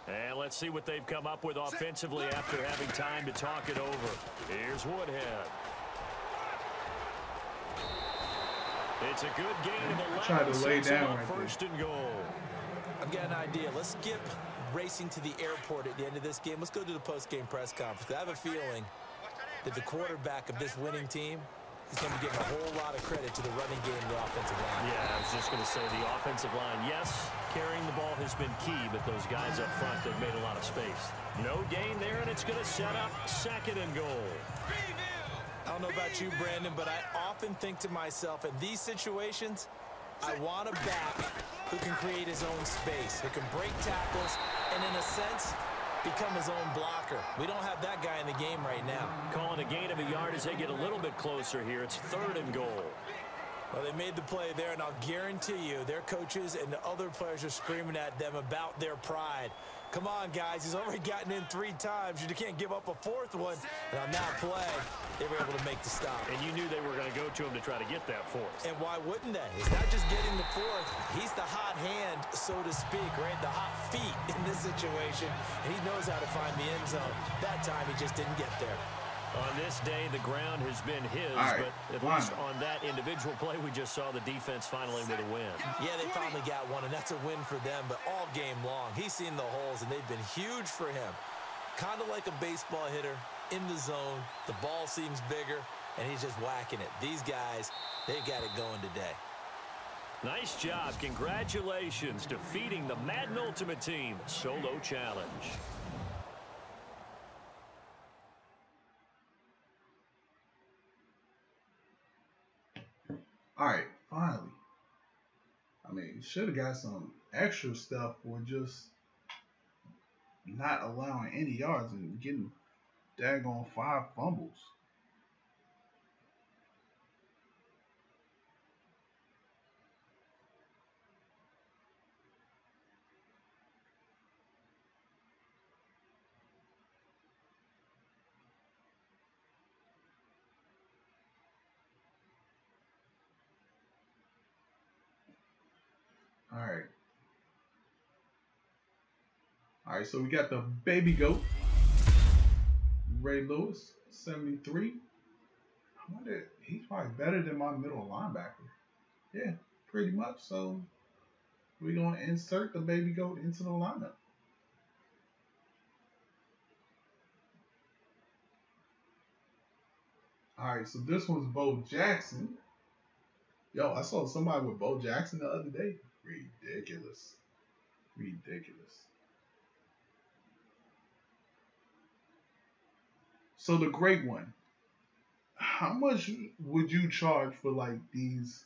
And let's see what they've come up with offensively after having time to talk it over. Here's Woodhead. It's a good gain of 11. Try to lay down right first and goal. I've got an idea. Let's skip racing to the airport at the end of this game. Let's go to the post-game press conference. I have a feeling that the quarterback of this winning team is going to be giving a whole lot of credit to the running game and the offensive line. Yeah, I was just going to say the offensive line, yes, carrying the ball has been key, but those guys up front, they've made a lot of space. No gain there, and it's going to set up second and goal. I don't know about you, Brandon, but I often think to myself, in these situations, I want a back who can create his own space, who can break tackles, and in a sense, become his own blocker. We don't have that guy in the game right now. Calling a gain of a yard as they get a little bit closer here. It's third and goal. Well, they made the play there, and I'll guarantee you their coaches and the other players are screaming at them about their pride. Come on, guys. He's already gotten in 3 times. You can't give up a 4th one. And on that play, they were able to make the stop. And you knew they were going to go to him to try to get that 4th. And why wouldn't they? It's not just getting the 4th. He's the hot hand, so to speak, right? The hot feet in this situation. And he knows how to find the end zone. That time, he just didn't get there. On this day, the ground has been his, but at least on that individual play, we just saw the defense finally with a win. Yeah, they finally got one, and that's a win for them, but all game long, he's seen the holes, and they've been huge for him. Kind of like a baseball hitter, in the zone, the ball seems bigger, and he's just whacking it. These guys, they've got it going today. Nice job. Congratulations, defeating the Madden Ultimate Team Solo Challenge. All right, finally. I mean, should have got some extra stuff for just not allowing any yards and getting daggone 5 fumbles. All right, so we got the baby goat, Ray Lewis, 73. I wonder, he's probably better than my middle linebacker. Yeah, pretty much. So we're going to insert the baby goat into the lineup. All right, so this one's Bo Jackson. Yo, I saw somebody with Bo Jackson the other day. Ridiculous. So the great one. How much would you charge for like these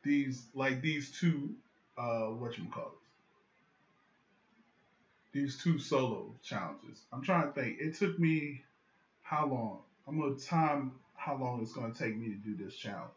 two these 2 solo challenges? I'm trying to think. It took me how long? I'm gonna time how long it's gonna take me to do this challenge.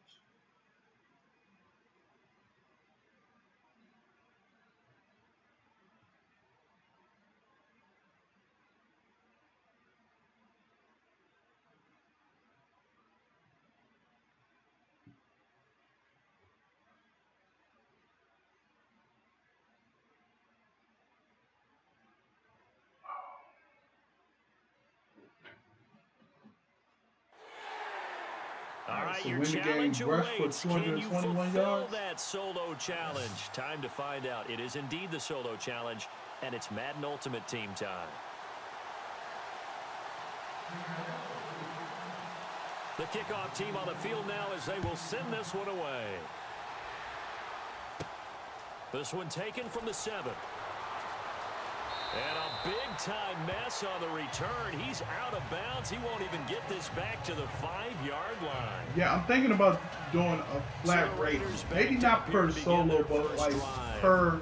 All right, so your win the game, challenge rush for awaits. Can you 221 fulfill yards? that solo challenge? Time to find out. It is indeed the solo challenge, and it's Madden Ultimate Team time. The kickoff team on the field now as they will send this one away. This one taken from the 7. And a big-time mess on the return. He's out of bounds. He won't even get this back to the 5-yard line. Yeah, I'm thinking about doing a flat rate. Maybe not per solo, but like per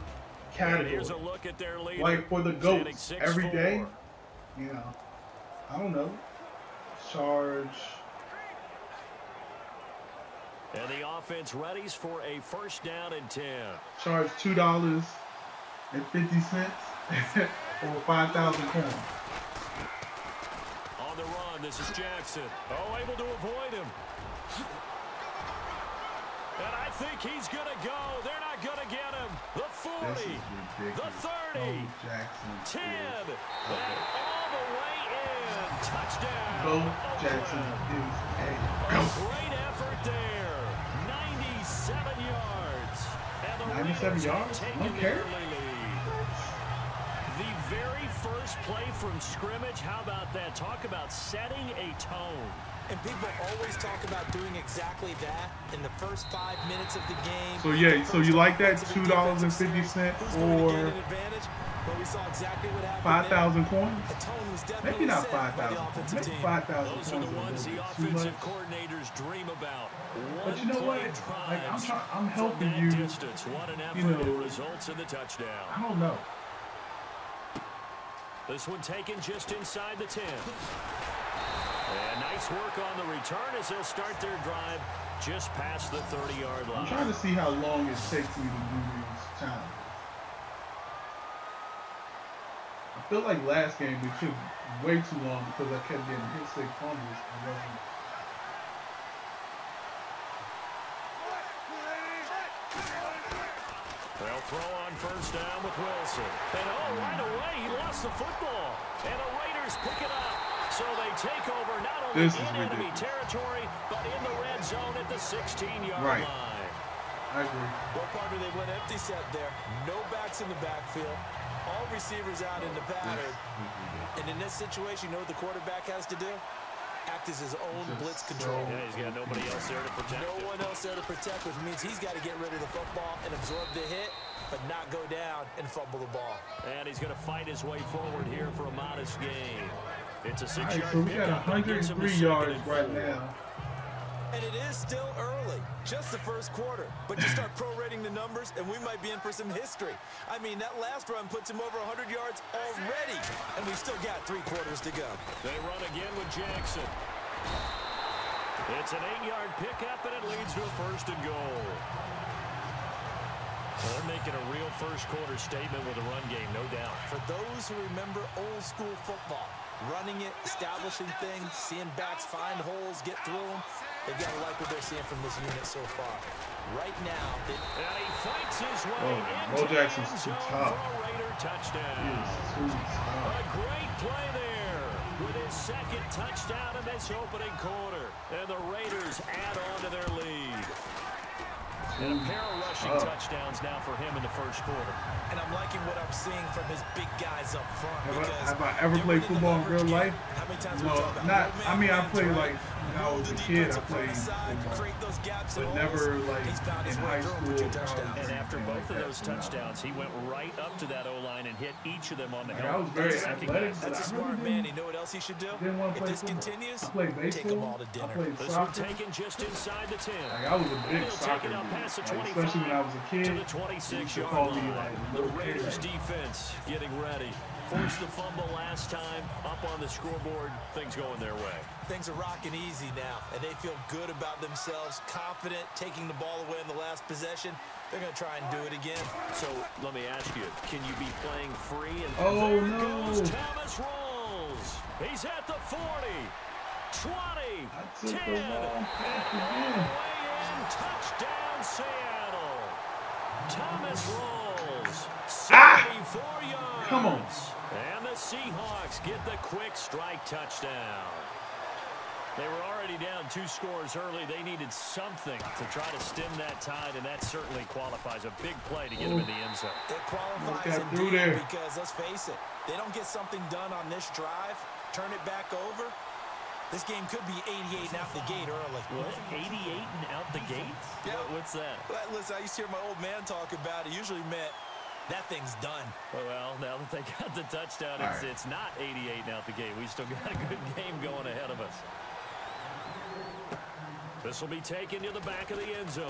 category. Here's a look at their leader. Like for the GOATs every day. You know, I don't know. Charge. And the offense readies for a 1st down and 10. Charge $2.50 or 5,000 coins. On the run, this is Jackson. Oh, able to avoid him. And I think he's going to go. They're not going to get him. The 40, the 30, Jackson 10, and all the way in. Touchdown. Bo Jackson is a great effort there. 97 yards. And the 97 yards? Okay. The very first play from scrimmage, how about that? Talk about setting a tone. And people always talk about doing exactly that in the first 5 minutes of the game. So yeah, so you like that $2.50 or 5,000 coins? Maybe not 5,000. Maybe 5,000 coins. Those are the ones the offensive coordinators dream about. But you know what? Like I'm helping you. Distance. What an effort, you know, results in the touchdown. I don't know. This one taken just inside the 10. And nice work on the return as they'll start their drive just past the 30-yard line. I'm trying to see how long it takes me to do these challenges. feel like last game we took way too long because I kept getting hit stick fumbles. They'll throw on first down with Wilson. And right away, he lost the football. And the Raiders pick it up. So they take over not only in enemy territory, but in the red zone at the 16-yard line. I agree. Well, partner, they went empty set there. No backs in the backfield. All receivers out in the pattern. And in this situation, you know what the quarterback has to do? Act as his own blitz control. Yeah, he's got nobody else there to protect him. No one else there to protect, which means he's got to get rid of the football and absorb the hit, but not go down and fumble the ball. And he's going to fight his way forward here for a modest gain. It's a 6-yard so we got 103 yards right now. And it is still early, just the first quarter. But you start prorating the numbers, and we might be in for some history. I mean, that last run puts him over 100 yards already, and we've still got 3 quarters to go. They run again with Jackson. It's an 8-yard pickup, and it leads to a 1st and goal. Well, they're making a real first-quarter statement with a run game, no doubt. For those who remember old-school football, running it, establishing things, seeing backs find holes, get through them, they've got to like what they're seeing from this unit so far. Right now, and he fights his way Bo Jackson's too tough. Raider touchdown. A great play there with his 2nd touchdown in this opening quarter. And the Raiders add on to their lead. And a pair of rushing touchdowns now for him in the 1st quarter. And I'm liking what I'm seeing from his big guys up front. Have I ever played football in real life? How many times No, not. I mean, I played like when I was a kid. I played football, but never like in high school. And after both of those touchdowns, he went right up to that O-line and hit each of them on the I helmet. was very athletic. That's a smart man. You know what else he should do? If this continues, take them all to dinner. This one taken just inside the 10. Like, I was a big soccer dude. Like, especially when I was a kid. To the 26-yard line. The Raiders defense getting ready. Forced the fumble last time. Up on the scoreboard. Things going their way. Things are rocking easy now, and they feel good about themselves, confident, taking the ball away in the last possession. They're going to try and do it again. So let me ask you, can you be playing free? And there goes Thomas Rolls. He's at the 40, 20, 10, and touchdown Seattle. Thomas Rolls, 74 yards. Come on. And the Seahawks get the quick strike touchdown. They were already down 2 scores early. They needed something to try to stem that tide, and that certainly qualifies. A big play to get him in the end zone. It qualifies indeed because, let's face it, they don't get something done on this drive, turn it back over, this game could be 88 and out the gate early. What? 88 and out the gate? Yeah. What's that? Well, listen, I used to hear my old man talk about it. Usually meant that thing's done. Well, now that they got the touchdown, it's not 88 and out the gate. We still got a good game going ahead of us. This will be taken to the back of the end zone.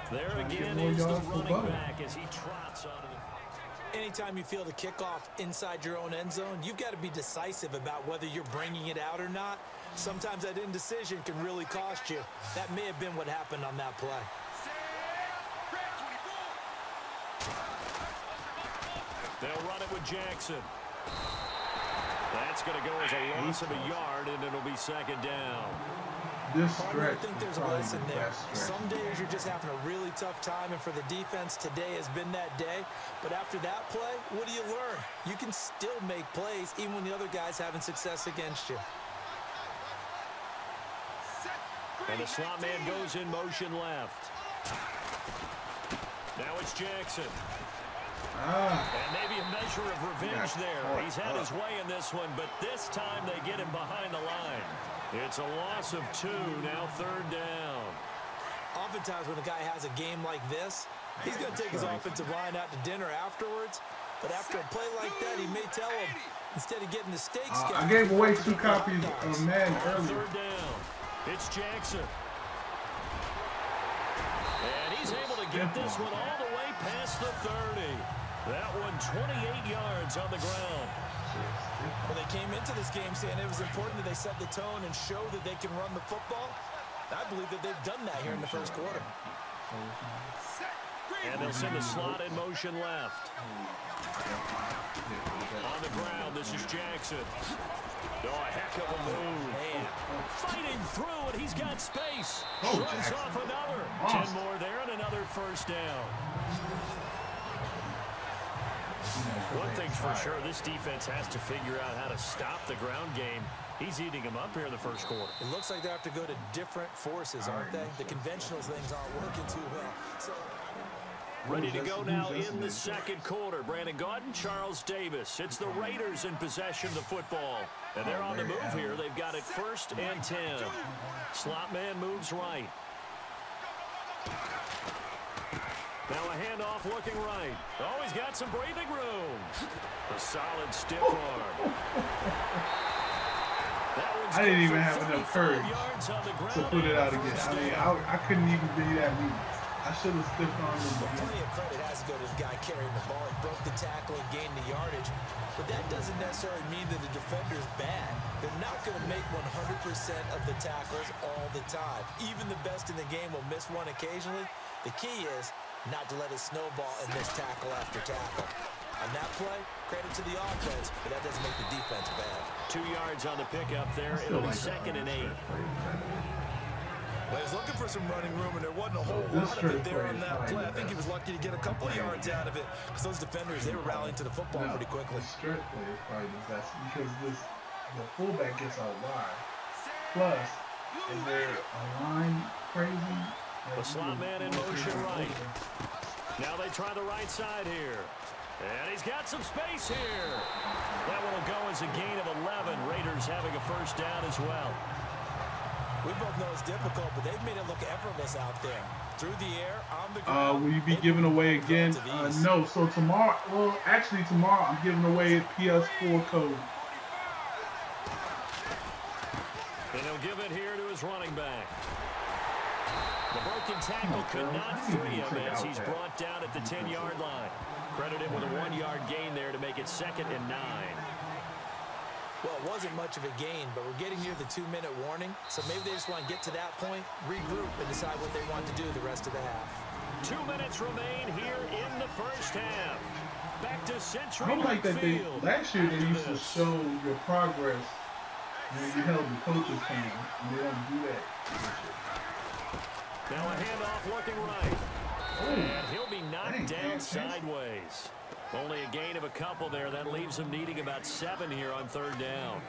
There again is the running back as he trots onto the... Anytime you feel the kickoff inside your own end zone, you've got to be decisive about whether you're bringing it out or not. Sometimes that indecision can really cost you. That may have been what happened on that play. They'll run it with Jackson. That's going to go as a loss of a yard, and it'll be 2nd down. This stretch, I think there's a lesson there. Some days you're just having a really tough time, and for the defense, today has been that day. But after that play, what do you learn? You can still make plays even when the other guy's having success against you. And the slot man goes in motion left. Now it's Jackson. And maybe a measure of revenge there. He's had his way in this one, but this time they get him behind the line. It's a loss of 2, now 3rd down. Oftentimes when a guy has a game like this, he's going to take his offensive line out to dinner afterwards. But after a play like that, he may tell him, instead of getting the steaks I gave away 2 copies of Madden earlier. 3rd down. It's Jackson. And he's able to get this one all the way past the 30. That one 28 yards on the ground. Well, they came into this game saying it was important that they set the tone and show that they can run the football. I believe that they've done that here in the 1st quarter. And they'll send the slot in motion left. On the ground, this is Jackson. Oh, a heck of a move. Man, fighting through, and he's got space. Shrugs off another. 10 more there, and another first down. One thing's for sure, this defense has to figure out how to stop the ground game. He's eating them up here in the first quarter. It looks like they have to go to different forces, aren't they? The conventional things aren't working too well. So ready to go now in the second quarter. Brandon Gaudin, Charles Davis. It's the Raiders in possession of the football. And they're on the move here. They've got it 1st and 10. Slot man moves right. Now a handoff looking right. Oh, he's got some breathing room. A solid stiff arm. I didn't even have enough courage to put it out again. I mean, I couldn't even be that weak. I should have stiffed on him. Plenty of credit has to go to the guy carrying the ball. He broke the tackle and gained the yardage. But that doesn't necessarily mean that the defender's bad. They're not going to make 100% of the tackles all the time. Even the best in the game will miss one occasionally. The key is not to let it snowball and miss tackle after tackle. On that play, credit to the offense, but that doesn't make the defense bad. 2 yards on the pickup there. It'll be 2nd and 8. Well, he was looking for some running room, and there wasn't a whole lot of it there on that play. I think he was lucky to get a couple of yards out of it because those defenders, they were rallying to the football pretty quickly. The straight play is probably the best because the fullback gets out wide. Plus, is there a line crazy? The slot man in motion right. Now they try the right side here. And he's got some space here. That one will go as a gain of 11. Raiders having a first down as well. We both know it's difficult, but they've made it look effortless out there. Through the air, on the ground. Will you be giving away again? No. So tomorrow, well, actually tomorrow I'm giving away a PS4 code. And he'll give it here to his running back. The broken tackle could not free him as he's brought down at the 10-yard line. Credit him with a 1-yard gain there to make it 2nd and 9. Well, it wasn't much of a gain, but we're getting near the 2-minute warning, so maybe they just want to get to that point, regroup, and decide what they want to do the rest of the half. 2 minutes remain here in the first half. Back to Century. I don't like that last year they used to show your progress when you held the coach's hand, and they don't do that. Now a handoff looking right. And he'll be knocked down sideways. Only a gain of a couple there. That leaves him needing about 7 here on 3rd down.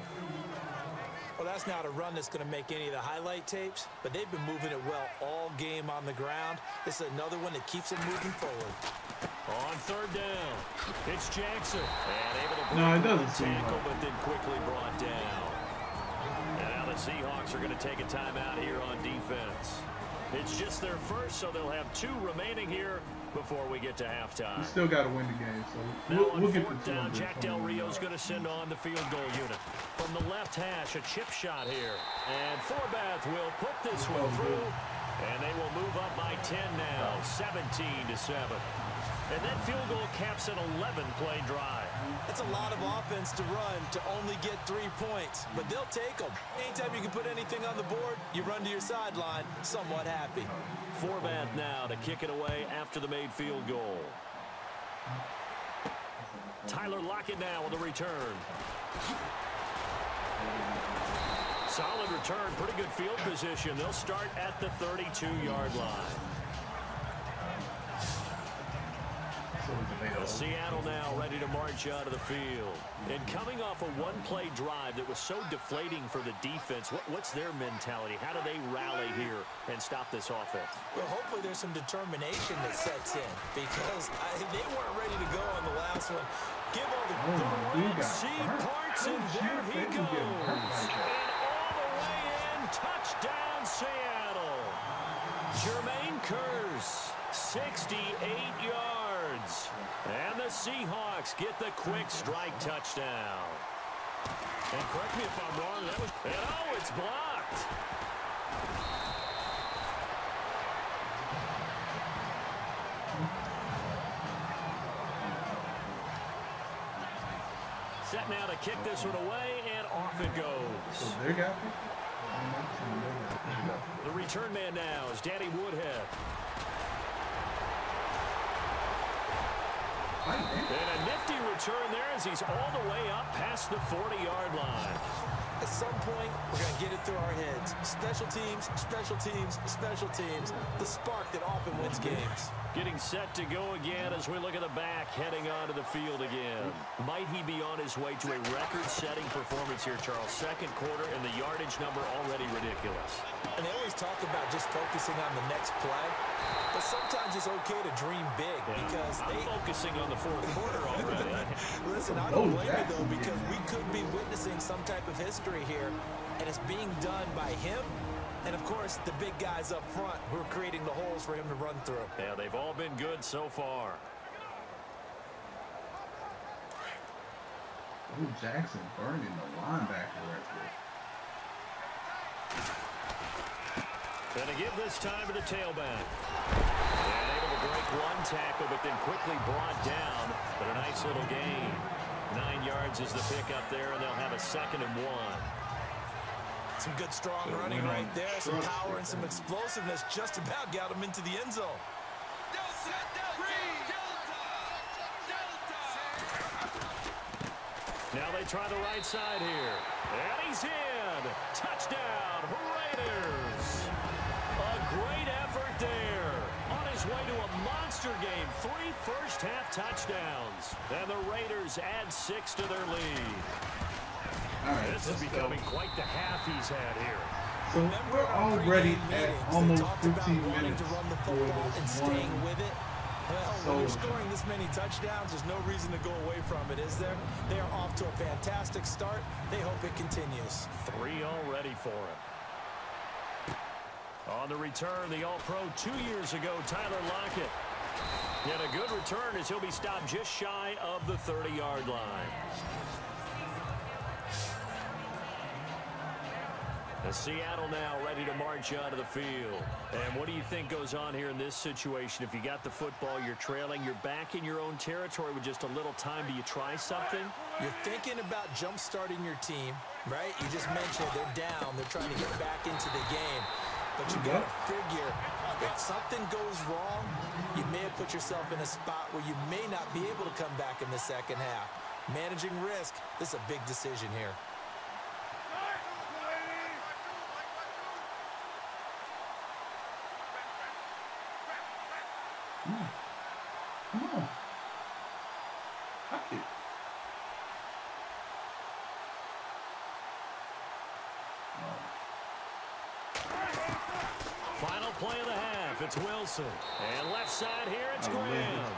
Well, that's not a run that's going to make any of the highlight tapes, but they've been moving it well all game on the ground. This is another one that keeps them moving forward. On 3rd down, it's Jackson. And able to break the tackle, but then quickly brought down. And now the Seahawks are going to take a timeout here on defense. It's just their first, so they'll have 2 remaining here before we get to halftime. We still got to win the game, so we'll get the 2 down. Jack Del Rio's going to send on the field goal unit. From the left hash, a chip shot here. And Forbath will put this one through. And they will move up by 10 now, 17-7. And that field goal caps an 11-play drive. That's a lot of offense to run to only get 3 points, but they'll take them. Anytime you can put anything on the board, you run to your sideline somewhat happy. Forbath now to kick it away after the made field goal. Tyler Lockett now with the return. Solid return, pretty good field position. They'll start at the 32-yard line. Seattle now ready to march out of the field. And coming off a 1-play drive that was so deflating for the defense, what's their mentality? How do they rally here and stop this offense? Well, hopefully there's some determination that sets in because they weren't ready to go on the last one. Give all the Red Sea parts, and there he goes. And all the way in, touchdown Seattle. Jermaine Kearse, 68 yards. And the Seahawks get the quick strike touchdown. And correct me if I'm wrong, that was... And oh, it's blocked. Set now to kick this one away, and off it goes. So they got it? The return man now is Danny Woodhead. And a nifty return there as he's all the way up past the 40-yard line. At some point, we're going to get it through our heads. Special teams, special teams, special teams. The spark that often wins games. Getting set to go again as we look at the back heading onto the field again. Might he be on his way to a record-setting performance here, Charles? Second quarter and the yardage number already ridiculous. And they always talk about just focusing on the next play. But sometimes it's okay to dream big because I'm focusing on the fourth quarter already. Listen, I don't blame you, though, because we could be witnessing some type of history here, and it's being done by him and, of course, the big guys up front who are creating the holes for him to run through. Yeah, they've all been good so far. Ooh, Jackson burning the linebacker right there. Gonna give this time to the tailback. And able to break one tackle, but then quickly brought down. But a nice little gain. 9 yards is the pickup there, and they'll have a 2nd and 1. Some good, strong running right there. Some power and some explosiveness just about got him into the end zone. Now they try the right side here. And he's in. Touchdown, Raiders. A great effort there. On his way to a monster game. 3 first-half touchdowns. And the Raiders add 6 to their lead. All right, this is becoming quite the half he's had here. So we're already at almost 15 minutes to run the for football and this staying one. with it. Well, when you're scoring this many touchdowns, there's no reason to go away from it, is there? They are off to a fantastic start. They hope it continues. 3 already for him. On the return, the All-Pro 2 years ago, Tyler Lockett. And a good return as he'll be stopped just shy of the 30-yard line. The Seattle now ready to march onto the field. And what do you think goes on here in this situation? If you got the football, you're trailing, you're back in your own territory with just a little time. Do you try something? You're thinking about jump-starting your team, right? You just mentioned they're down. They're trying to get back into the game. But you got to figure if something goes wrong, you may have put yourself in a spot where you may not be able to come back in the second half. Managing risk, this is a big decision here. Come on. Fuck it. Final play of the half. It's Wilson. And left side here, it's Graham.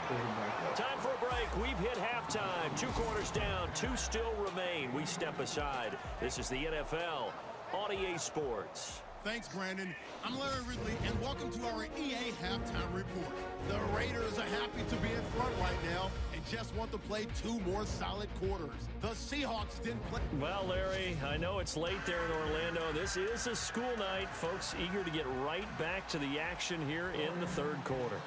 Time for a break. We've hit halftime. 2 quarters down. 2 still remain. We step aside. This is the NFL on EA Sports. Thanks, Brandon. I'm Larry Ridley, and welcome to our EA Halftime Report. The Raiders are happy to be in front right now and just want to play 2 more solid quarters. The Seahawks didn't play. Well, Larry, I know it's late there in Orlando. This is a school night. Folks eager to get right back to the action here in the 3rd quarter.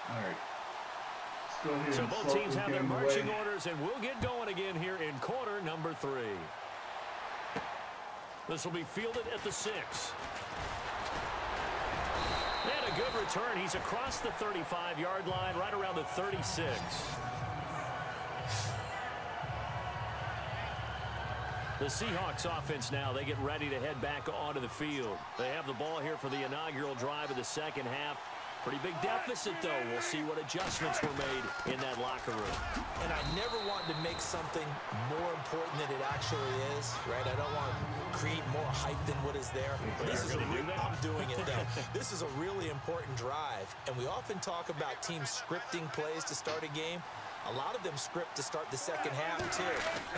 All right. Go ahead so and both teams have their marching away. orders, and we'll get going again here in quarter number 3. This will be fielded at the 6. And a good return. He's across the 35-yard line, right around the 36. The Seahawks offense now, they get ready to head back onto the field. They have the ball here for the inaugural drive of the second half. Pretty big deficit, though. We'll see what adjustments were made in that locker room. And I never want to make something more important than it actually is, right? I don't want to create more hype than what is there. But this is I'm doing it, though. This is a really important drive. And we often talk about teams scripting plays to start a game. A lot of them script to start the second half, too.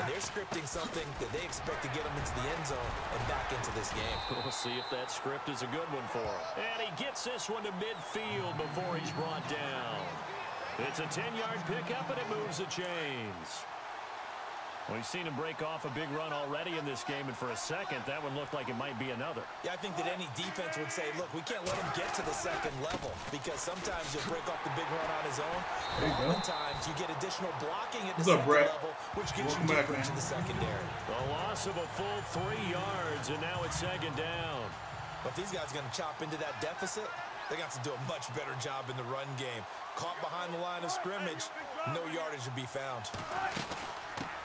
And they're scripting something that they expect to get them into the end zone and back into this game. We'll see if that script is a good one for him. And he gets this one to midfield before he's brought down. It's a 10-yard pickup, and it moves the chains. We've seen him break off a big run already in this game, and for a second, that one looked like it might be another. Yeah, I think that any defense would say, look, we can't let him get to the second level because sometimes he'll break off the big run on his own. Oftentimes, you get additional blocking at the second level, which gets you deeper into the secondary. The loss of a full 3 yards, and now it's second down. But these guys are going to chop into that deficit. They got to do a much better job in the run game. Caught behind the line of scrimmage, no yardage to be found.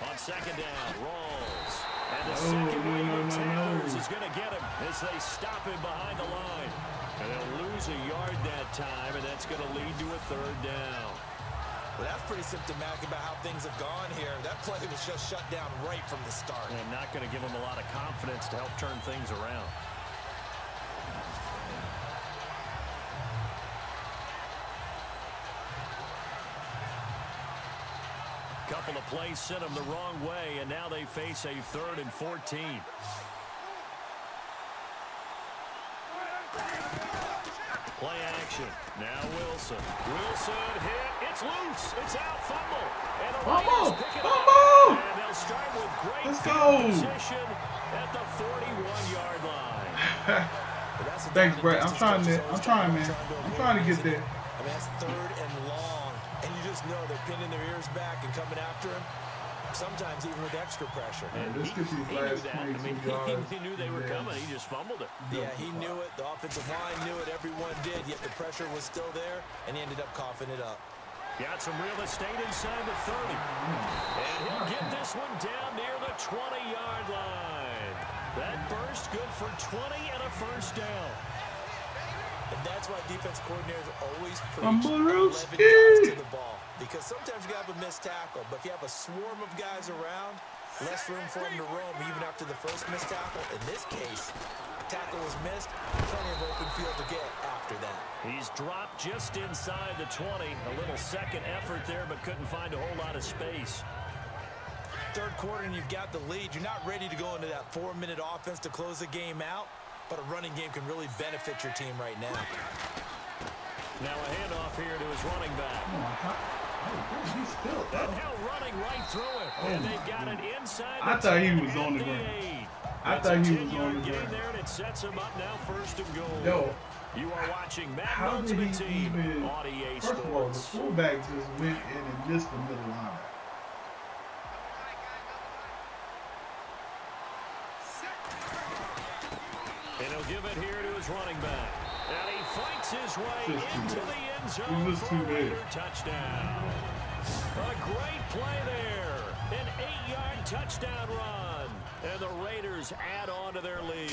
On second down, rolls. And the second wave of tackles is going to get him as they stop him behind the line. And they'll lose a yard that time, and that's going to lead to a third down. Well, that's pretty symptomatic about how things have gone here. That play was just shut down right from the start. And not going to give him a lot of confidence to help turn things around. Couple of plays sent them the wrong way, and now they face a 3rd and 14. Play action. Now Wilson. Wilson hit. It's loose. It's out. Fumble. And the Raiders pick it up. And they'll start with great position at the 41-yard line. Thanks, Brett. I'm trying, man. I'm trying to get there. I mean, that's 3rd and long. And you just know they're pinning their ears back and coming after him, sometimes even with extra pressure. And he knew that. I mean, he knew they were coming. He just fumbled it. Yeah, he knew it. The offensive line knew it. Everyone did, yet the pressure was still there, and he ended up coughing it up. Got some real estate inside the 30. And he'll get this one down near the 20-yard line. That burst good for 20 and a first down. And that's why defense coordinators always preach 11 guys to the ball. Because sometimes you have a missed tackle, but if you have a swarm of guys around, less room for him to roam even after the first missed tackle. In this case, tackle was missed, plenty of open field to get after that. He's dropped just inside the 20. A little second effort there, but couldn't find a whole lot of space. Third quarter and you've got the lead. You're not ready to go into that 4-minute offense to close the game out. But a running game can really benefit your team right now. Now a handoff here to his running back. And now running right through it. And they've got it inside the I thought he was on the ground. I thought he was on the ground. There, and it sets him up now 1st and goal. Yo, you are watching Madden how did he Team even, on EA first of all, the Sports. fullback just went in and missed the middle linebacker. And he'll give it here to his running back. And he fights his way into the end zone for a Raider touchdown. A great play there. An 8-yard touchdown run. And the Raiders add on to their lead.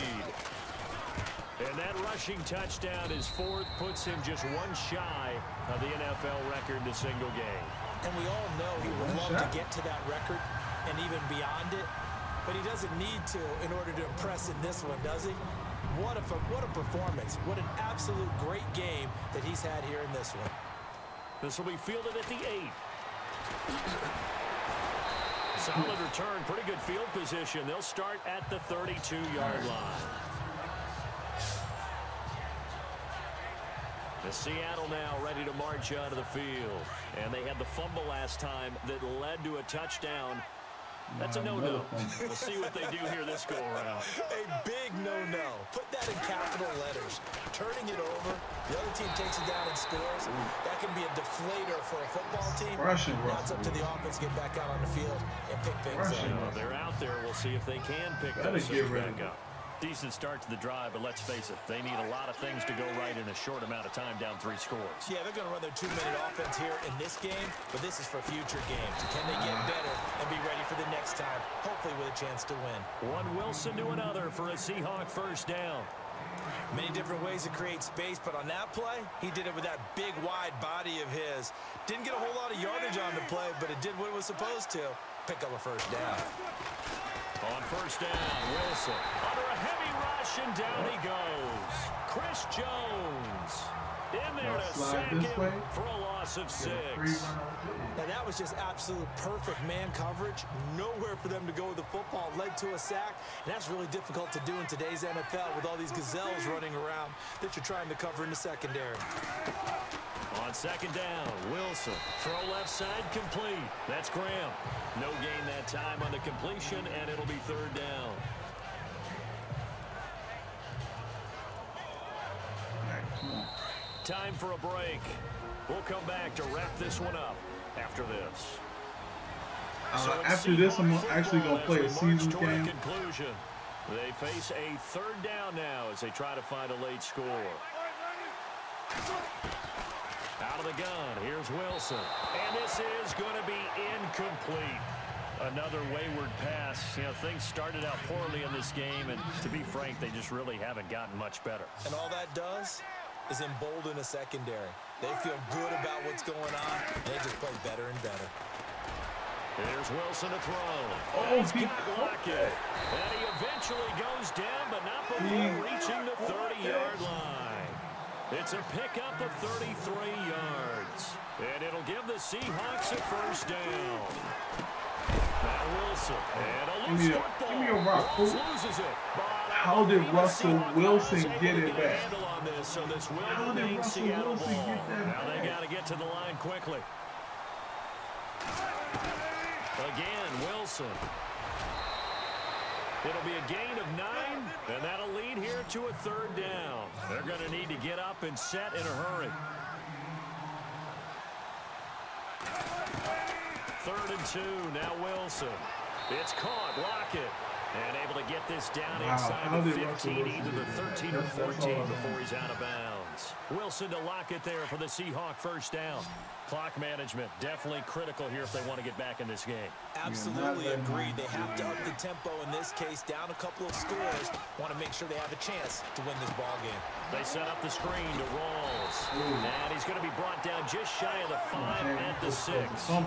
And that rushing touchdown is 4th, puts him just one shy of the NFL record in a single game. And we all know he would love to get to that record and even beyond it. But he doesn't need to in order to impress in this one, does he? What a performance. What an absolute great game that he's had here in this one. This will be fielded at the 8. Solid return, pretty good field position. They'll start at the 32-yard line. The Seattle now ready to march out of the field. And they had the fumble last time that led to a touchdown. That's a no-no. We'll see what they do here this go-around. A big no-no. Put that in capital letters. Turning it over, the other team takes it down and scores. That can be a deflator for a football team. Now it's up to the offense to get back out on the field and pick things up. They're out there. We'll see if they can pick those things back up. Decent start to the drive, but let's face it, they need a lot of things to go right in a short amount of time, down 3 scores. Yeah, they're going to run their 2-minute offense here in this game, but this is for future games. Can they get better and be ready for the next time, hopefully with a chance to win? One Wilson to another for a Seahawk first down. Many different ways to create space, but on that play, he did it with that big, wide body of his. Didn't get a whole lot of yardage on the play, but it did what it was supposed to. Pick up a first down. On first down, Wilson under a heavy rush, and down he goes. Chris Jones. In there to sack him for a loss of 6. Now that was just absolute perfect man coverage. Nowhere for them to go with the football. Led to a sack. And that's really difficult to do in today's NFL with all these gazelles running around that you're trying to cover in the secondary. On second down, Wilson. Throw left side complete. That's Graham. No gain that time on the completion, and it'll be third down. Time for a break. We'll come back to wrap this one up after this. After this, I'm actually going to play a season game. They face a third down now as they try to find a late score. Out of the gun, here's Wilson. And this is going to be incomplete. Another wayward pass. You know, things started out poorly in this game, and to be frank, they just really haven't gotten much better. And all that does is embolden a secondary. They feel good about what's going on, and they just play better and better. Here's Wilson to throw. Oh, he blocked it. And he eventually goes down, but not before reaching the 30-yard line. It's a pickup of 33 yards. And it'll give the Seahawks a first down. Now Wilson. And a loose football. Give me a rock. Loses it. How did Russell Wilson get it back? So this will How did Russell Wilson get that now back? they got to get to the line quickly. Again, Wilson. It'll be a gain of 9, and that'll lead here to a third down. They're going to need to get up and set in a hurry. 3rd and 2, now Wilson. It's caught, Lockett. And able to get this down inside the 15, either the 13 or 14 before he's out of bounds. Wilson to Lockett there for the Seahawk first down. Clock management definitely critical here if they want to get back in this game. Absolutely agreed. They have to up the tempo in this case, down a couple of scores. Want to make sure they have a chance to win this ball game. They set up the screen to Rawls. And he's going to be brought down just shy of the 5 at the 6. A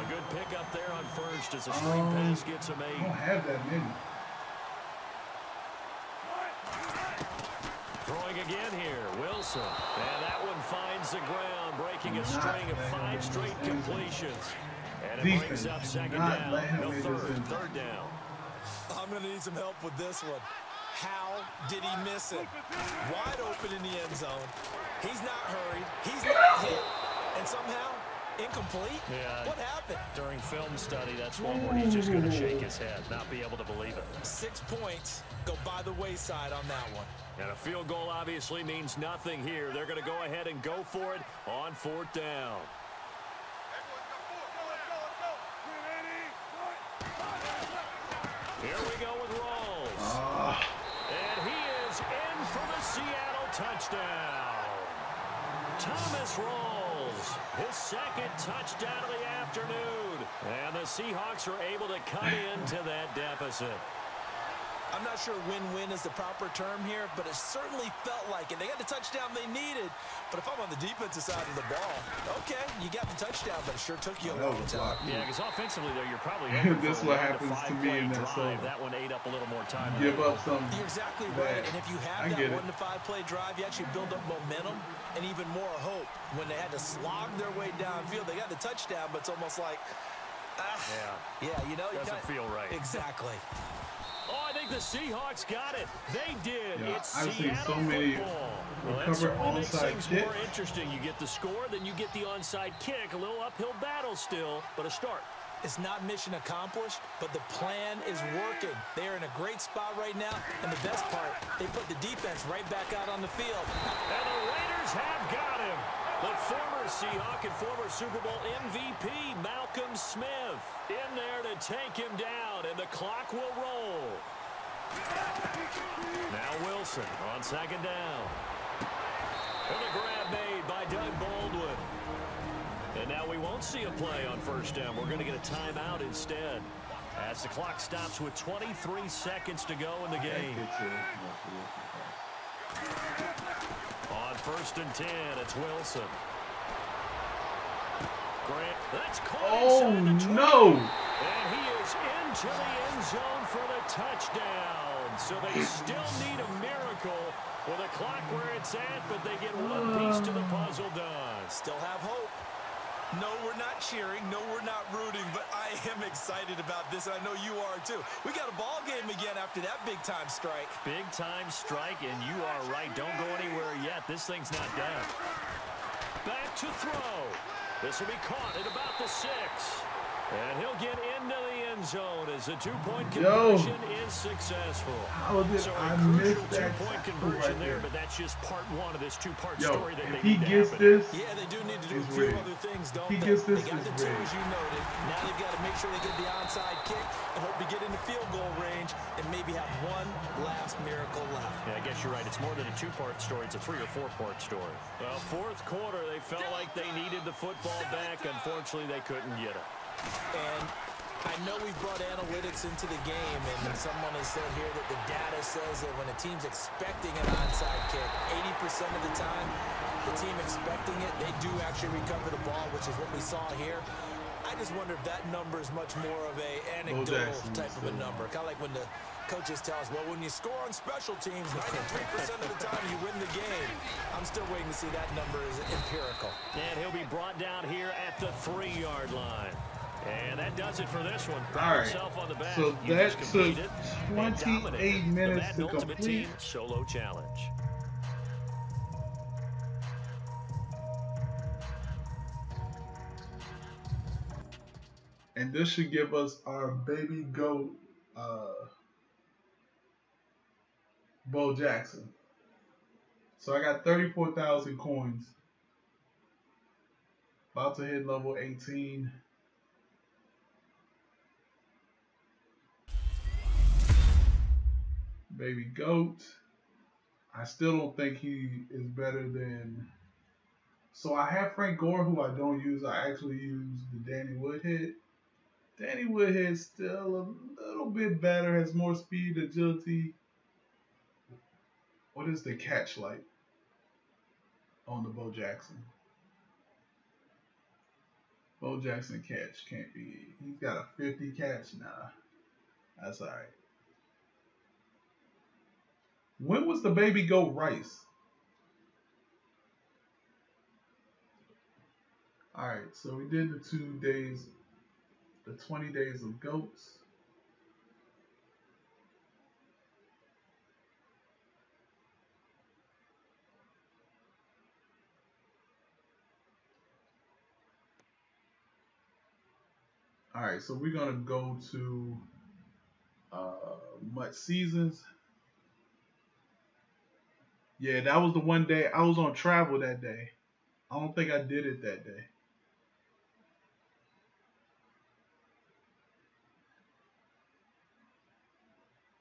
good pickup there on first as the screen pass gets him 8. I don't have that many. Throwing again here, Wilson. And that one finds the ground, breaking a string of 5 straight completions. And it brings up second down. No third down. I'm going to need some help with this one. How did he miss it? Wide open in the end zone. He's not hurried. He's not hit. And somehow, incomplete? Yeah. What happened? During film study, that's one where he's just going to shake his head, not be able to believe it. 6 points go by the wayside on that one. And a field goal obviously means nothing here. They're going to go ahead and go for it on 4th down. Here we go with Rawls. And he is in for the Seattle touchdown. Thomas Rawls, his 2nd touchdown of the afternoon. And the Seahawks are able to cut into that deficit. I'm not sure win-win is the proper term here, but it certainly felt like it. They got the touchdown they needed, but if I'm on the defensive side of the ball, okay, you got the touchdown, but it sure took you a long time. Yeah, because offensively, though, you're probably this is what happens to me in that drive. That one ate up a little more time. Give up some. You're exactly right, and if you have that 1 to 5 play drive, you actually build up momentum and even more hope. When they had to slog their way downfield, they got the touchdown, but it's almost like, yeah, you know, doesn't feel right. Exactly. Oh, I think the Seahawks got it. They did. Yeah, it's I've seen Seattle so many recover onside kicks. kick. More interesting. You get the score, then you get the onside kick. A little uphill battle still, but a start. It's not mission accomplished, but the plan is working. They are in a great spot right now, and the best part, they put the defense right back out on the field. And the Raiders have got him. The former Seahawk and former Super Bowl MVP, Malcolm Smith, in there to take him down, and the clock will roll. Now Wilson on 2nd down. And the grab made by Doug Baldwin. And now we won't see a play on 1st down. We're going to get a timeout instead, as the clock stops with 23 seconds to go in the game. On 1st and 10, it's Wilson. Grant, that's caught inside the 20. No! And he is into the end zone for the touchdown. So they still need a miracle with a clock where it's at, but they get one piece to the puzzle done. Still have hope. No, we're not cheering. No, we're not rooting, but I am excited about this, and I know you are too. We got a ball game again after that big-time strike. Big-time strike, and you are right. Don't go anywhere yet. This thing's not done. Back to throw. This will be caught at about the 6. And he'll get into the end zone as the two-point conversion is successful. How did so I a miss crucial that two-point conversion there, but that's just part one of this two-part story that they he need to gets happen. this, Yeah, they do need to do a he's few ready. other things, don't He they? gets this, They got he's the two, ready. as you noted. Now they've got to make sure they get the onside kick and hope to get into field goal range and maybe have one last miracle left. Yeah, I guess you're right. It's more than a two-part story. It's a 3- or 4-part story. Well, fourth quarter, they felt like they needed the football back. Unfortunately, they couldn't get it. And I know we've brought analytics into the game, and someone has said here that the data says that when a team's expecting an onside kick, 80% of the time, the team expecting it, they do actually recover the ball, which is what we saw here. I just wonder if that number is much more of a anecdotal type of a number. Kind of like when the coaches tell us, well, when you score on special teams, 93% of the time you win the game. I'm still waiting to see that number is empirical. And he'll be brought down here at the 3-yard line. And that does it for this one. All right, so that took 28 minutes to complete. Solo challenge. And this should give us our baby goat, Bo Jackson. So I got 34,000 coins. About to hit level 18. Baby goat. I still don't think he is better than. So I have Frank Gore, who I don't use. I actually use the Danny Woodhead. Danny Woodhead's still a little bit better, has more speed, agility. What is the catch like on the Bo Jackson? Bo Jackson catch can't be. He's got a 50 catch? Nah. That's all right. When was the baby goat Rice? All right, so we did the 2 days, the 20 days of goats. All right, so we're gonna go to Mutt Seasons. Yeah, that was the one day I was on travel that day. I don't think I did it that day.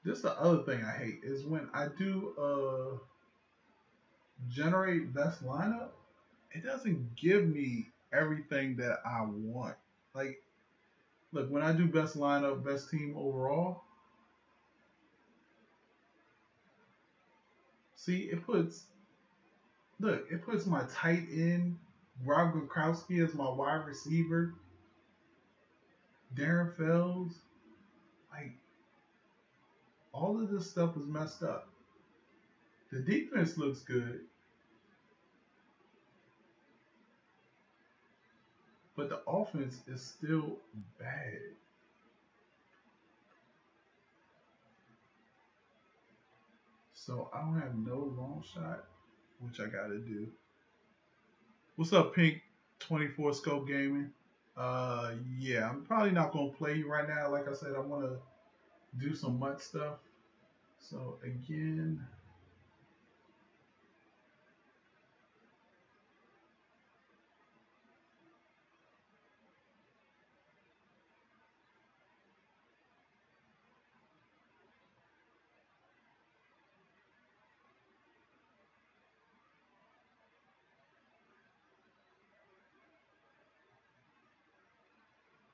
This is the other thing I hate is when I do generate best lineup, it doesn't give me everything that I want. Like, look, when I do best lineup, best team overall, see, it puts my tight end, Rob Gronkowski, as my wide receiver, Darren Fells. Like, all of this stuff is messed up. The defense looks good, but the offense is still bad. So I don't have no long shot, which I gotta do. What's up, Pink 24 Scope Gaming? Yeah, I'm probably not gonna play right now. Like I said, I wanna do some Mutt stuff. So again,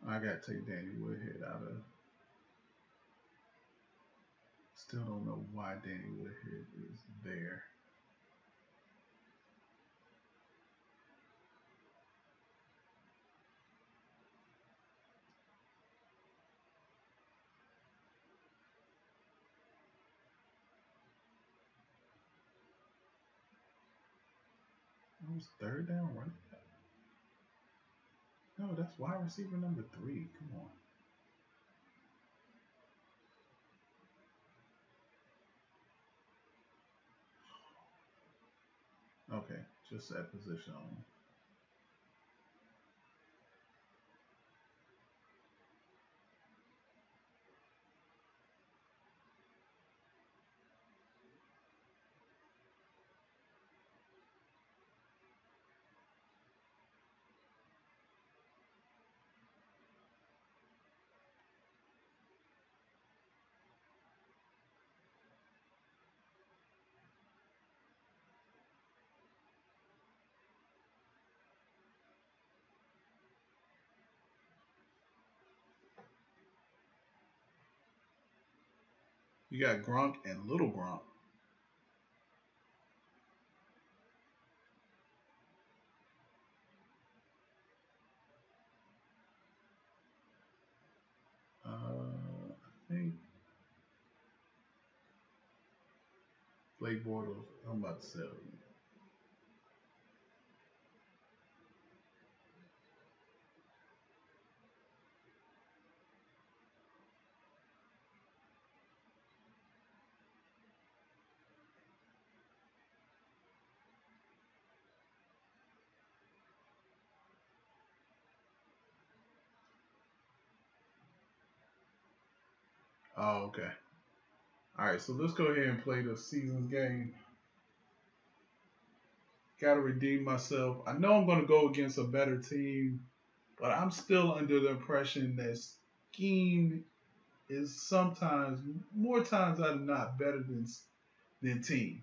I gotta take Danny Woodhead out of. Still don't know why Danny Woodhead is there. Mahomes third down running back? No, that's wide receiver number 3. Come on. Okay, just that position on. You got Gronk and Little Gronk. I think Blake Bortles. I'm about to sell you. Oh, okay. All right, so let's go ahead and play the season's game. Got to redeem myself. I know I'm going to go against a better team, but I'm still under the impression that scheme is sometimes, more times out of not, better than team.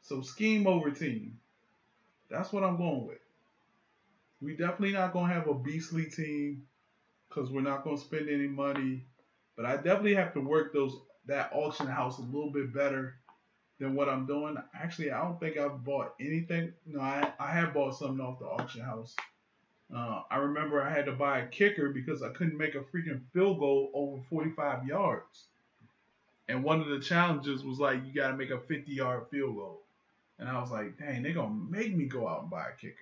So scheme over team. That's what I'm going with. We definitely not going to have a beastly team because we're not going to spend any money. But I definitely have to work that auction house a little bit better than what I'm doing. Actually, I don't think I've bought anything. No, I have bought something off the auction house. I remember I had to buy a kicker because I couldn't make a freaking field goal over 45 yards. And one of the challenges was like, you got to make a 50-yard field goal. And I was like, dang, they're going to make me go out and buy a kicker.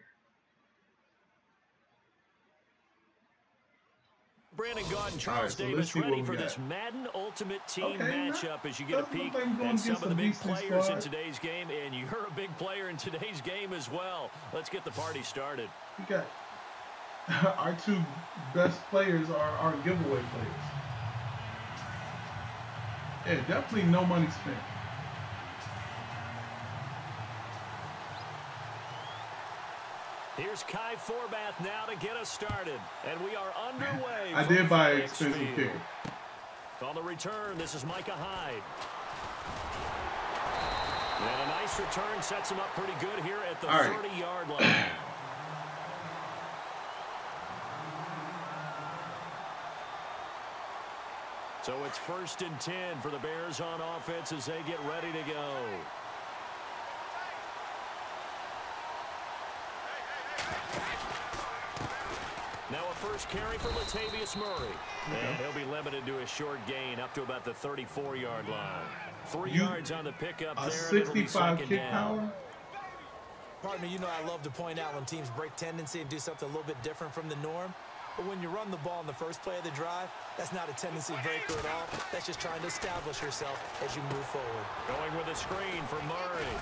Brandon Gaud and Charles Davis ready for this Madden Ultimate Team matchup as you get a peek at some of the big players in today's game. And you're a big player in today's game as well. Let's get the party started. We got our 2 best players are our giveaway players. Yeah, definitely no money spent. Here's Kai Forbath now to get us started. And we are underway. I did buy an expensive kicker. On the return, this is Micah Hyde. And a nice return sets him up pretty good here at the 30-yard line. So it's 1st and 10 for the Bears on offense as they get ready to go. Now a first carry for Latavius Murray. And he'll be limited to a short gain up to about the 34-yard line. 3 yards on the pickup there. 65 kick power? Partner, you know I love to point out when teams break tendency and do something a little bit different from the norm. But when you run the ball in the first play of the drive, that's not a tendency breaker at all. That's just trying to establish yourself as you move forward. Going with a screen for Murray.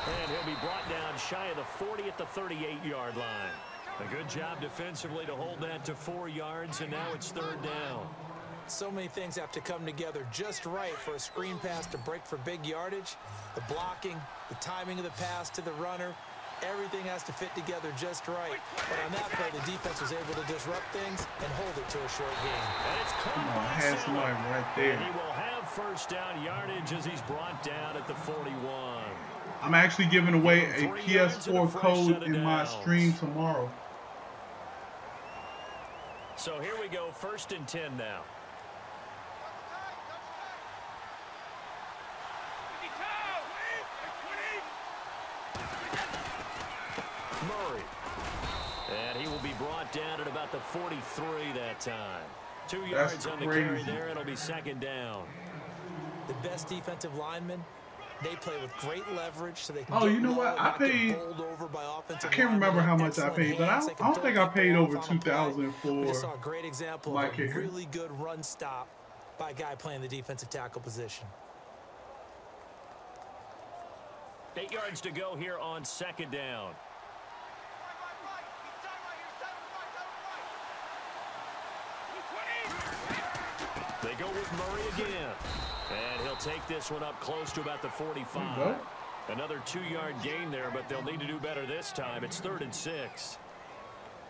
And he'll be brought down shy of the 40 at the 38-yard line. A good job defensively to hold that to 4 yards, and now it's 3rd down. So many things have to come together just right for a screen pass to break for big yardage. The blocking, the timing of the pass to the runner, everything has to fit together just right. But on that play, the defense was able to disrupt things and hold it to a short gain. And it's come on, has somebody right there. And he will have 1st down yardage as he's brought down at the 41. I'm actually giving away a PS4 code in my stream tomorrow. So here we go, 1st and 10 now. Murray. And he will be brought down at about the 43 that time. 2 yards on the carry there. It'll be 2nd down. The best defensive lineman They play with great leverage, so they can Oh, you know what? I paid. Over by I can't remember how much I paid, but I don't think I paid over $2,000 for we just saw a great example my of a kicker. really good run stop by a guy playing the defensive tackle position. 8 yards to go here on second down. They go with Murray again. And he'll take this one up close to about the 45. Another 2-yard gain there, but they'll need to do better this time. It's 3rd and 6.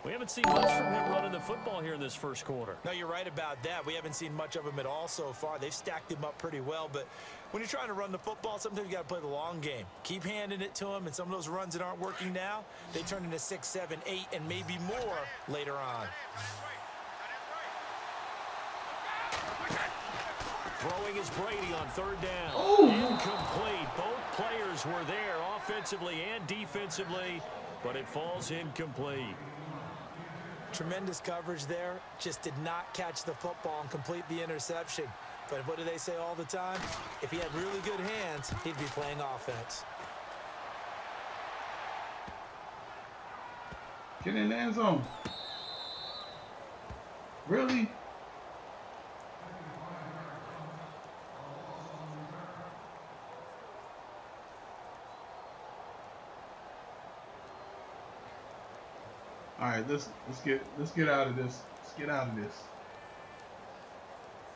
We haven't seen much from him running the football here in this first quarter. No, you're right about that. We haven't seen much of him at all so far. They've stacked him up pretty well, but when you're trying to run the football, sometimes you got to play the long game. Keep handing it to him, and some of those runs that aren't working now, they turn into 6, 7, 8, and maybe more later on. Throwing is Brady on 3rd down. Oh. Incomplete. Both players were there offensively and defensively, but it falls incomplete. Tremendous coverage there. Just did not catch the football and complete the interception. But what do they say all the time? If he had really good hands, he'd be playing offense. Get in the end zone. Really? All right, let's get out of this. Let's get out of this.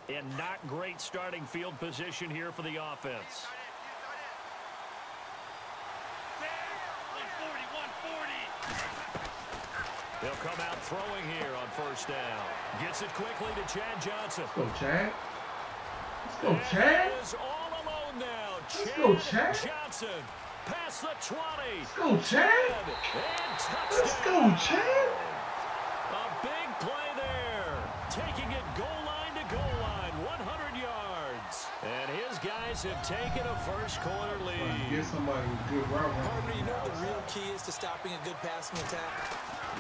And not great starting field position here for the offense. They'll come out throwing here on 1st down. Gets it quickly to Chad Johnson. Let's go, Chad. Let's go, Chad. Is all alone now. Let's go, Chad. Johnson past the 20. Let's go, Chad. And touchdown. Let's go, Chad. A big play there. Taking it goal line to goal line. 100 yards. And his guys have taken a first quarter lead. Get somebody with good route running. Partner, you know what the real key is to stopping a good passing attack?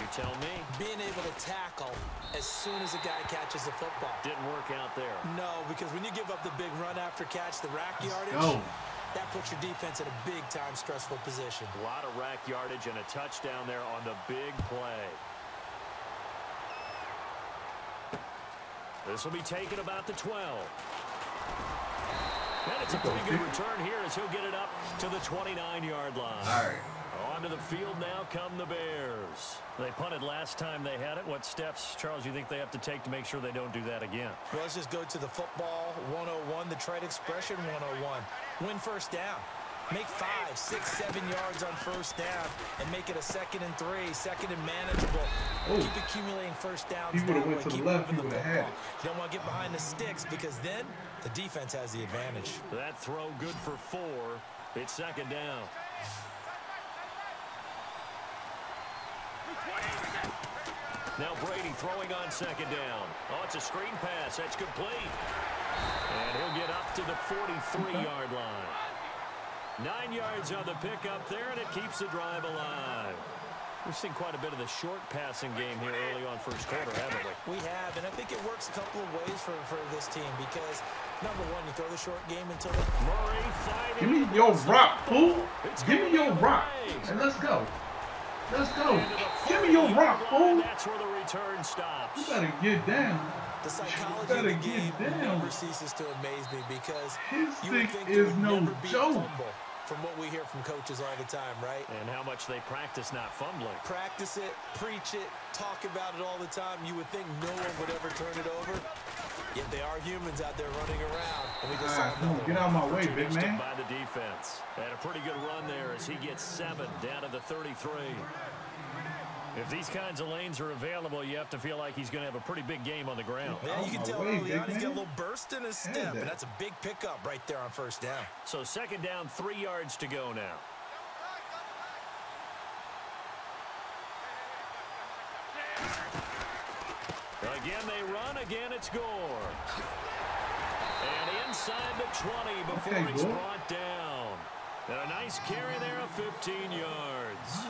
You tell me. Being able to tackle as soon as a guy catches the football. Didn't work out there. No, because when you give up the big run after catch, the rack yardage, that puts your defense in a big-time stressful position. A lot of rack yardage and a touchdown there on the big play. This will be taken about the 12. And it's a pretty good return here as he'll get it up to the 29-yard line. All right. Onto the field now come the Bears. They punted last time they had it. What steps, Charles, you think they have to take to make sure they don't do that again? Well, let's just go to the football 101, the trade expression 101. Win 1st down. Make 5, 6, 7 yards on 1st down and make it a 2nd and 3, 2nd and manageable. Keep accumulating 1st downs. He would have went to the left. He would have had it. You don't want to get behind the sticks because then the defense has the advantage. That throw good for 4. It's 2nd down. Now Brady throwing on 2nd down. Oh, it's a screen pass. That's complete. And he'll get up to the 43-yard line. 9 yards on the pickup there, and it keeps the drive alive. We've seen quite a bit of the short passing game here early on first quarter, haven't we? We have, and I think it works a couple of ways for this team because, number one, you throw the short game until the... Murray fighting. Give me your rock, fool. Give me your rock. And let's go. Let's go. Give me your rock, fool. That's where the return stops. You better get down. The psychology of the game never ceases to amaze me because his you would stick think is no joke. From what we hear from coaches all the time, right? And how much they practice not fumbling. Practice it, preach it, talk about it all the time. You would think no one would ever turn it over. Yet they are humans out there running around. And we just saw another get out of my way, big man. By the defense. And a pretty good run there as he gets 7 down to the 33. If these kinds of lanes are available, you have to feel like he's going to have a pretty big game on the ground. Yeah, you can tell early on he's got a little burst in his step, and that's a big pickup right there on 1st down. So 2nd down, 3 yards to go now. Again, they run. Again, it's Gore. And inside the 20 before he's brought down. And a nice carry there of 15 yards.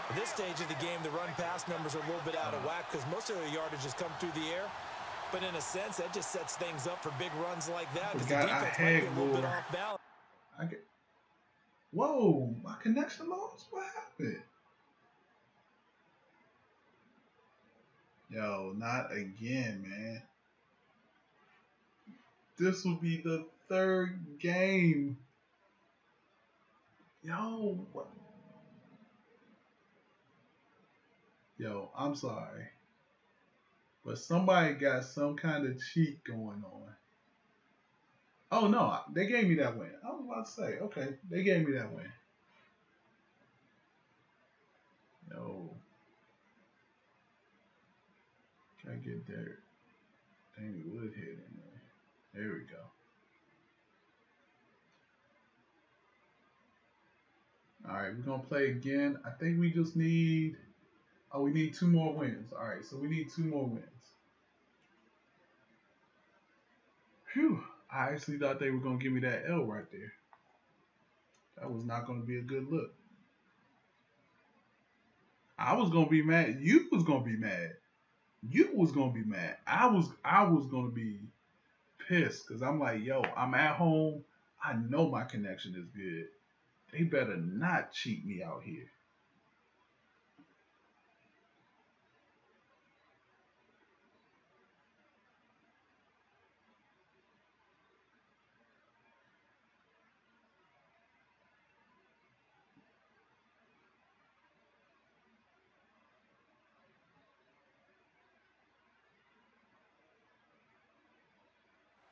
At this stage of the game, the run-pass numbers are a little bit out of whack because most of the yardage has come through the air. But in a sense, that just sets things up for big runs like that because the defense might be a little bit off balance. I get. Whoa, my connection lost. What happened? Yo, not again, man. This will be the third game. Yo, what? Yo, I'm sorry. But somebody got some kind of cheat going on. Oh, no, they gave me that win. I was about to say, okay, they gave me that win. Yo. Can I get there? Dang, we would hit in there. There we go. All right, we're going to play again. I think we just need... Oh, we need 2 more wins. All right, so we need 2 more wins. Phew. I actually thought they were going to give me that L right there. That was not going to be a good look. I was going to be mad. You was going to be mad. You was going to be mad. I was going to be pissed because I'm like, yo, I'm at home. I know my connection is good. They better not cheat me out here.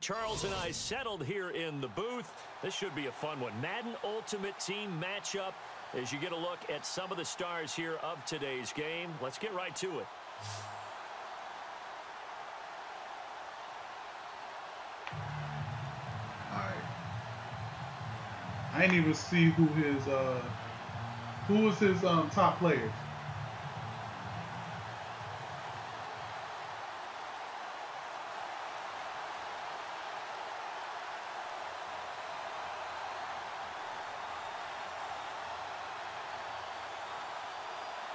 Charles and I settled here in the booth. This should be a fun one. Madden Ultimate Team matchup as you get a look at some of the stars here of today's game. Let's get right to it. All right. I didn't even see who was his top players.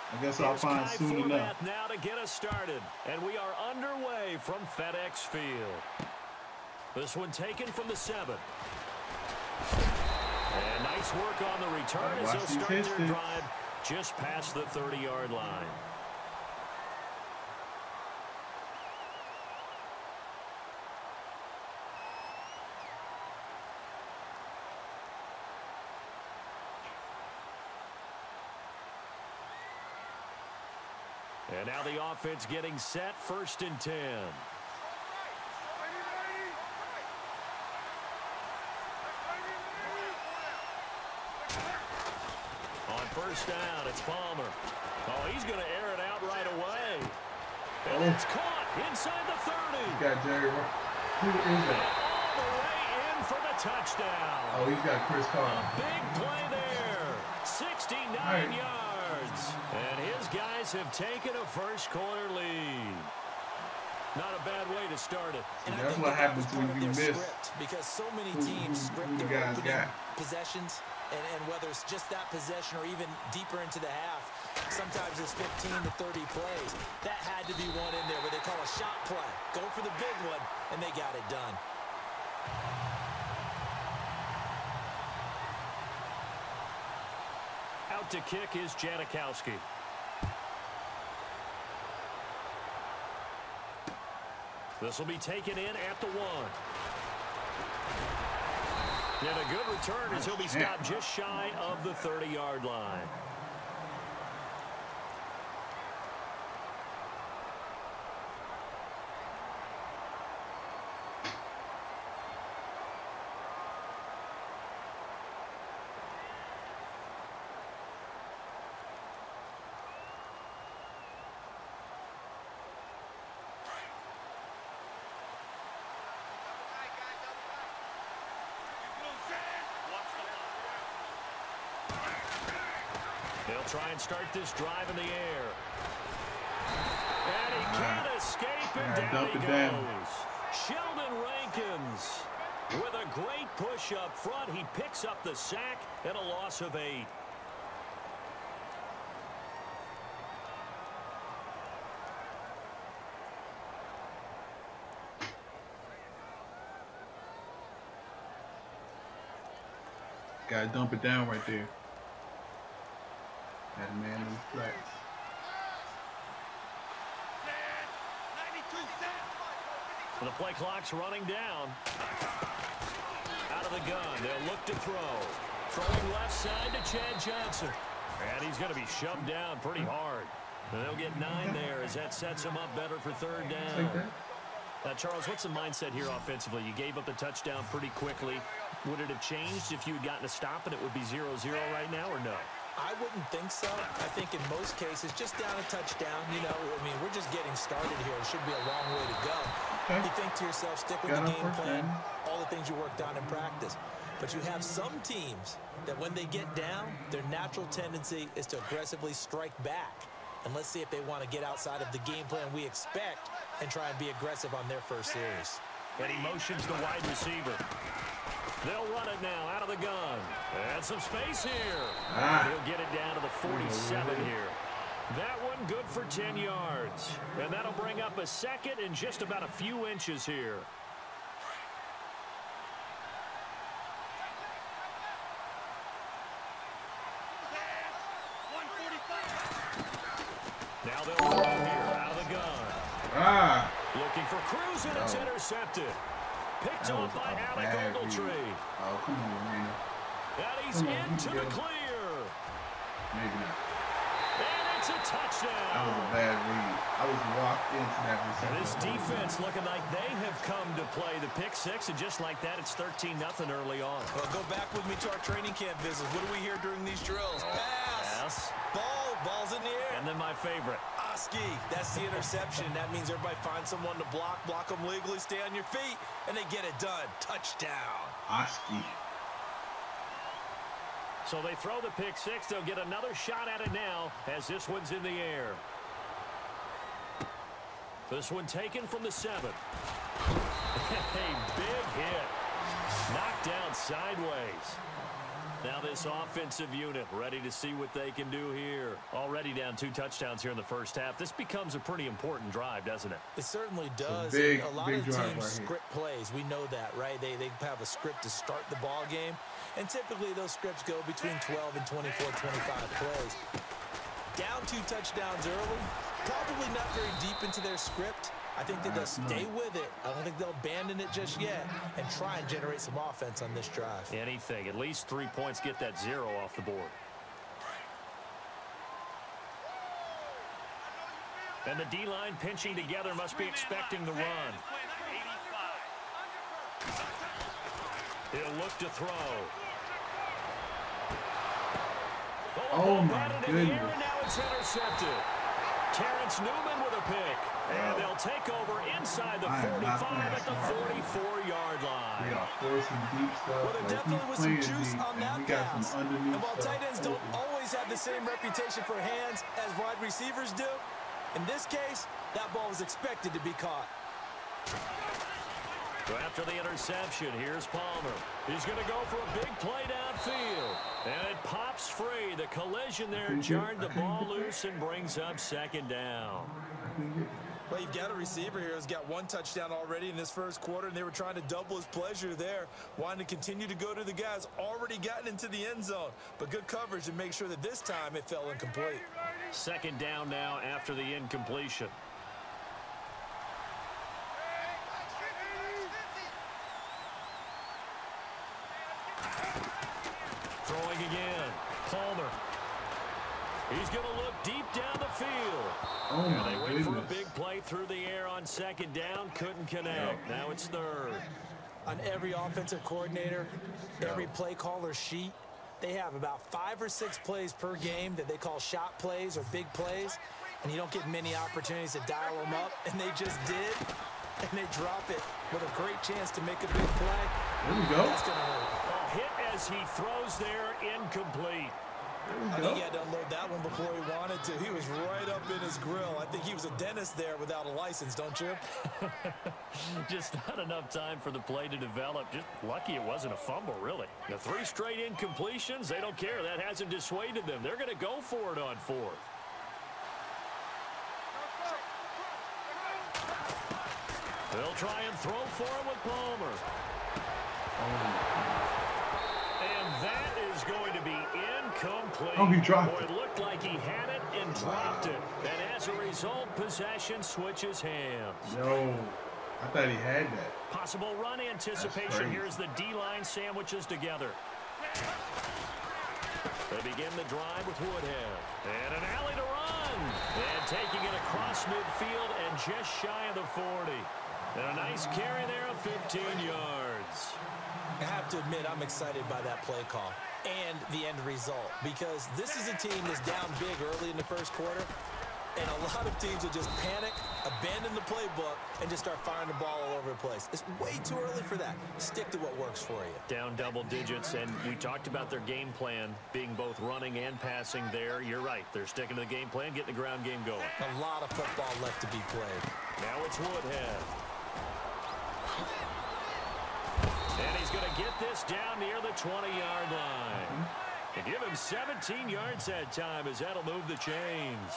I guess I'll find soon enough. Now to get us started, and we are underway from FedEx Field. This one taken from the 7. And nice work on the return as they'll start their drive just past the 30-yard line. And now the offense getting set, 1st and 10. On 1st down, it's Palmer. Oh, he's going to air it out right away. And it's caught inside the 30. He got Jerry. Who is that? All the way in for the touchdown. Oh, he's got Chris Carter. Big play there. 69 yards. And his guys have taken a first-quarter lead. Not a bad way to start it. And that's what happens when you miss. Because so many teams script their opening possessions, and whether it's just that possession or even deeper into the half, sometimes it's 15 to 30 plays. That had to be one in there where they call a shot play. Go for the big one, and they got it done. Out to kick is Janikowski. This will be taken in at the 1. And a good return as he'll be stopped just shy of the 30-yard line. They'll try and start this drive in the air. And he can't escape, and down he goes. Sheldon Rankins with a great push up front. He picks up the sack and a loss of 8. Gotta dump it down right there. Had a man in the flex. The play clock's running down. Out of the gun. They'll look to throw. Throwing left side to Chad Johnson. And he's going to be shoved down pretty hard. And they'll get 9 there as that sets him up better for 3rd down. Charles, what's the mindset here offensively? You gave up the touchdown pretty quickly. Would it have changed if you had gotten a stop and it would be 0-0 right now, or no? I wouldn't think so. I think in most cases, just down a touchdown, you know, I mean, we're just getting started here. It should be a long way to go. Okay. You think to yourself, stick with the game plan, all the things you worked on in practice. But you have some teams that when they get down, their natural tendency is to aggressively strike back. And let's see if they want to get outside of the game plan we expect and try and be aggressive on their first series. And he motions the wide receiver. They'll run it now out of the gun. And some space here. He'll get it down to the 47 here. That one good for 10 yards. And that'll bring up a 2nd and just about a few inches here. Now they'll throw here out of the gun. Looking for Cruz, and it's intercepted. Picked off by Alec Ogletree. Oh, come on, man. And he's into the clear. Maybe not. And it's a touchdown. That was a bad read. I was walked into that reception. This defense looking like they have come to play the pick 6, and just like that, it's 13-0 early on. Well, go back with me to our training camp visits. What do we hear during these drills? Pass. Ball's in the air. And then my favorite. Oski, that's the interception. That means everybody finds someone to block them legally, stay on your feet, and they get it done. Touchdown. Oski. So they throw the pick 6. They'll get another shot at it now as this one's in the air. This one taken from the 7. A big hit. Knocked down sideways. Now this offensive unit ready to see what they can do here. Already down 2 touchdowns here in the first half. This becomes a pretty important drive, doesn't it? It certainly does. A lot of teams right script plays. We know that, right? They have a script to start the ball game. And typically those scripts go between 12 and 24, 25 plays. Down 2 touchdowns early. Probably not very deep into their script. I think that they'll stay with it. I don't think they'll abandon it just yet and try and generate some offense on this drive. Anything. At least 3 points, get that 0 off the board. And the D-line pinching together must be expecting the run. He'll look to throw. Oh my goodness. And now it's intercepted. Terrence Newman with a pick. And they'll take over inside the 45 at the 44-yard line. We are forcing deep stuff. Well, there definitely was some juice on that pass. And while tight ends don't always have the same reputation for hands as wide receivers do, in this case, that ball was expected to be caught. So after the interception, here's Palmer. He's going to go for a big play downfield. And it pops free. The collision there jarred the ball loose and brings up 2nd down. Well, you've got a receiver here who's got 1 touchdown already in this first quarter, and they were trying to double his pleasure there, wanting to continue to go to the guys already gotten into the end zone. But good coverage to make sure that this time it fell incomplete. 2nd down now after the incompletion. Throwing again. Palmer. He's going to look deep down the field. Oh, my they went goodness. for a big play through the air on 2nd down. Couldn't connect. Now it's 3rd. On every offensive coordinator, every play caller sheet, they have about 5 or 6 plays per game that they call shot plays or big plays, and you don't get many opportunities to dial them up, and they just did, and they drop it with a great chance to make a big play. There we go. That's going to hurt. A hit as he throws there, incomplete. I think he had to unload that one before he wanted to. He was right up in his grill. I think he was a dentist there without a license, don't you? Just not enough time for the play to develop. Just lucky it wasn't a fumble, really. The 3 straight incompletions, they don't care. That hasn't dissuaded them. They're going to go for it on 4th. They'll try and throw for it with Palmer. And that incomplete. Oh, he dropped it. Looked like he had it and dropped it. And as a result, possession switches hands. Yo, I thought he had that. Possible run anticipation. Here's the D-line sandwiches together. They begin the drive with Woodhead. And an alley to run. And taking it across midfield and just shy of the 40. And a nice carry there of 15 yards. I have to admit, I'm excited by that play call and the end result, because this is a team that's down big early in the first quarter, and a lot of teams will just panic, abandon the playbook, and just start firing the ball all over the place. It's way too early for that. Stick to what works for you. Down double digits, and we talked about their game plan being both running and passing there. You're right. They're sticking to the game plan, getting the ground game going. A lot of football left to be played. Now it's Woodhead. And he's going to get this down near the 20-yard line. And give him 17 yards that time, as that'll move the chains.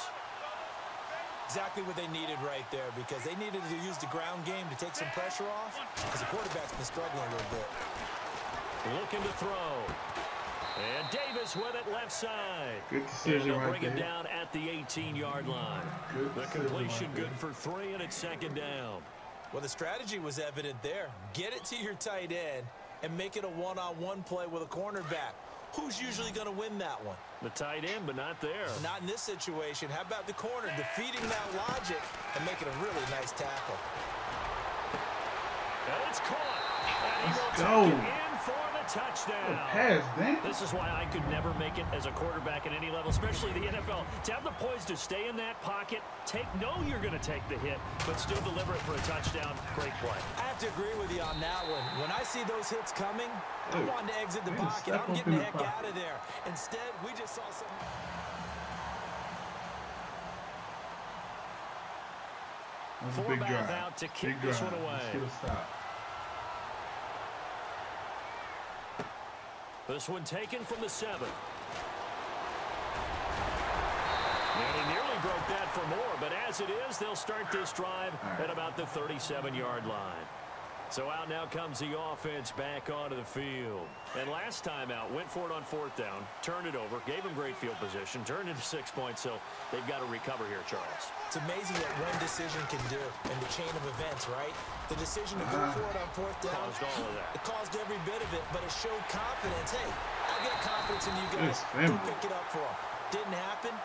Exactly what they needed right there, because they needed to use the ground game to take some pressure off, because the quarterback's been struggling a little bit. Looking to throw. And Davis with it left side. Good decision right there. Bring it down at the 18-yard line. The completion good for 3, and it's second down. Well, the strategy was evident there. Get it to your tight end and make it a one-on-one play with a cornerback. Who's usually going to win that one? The tight end, but not there. Not in this situation. How about the corner defeating that logic and making a really nice tackle? And it's caught. And he will take it in for the touchdown. Pass, dang. This is why I could never make it as a quarterback at any level, especially the NFL. To have the poise to stay in that pocket, know you're going to take the hit, but still deliver it for a touchdown. Great play. I have to agree with you on that one. When I see those hits coming, I want to exit the pocket. I'm getting the heck out of there. Instead, we just saw some... That's a big drive. Out to kick this one away. This one taken from the 7. And he nearly broke that for more, but as it is, they'll start this drive at about the 37-yard line. So out now comes the offense back onto the field. And last time out, went for it on 4th down, turned it over, gave him great field position, turned into 6 points, so they've got to recover here, Charles. It's amazing what one decision can do in the chain of events, right? The decision to go for it on 4th down, caused all of that. It caused every bit of it, but it showed confidence. Hey, I got confidence in you guys. Go pick it up for them. Didn't happen.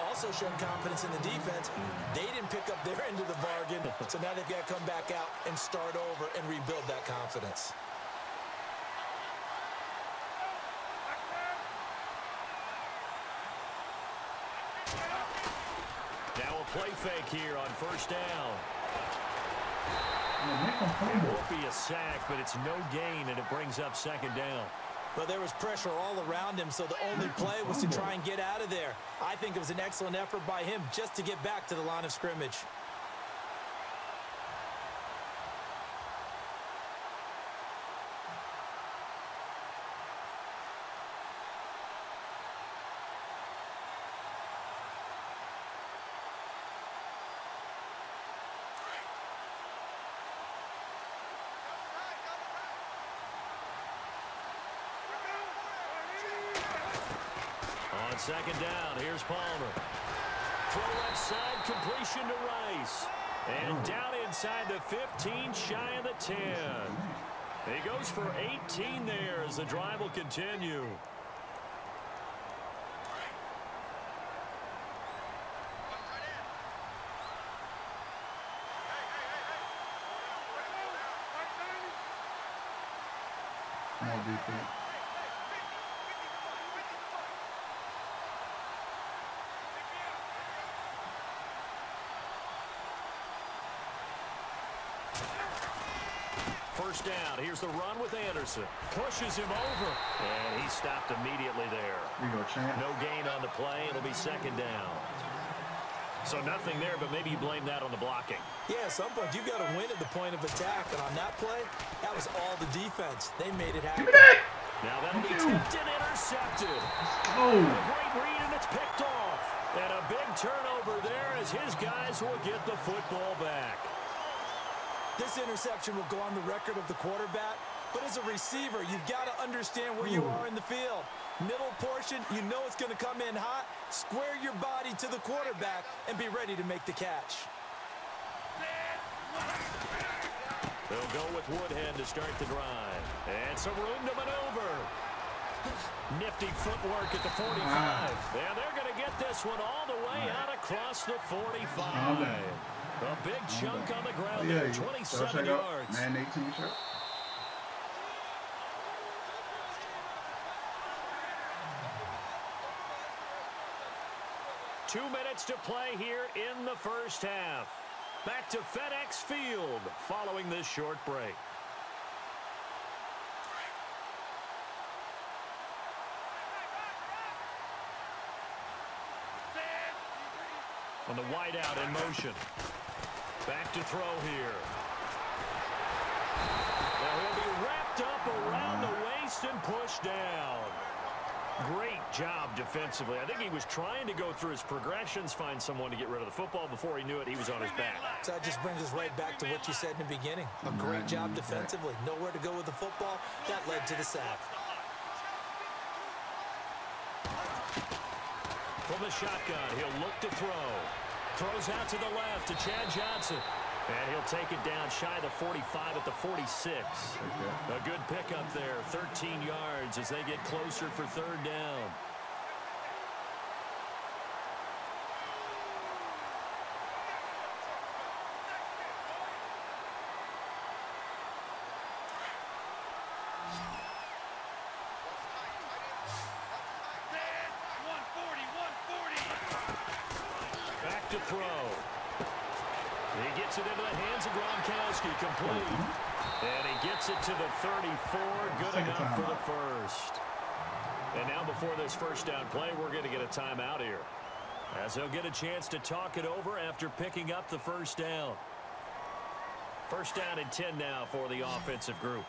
Also showed confidence in the defense. They didn't pick up their end of the bargain, so now they've got to come back out and start over and rebuild that confidence. Now a play fake here on 1st down. It won't be a sack, but it's no gain, and it brings up 2nd down. Well, there was pressure all around him, so the only play was to try and get out of there. I think it was an excellent effort by him just to get back to the line of scrimmage. On 2nd down, here's Palmer. Throw left side, completion to Rice. And down inside the 15, shy of the 10. He goes for 18 there as the drive will continue. Come on, defense. First down. Here's the run with Anderson. Pushes him over. And he stopped immediately there. No gain on the play. It'll be 2nd down. So nothing there, but maybe you blame that on the blocking. Yeah, at some point you've got to win at the point of attack. And on that play, that was all the defense. They made it happen. Now that'll be tipped and intercepted. Oh. A great read, and it's picked off. And a big turnover there as his guys will get the football back. This interception will go on the record of the quarterback, but as a receiver, you've got to understand where you are in the field. Middle portion, you know it's going to come in hot. Square your body to the quarterback and be ready to make the catch. They'll go with Woodhead to start the drive. And some room to maneuver. Nifty footwork at the 45. And they're going to get this one all the way out across the 45. A big chunk on the ground there, 27 yards. Man, 18 shirt. Two minutes to play here in the first half. Back to FedEx Field following this short break. On the wideout in motion. Back to throw here. Now he'll be wrapped up around the waist and pushed down. Great job defensively. I think he was trying to go through his progressions, find someone to get rid of the football. Before he knew it, he was on his back. So that just brings us right back to what you said in the beginning. A great job defensively. Nowhere to go with the football. That led to the sack. From the shotgun, he'll look to throw. Throws out to the left to Chad Johnson. And he'll take it down shy of the 45 at the 46. A good pickup there, 13 yards as they get closer for third down. Back to throw. He gets it into the hands of Gronkowski, complete. And he gets it to the 34, good enough for the first. And now before this first down play, we're going to get a timeout here, as they'll get a chance to talk it over after picking up the first down. First down and 10 now for the offensive group.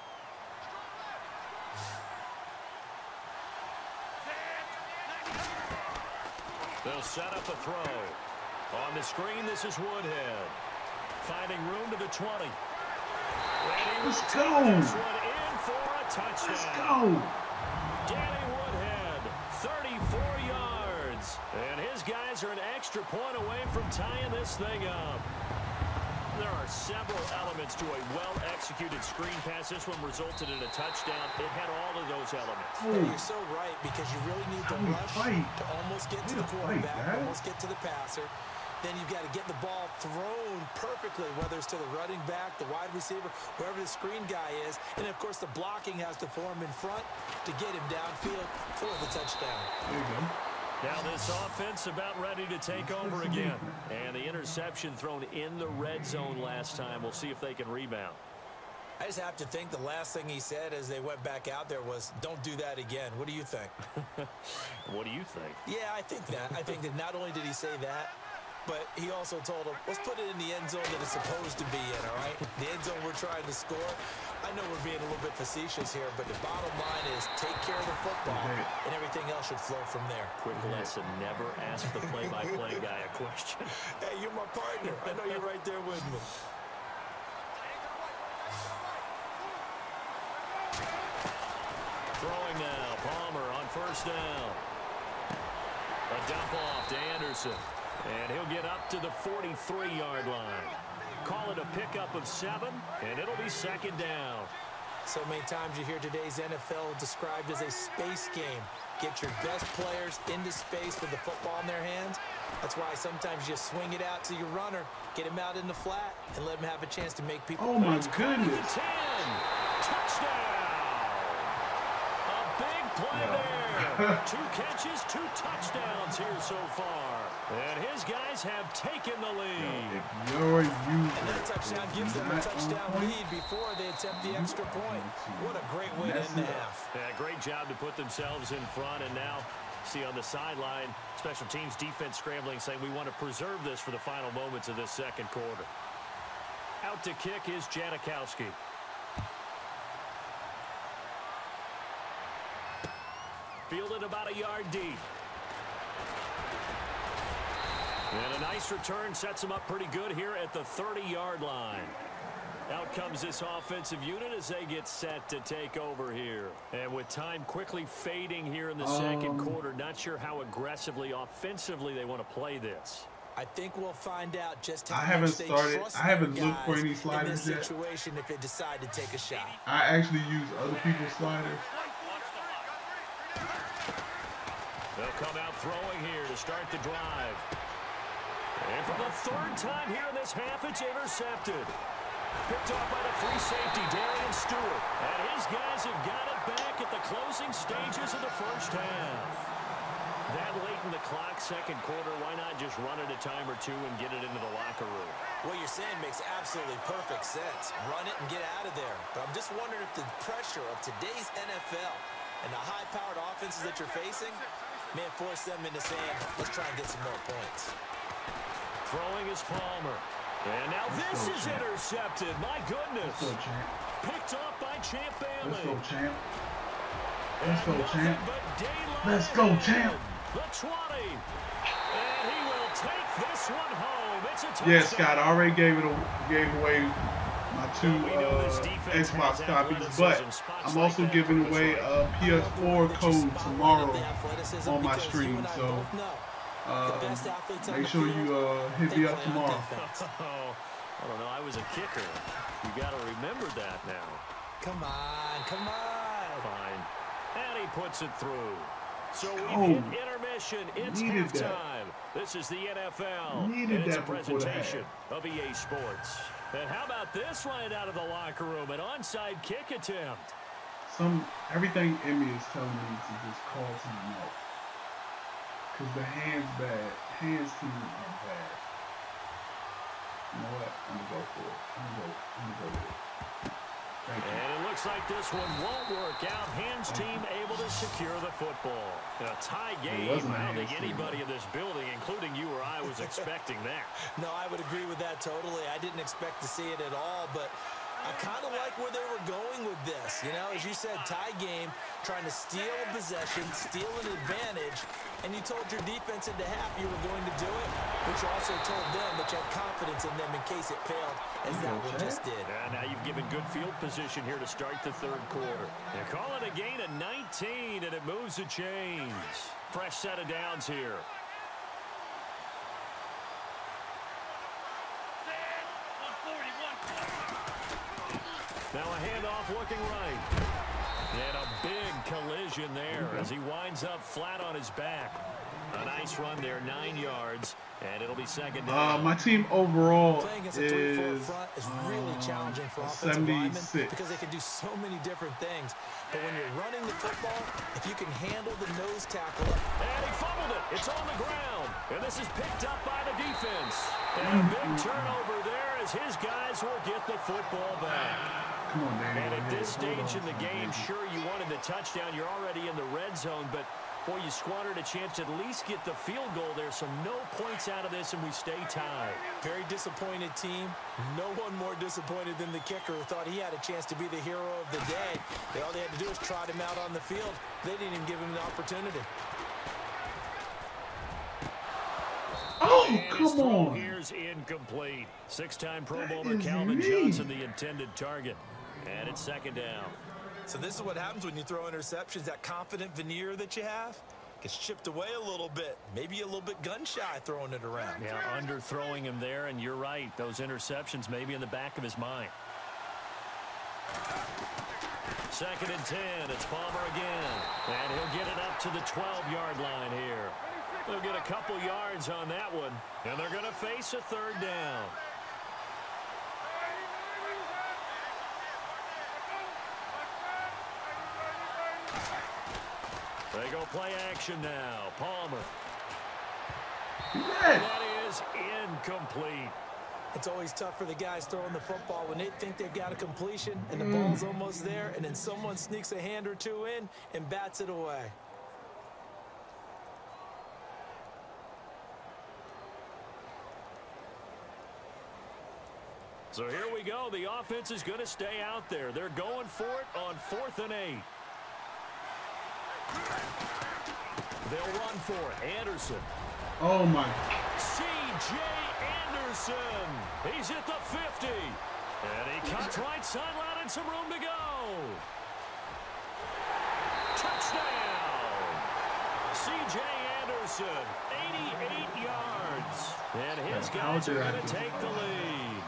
They'll set up a throw. On the screen, this is Woodhead. Finding room to the 20. Let's go. This one in for a touchdown. Let's go. Danny Woodhead, 34 yards. And his guys are an extra point away from tying this thing up. There are several elements to a well-executed screen pass. This one resulted in a touchdown. It had all of those elements. You're so right, because you really need to rush to almost get to the quarterback, almost get to the passer. Then you've got to get the ball thrown perfectly, whether it's to the running back, the wide receiver, whoever the screen guy is. And, of course, the blocking has to form in front to get him downfield for the touchdown. There you go. Now this offense about ready to take over again. And the interception thrown in the red zone last time. We'll see if they can rebound. I just have to think the last thing he said as they went back out there was, don't do that again. What do you think? What do you think? Yeah, I think that. I think that not only did he say that, but he also told him, let's put it in the end zone that it's supposed to be in, all right? The end zone we're trying to score. I know we're being a little bit facetious here, but the bottom line is take care of the football, and everything else should flow from there. Quick lesson, never ask the play-by-play guy a question. Hey, you're my partner. I know you're right there with me. Throwing now, Palmer on first down. A dump off to Anderson. And he'll get up to the 43-yard line. Call it a pickup of 7, and it'll be second down. So many times you hear today's NFL described as a space game. Get your best players into space with the football in their hands. That's why sometimes you swing it out to your runner, get him out in the flat, and let him have a chance to make people. Oh, my goodness. 10. Touchdown. A big play there. 2 catches, 2 touchdowns here so far. And his guys have taken the lead. And that touchdown gives them a touchdown lead before they attempt the extra point. What a great way to end the half. Yeah, great job to put themselves in front. And now, see on the sideline, special teams defense scrambling, saying we want to preserve this for the final moments of this second quarter. Out to kick is Janikowski. Fielded about a yard deep. And a nice return sets him up pretty good here at the 30-yard line. Out comes this offensive unit as they get set to take over here. And with time quickly fading here in the second quarter, not sure how aggressively, offensively they want to play this. I think we'll find out just how I haven't much they started. trust I haven't their looked for guys any in sliders this yet. situation if they decide to take a shot. I actually use other people's sliders. They'll come out throwing here to start the drive. And for the third time here in this half, it's intercepted. Picked off by the free safety, Darian Stewart. And his guys have got it back at the closing stages of the first half. That late in the clock, second quarter, why not just run it a time or two and get it into the locker room? What you're saying makes absolutely perfect sense. Run it and get out of there. But I'm just wondering if the pressure of today's NFL and the high-powered offenses that you're facing may force them into saying, let's try and get some more points. Throwing is Palmer. And now this is intercepted. My goodness. Let's go, champ. Picked off by Champ Bailey. Let's go, champ. Let's go, champ. Let's go, champ. The 20. And he will take this one home. It's a touchdown. Yeah, Scott, I already gave away my 2 Xbox copies, but I'm also giving away a PS4 code tomorrow on my stream. So make sure you hit me up tomorrow. I don't know. I was a kicker. You got to remember that now. Come on, come on. Fine. And he puts it through. So we hit intermission. It's halftime. This is the NFL. And it's a presentation of EA Sports. And how about this right out of the locker room? An onside kick attempt. Everything in me is telling me to just call time out. Because the hands bad. Hands team are bad. You know what? I'm going to go for it. I'm going to go with it. And it looks like this one won't work out. Hands team able to secure the football. In a tie game, I don't think anybody in this building, including you or I, was expecting that. No, I would agree with that totally. I didn't expect to see it at all, but I kind of like where they were going with this. You know, as you said, tie game, trying to steal a possession, steal an advantage, and you told your defense into half you were going to do it, but you also told them that you had confidence in them in case it failed, as that one just did. And now you've given good field position here to start the third quarter. You call it a gain of 19, and it moves the chains. Fresh set of downs here. Now a handoff looking right. And a big collision there as he winds up flat on his back. A nice run there, 9 yards, and it'll be second down. My team overall Playing against is a 3-4 front is really challenging for offensive linemen because they can do so many different things. But when you're running the football, if you can handle the nose tackle up. And he fumbled it. It's on the ground. And this is picked up by the defense. And a big turnover there as his guys will get the football back. Come on, Danny. And at this stage in the game, sure, you wanted the touchdown. You're already in the red zone, but boy, you squandered a chance to at least get the field goal there, so no points out of this, and we stay tied. Very disappointed team. No one more disappointed than the kicker who thought he had a chance to be the hero of the day. All they had to do was trot him out on the field. They didn't even give him the opportunity. Oh, and come on. Here's incomplete. 6-time Pro Bowler Calvin Johnson, the intended target. And it's second down. So this is what happens when you throw interceptions. That confident veneer that you have gets chipped away a little bit. Maybe a little bit gun-shy throwing it around. Yeah, underthrowing him there, and you're right. Those interceptions may be in the back of his mind. Second and 10. It's Palmer again. And he'll get it up to the 12-yard line here. They'll get a couple yards on that one. And they're going to face a third down. They go play action now. Palmer. Yes. That is incomplete. It's always tough for the guys throwing the football when they think they've got a completion and the ball's almost there, and then someone sneaks a hand or two in and bats it away. So here we go. The offense is going to stay out there. They're going for it on 4th and 8. They'll run for it. Anderson. Oh, my. C.J. Anderson. He's at the 50. And he cuts right sideline and some room to go. Touchdown! C.J. Anderson, 88 yards. And his guys are going to take the lead.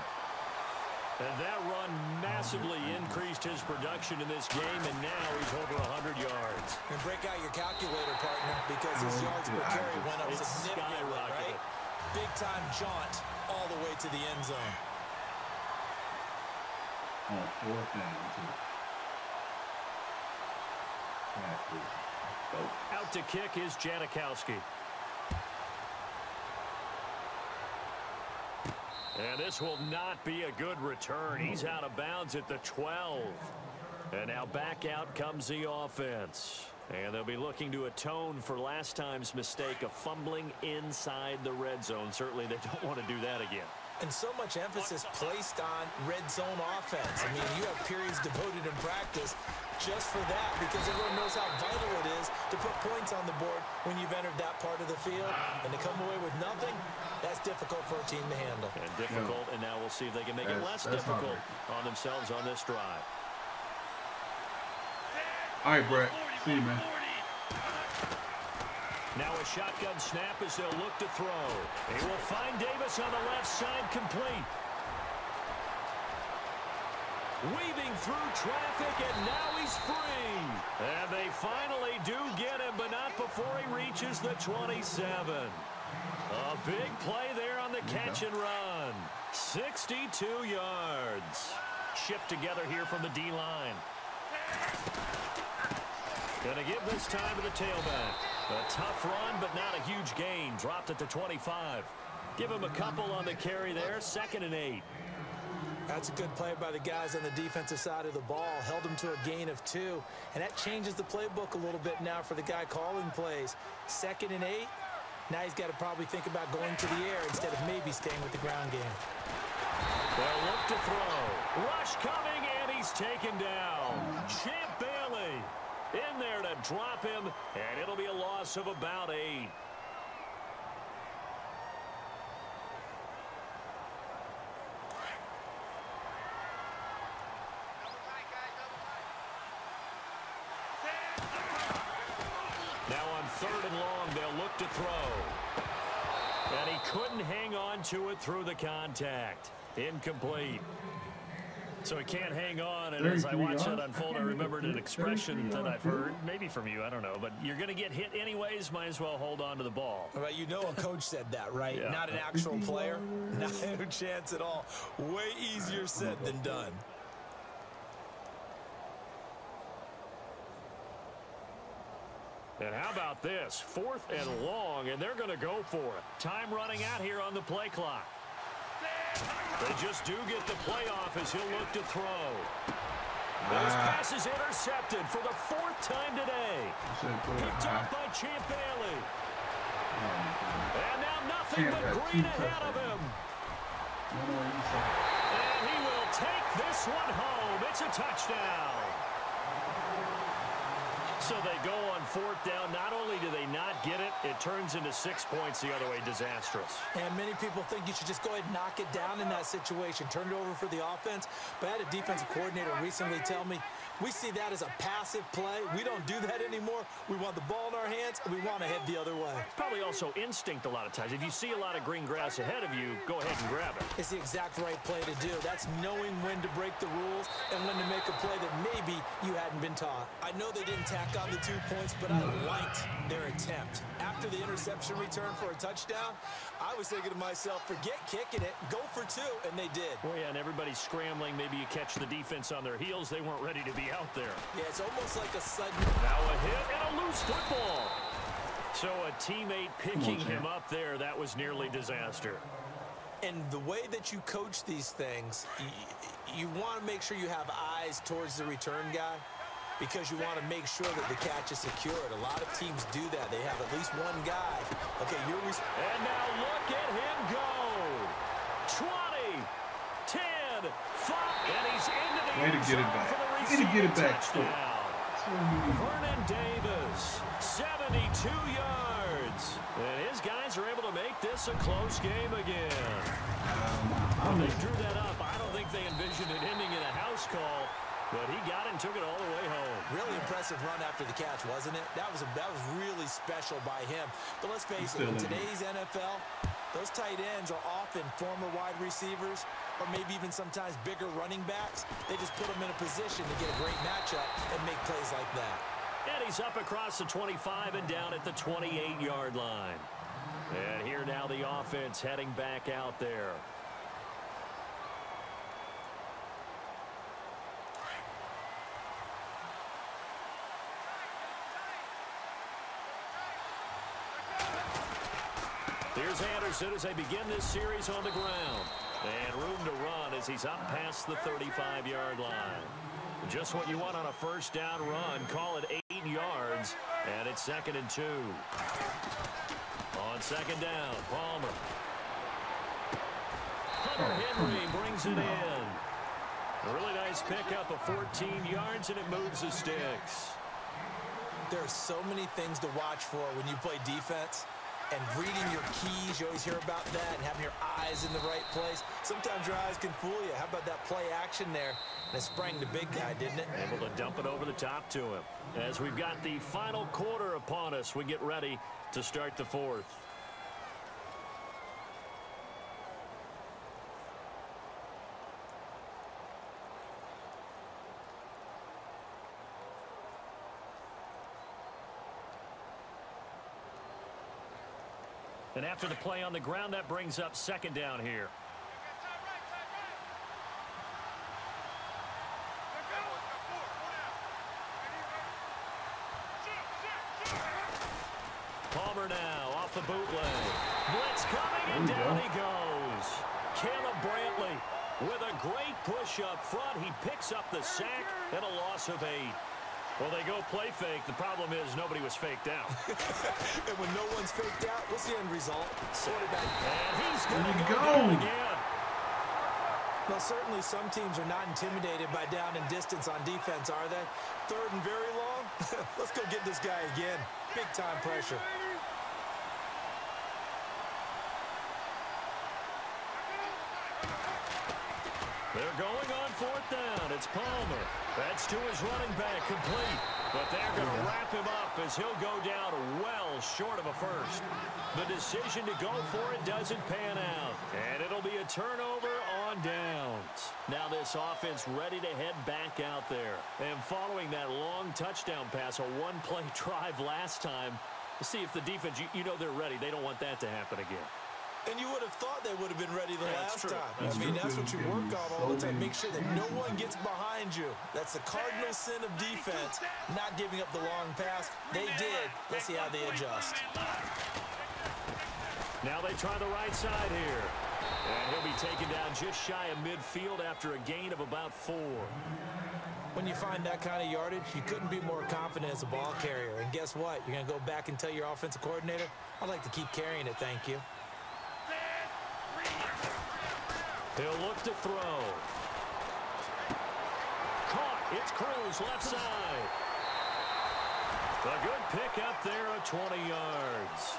And that run massively increased his production in this game, and now he's over 100 yards. And break out your calculator, partner, because his yards per carry went up significantly, right? Big-time jaunt all the way to the end zone. On 4th down, too. Out to kick is Janikowski. And this will not be a good return. He's out of bounds at the 12. And now back out comes the offense. And they'll be looking to atone for last time's mistake of fumbling inside the red zone. Certainly they don't want to do that again. And so much emphasis placed on red zone offense. I mean, you have periods devoted in practice just for that, because everyone knows how vital it is to put points on the board when you've entered that part of the field. And to come away with nothing, that's difficult for a team to handle. And difficult, and now we'll see if they can make it less difficult on themselves on this drive. All right, Brett. See you, man. Now a shotgun snap as they'll look to throw. He will find Davis on the left side, complete. Weaving through traffic, and now he's free. And they finally do get him, but not before he reaches the 27. A big play there on the catch and run. 62 yards. Shipped together here from the D-line. Gonna give this time to the tailback. A tough run, but not a huge gain. Dropped at the 25. Give him a couple on the carry there. 2nd and 8. That's a good play by the guys on the defensive side of the ball. Held them to a gain of 2. And that changes the playbook a little bit now for the guy calling plays. 2nd and 8. Now he's got to probably think about going to the air instead of maybe staying with the ground game. They'll look to throw. Rush coming, and he's taken down. Champ Bailey in there to drop him, and it'll be a loss of about 8. Now on 3rd and long, they'll look to throw. And he couldn't hang on to it through the contact. Incomplete. So he can't hang on, and as I watched that unfold, I remembered an expression that I've heard, maybe from you, I don't know, but you're going to get hit anyways, might as well hold on to the ball. Well, you know a coach said that, right? Yeah. Not an actual player. Not a chance at all. Way easier said than done. And how about this? 4th and long, and they're going to go for it. Time running out here on the play clock. They just do get the play off as he'll look to throw. This pass is intercepted for the 4th time today. Picked up by Champ Bailey. And now nothing but green ahead of him. And he will take this one home. It's a touchdown. So they go on 4th down. Not only do they not get it, it turns into 6 points the other way. Disastrous. And many people think you should just go ahead and knock it down in that situation. Turn it over for the offense. But I had a defensive coordinator recently tell me, we see that as a passive play. We don't do that anymore. We want the ball in our hands, and we want to head the other way. Probably also instinct a lot of times. If you see a lot of green grass ahead of you, go ahead and grab it. It's the exact right play to do. That's knowing when to break the rules and when to make a play that maybe you hadn't been taught. I know they didn't tack on the 2 points, but I liked their attempt. After the interception return for a touchdown, I was thinking to myself, forget kicking it, go for 2, and they did. Well, yeah, and everybody's scrambling. Maybe you catch the defense on their heels. They weren't ready to be out there. Yeah, it's almost like a sudden... Now a hit and a loose football. So a teammate picking him up there, that was nearly disaster. And the way that you coach these things, you want to make sure you have eyes towards the return guy, because you want to make sure that the catch is secured. A lot of teams do that. They have at least one guy. Okay, and now look at him go. 20, 10, 5, and he's into the way to get it back. Way to get it back quick. Vernon Davis, 72 yards. And his guys are able to make this a close game again. They drew that up. I don't think they envisioned it ending in a house call, but he got it and took it all the way home. Really impressive run after the catch, wasn't it? That was really special by him. But let's face it, in today's NFL, those tight ends are often former wide receivers or maybe even sometimes bigger running backs. They just put them in a position to get a great matchup and make plays like that. And he's up across the 25 and down at the 28-yard line. And here now the offense heading back out there. Here's Anderson as they begin this series on the ground. And room to run as he's up past the 35-yard line. Just what you want on a first down run. Call it 8 yards. And it's 2nd and 2. On 2nd down, Palmer. Hunter Henry brings it in. A really nice pickup of 14 yards, and it moves the sticks. There are so many things to watch for when you play defense. And reading your keys, you always hear about that, and having your eyes in the right place. Sometimes your eyes can fool you. How about that play action there? And it sprang the big guy, didn't it? Able to dump it over the top to him. As we've got the final quarter upon us, we get ready to start the fourth. And after the play on the ground, that brings up 2nd down here. Palmer now off the bootleg. Blitz coming, and down he goes. Caleb Brantley with a great push up front. He picks up the sack and a loss of 8. Well, they go play fake. The problem is nobody was faked out. And when no one's faked out, what's the end result? Quarterback. And he's going to go down again. Well, certainly some teams are not intimidated by down and distance on defense, are they? 3rd and very long? Let's go get this guy again. Big time pressure. They're going on 4th down. It's Palmer. That's to his running back, complete. But they're going to wrap him up as he'll go down well short of a first. The decision to go for it doesn't pan out. And it'll be a turnover on downs. Now this offense ready to head back out there. And following that long touchdown pass, a one-play drive last time, we'll see if the defense, you know they're ready. They don't want that to happen again. And you would have thought they would have been ready the last time. I mean, that's what you work on all the time. Make sure that no one gets behind you. That's the cardinal sin of defense, not giving up the long pass. They did. Let's see how they adjust. Now they try the right side here. And he'll be taken down just shy of midfield after a gain of about 4. When you find that kind of yardage, you couldn't be more confident as a ball carrier. And guess what? You're going to go back and tell your offensive coordinator, I'd like to keep carrying it, thank you. He'll look to throw. Caught. It's Cruz, left side. A good pickup there of 20 yards.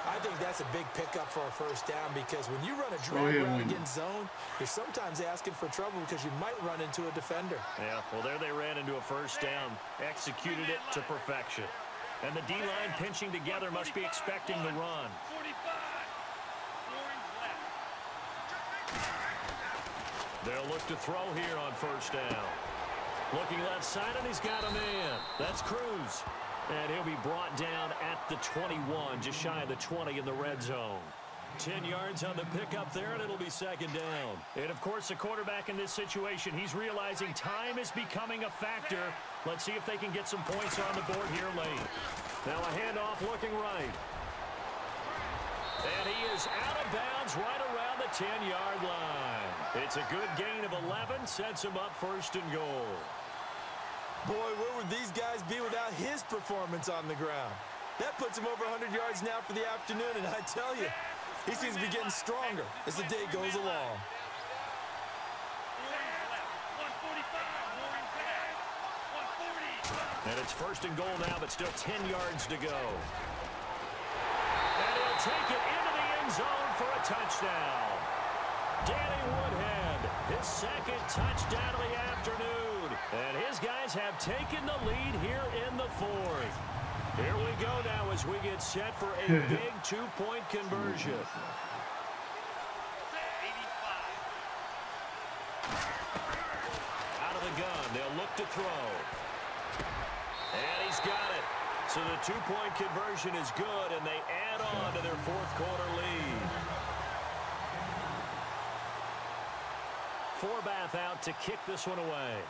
I think that's a big pickup for a first down because when you run a drag route against zone, you're sometimes asking for trouble because you might run into a defender. Yeah, well, there they ran into a first down. Executed it to perfection. And the D-line pinching together must be expecting the run. They'll look to throw here on first down. Looking left side, and he's got a man. That's Cruz. And he'll be brought down at the 21, just shy of the 20 in the red zone. 10 yards on the pickup there, and it'll be 2nd down. And, of course, the quarterback in this situation, he's realizing time is becoming a factor. Let's see if they can get some points on the board here late. Now a handoff looking right. And he is out of bounds right around the 10-yard line. It's a good gain of 11, sets him up 1st and goal. Boy, where would these guys be without his performance on the ground? That puts him over 100 yards now for the afternoon, and I tell you, he seems to be getting stronger as the day goes along. And it's 1st and goal now, but still 10 yards to go. And he'll take it into the end zone for a touchdown. Danny Woodhead, his second touchdown of the afternoon. And his guys have taken the lead here in the fourth. Here we go now as we get set for a big two-point conversion. Out of the gun, they'll look to throw. And he's got it. So the two-point conversion is good, and they add on to their fourth quarter lead. Forbath out to kick this one away.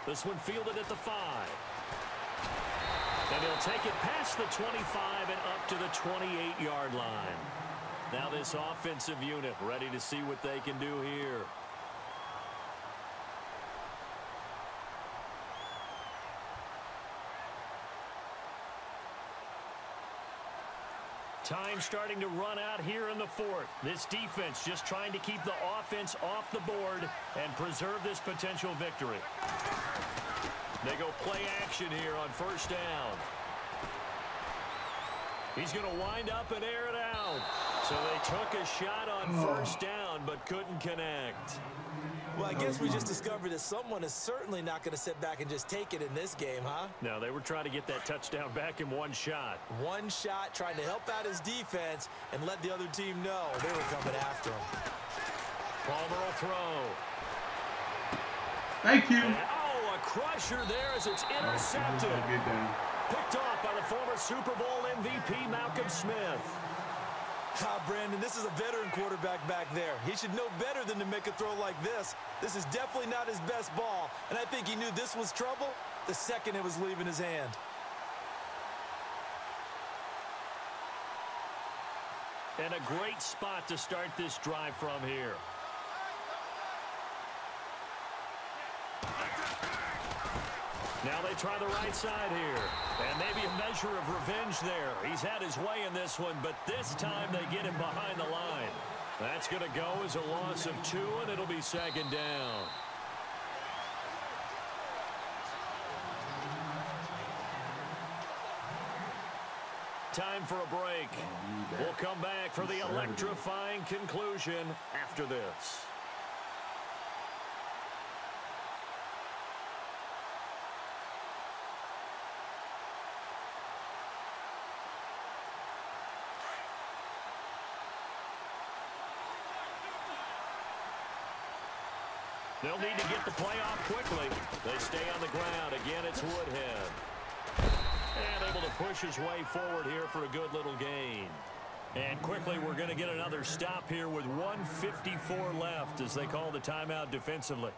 This one fielded at the 5. And he'll take it past the 25 and up to the 28-yard line. Now this offensive unit ready to see what they can do here. Time starting to run out here in the fourth. This defense just trying to keep the offense off the board and preserve this potential victory. They go play action here on first down. He's going to wind up and air it out. So they took a shot on first down but couldn't connect. Well, I guess we just discovered that someone is certainly not going to sit back and just take it in this game, huh? No, they were trying to get that touchdown back in one shot. One shot, trying to help out his defense and let the other team know they were coming after him. Palmer will throw. Thank you. And, a crusher there as it's intercepted. Picked off by the former Super Bowl MVP, Malcolm Smith. Brandon, this is a veteran quarterback back there. He should know better than to make a throw like this. This is definitely not his best ball, and I think he knew this was trouble the second it was leaving his hand. And a great spot to start this drive from here. Now they try the right side here. And maybe a measure of revenge there. He's had his way in this one, but this time they get him behind the line. That's going to go as a loss of 2, and it'll be second down. Time for a break. We'll come back for the electrifying conclusion after this. They'll need to get the play off quickly. They stay on the ground. Again, it's Woodhead. And able to push his way forward here for a good little gain. And quickly, we're going to get another stop here with 1:54 left as they call the timeout defensively.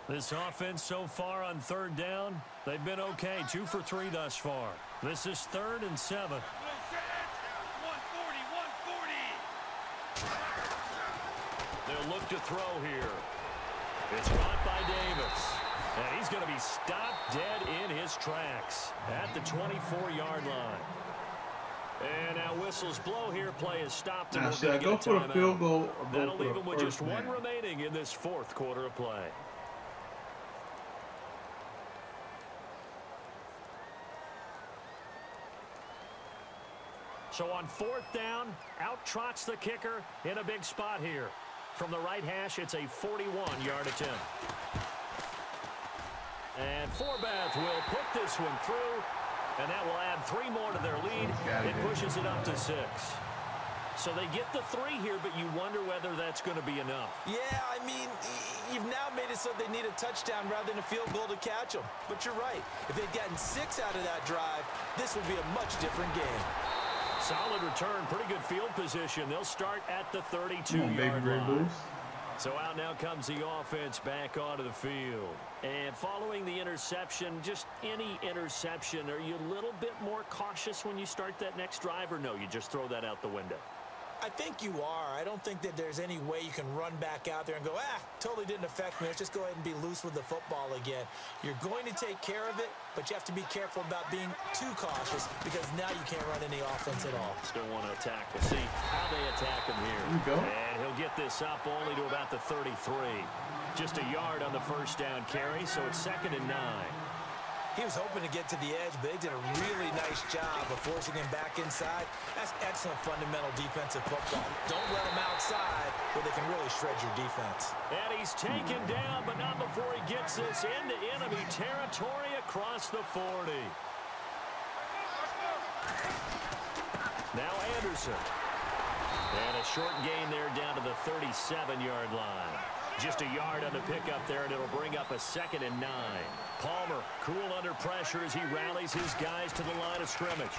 This offense so far on third down, they've been okay. 2 for 3 thus far. This is 3rd and 7. They'll look to throw here. It's caught by Davis. And he's going to be stopped dead in his tracks at the 24-yard line. And now whistles blow here. Play is stopped. Now, should I go for the field goal or go That'll for leave the him with first just man? 1 remaining in this 4th quarter of play. So on 4th down, out trots the kicker in a big spot here. From the right hash, it's a 41-yard attempt. And Forbath will put this one through, and that will add 3 more to their lead. It pushes it up to 6. So they get the 3 here, but you wonder whether that's going to be enough. Yeah, I mean, you've now made it so they need a touchdown rather than a field goal to catch them. But you're right. If they'd gotten 6 out of that drive, this would be a much different game. Solid return, pretty good field position. They'll start at the 32-yard line. So out now comes the offense back onto the field. And following the interception, just any interception, are you a little bit more cautious when you start that next drive, or no, you just throw that out the window? I think you are. I don't think that there's any way you can run back out there and go, totally didn't affect me. Let's just go ahead and be loose with the football again. You're going to take care of it, but you have to be careful about being too cautious because now you can't run any offense at all. Still want to attack. We'll see how they attack him here. There you go. And he'll get this up only to about the 33. Just a yard on the first down carry, so it's 2nd and 9. He was hoping to get to the edge, but they did a really nice job of forcing him back inside. That's excellent fundamental defensive football. Don't let him outside where they can really shred your defense. And he's taken down, but not before he gets this into enemy territory across the 40. Now Anderson. And a short gain there down to the 37-yard line. Just a yard on the pickup there, and it'll bring up a 2nd and 9. Palmer cool under pressure as he rallies his guys to the line of scrimmage.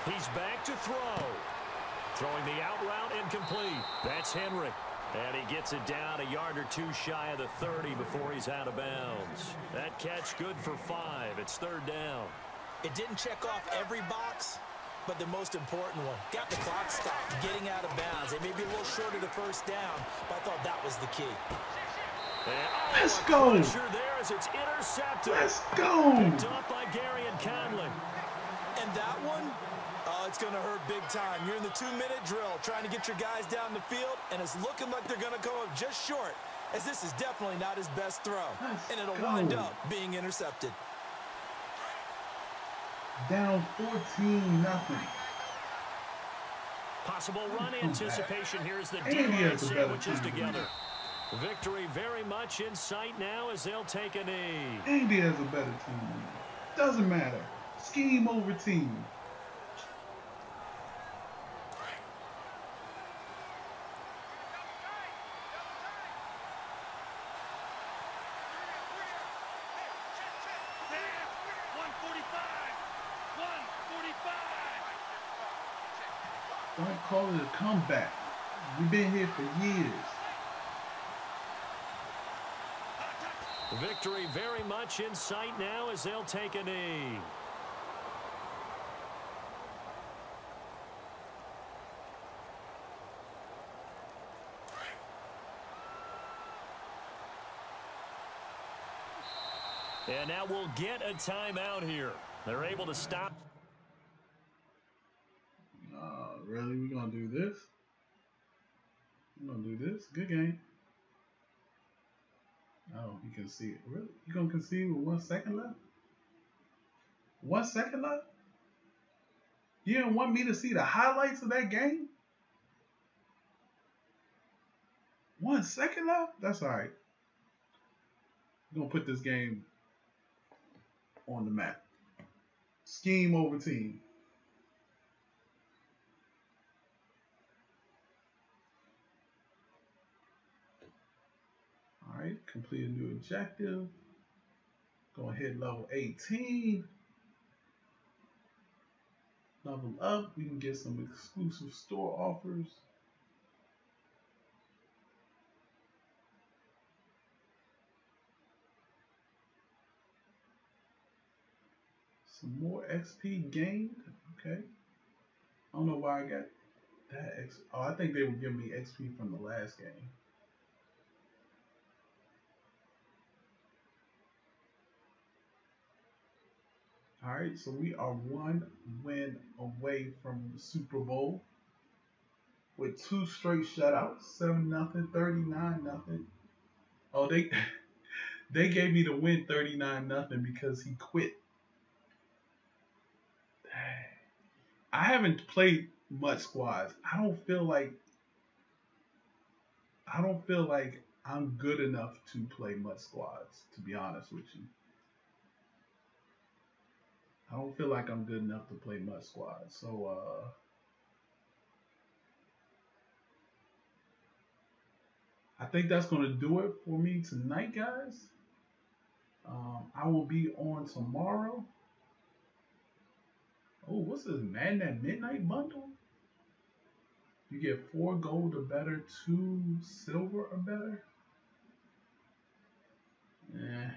He's back to throw. Throwing the out route incomplete. That's Henry. And he gets it down a yard or 2 shy of the 30 before he's out of bounds. That catch good for 5. It's 3rd down. It didn't check off every box, but the most important one. Got the clock stopped, getting out of bounds. They may be a little short of the 1st down, but I thought that was the key. And, let's go. There as it's intercepted. Let's go. Picked up by Gary and Conley. And that one, it's going to hurt big time. You're in the 2-minute drill trying to get your guys down the field, and it's looking like they're going to come up just short, as this is definitely not his best throw. And it'll wind up being intercepted. Down 14-0. Possible run anticipation here as the D-line sandwiches together. Victory very much in sight now as they'll take a knee. Indy has a better team. Doesn't matter. Scheme over team. Don't call it a comeback. We've been here for years. Victory very much in sight now as they'll take a knee. And now we'll get a timeout here. They're able to stop. Really? We're going to do this? We're going to do this? Good game. Oh, you can see it. Really? You going to concede with 1 second left? 1 second left? You didn't want me to see the highlights of that game? 1 second left? That's all right. We're going to put this game on the map. Scheme over team. All right, complete a new objective. Go ahead, level 18. Level up. We can get some exclusive store offers. Some more XP gained. Okay. I don't know why I got that X. Oh, I think they were giving me XP from the last game. All right, so we are 1 win away from the Super Bowl with 2 straight shutouts, 7-0, 39-0. Oh, they gave me the win 39-0 because he quit. I haven't played much squads. I don't feel like I'm good enough to play much squads, to be honest with you. I don't feel like I'm good enough to play much squad. So, I think that's going to do it for me tonight, guys. I will be on tomorrow. Oh, what's this? Madden at Midnight bundle? You get 4 gold or better, 2 silver or better. Eh.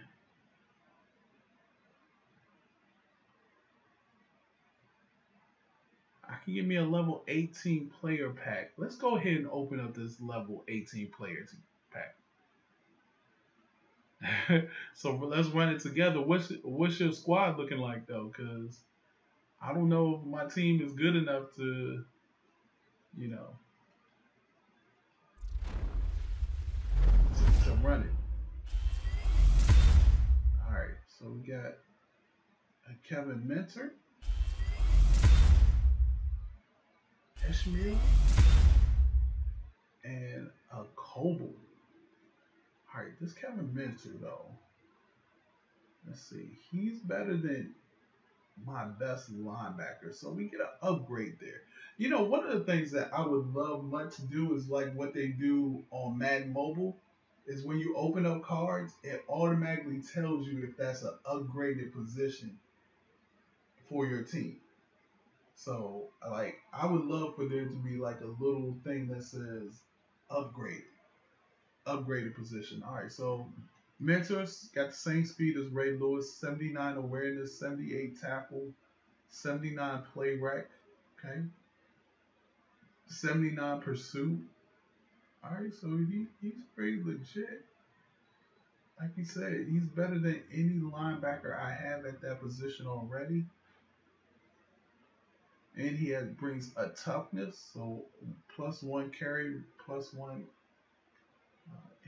I can give me a level 18 player pack. Let's go ahead and open up this level 18 player pack. So let's run it together. What's your squad looking like though? Because I don't know if my team is good enough to, you know, to run it. All right, so we got Kevin Minter, Ishmael, and a Coble. All right, this Kevin Minter though. Let's see. He's better than my best linebacker, so we get an upgrade there. You know, one of the things that I would love much to do is like what they do on Madden Mobile is when you open up cards, it automatically tells you if that's an upgraded position for your team. So, like, I would love for there to be like a little thing that says upgraded position. All right, so Mentors got the same speed as Ray Lewis, 79 awareness, 78 tackle, 79 play rec, okay, 79 pursuit. All right, so he's pretty legit. Like you said, he's better than any linebacker I have at that position already. And he brings a toughness, so +1 carry, +1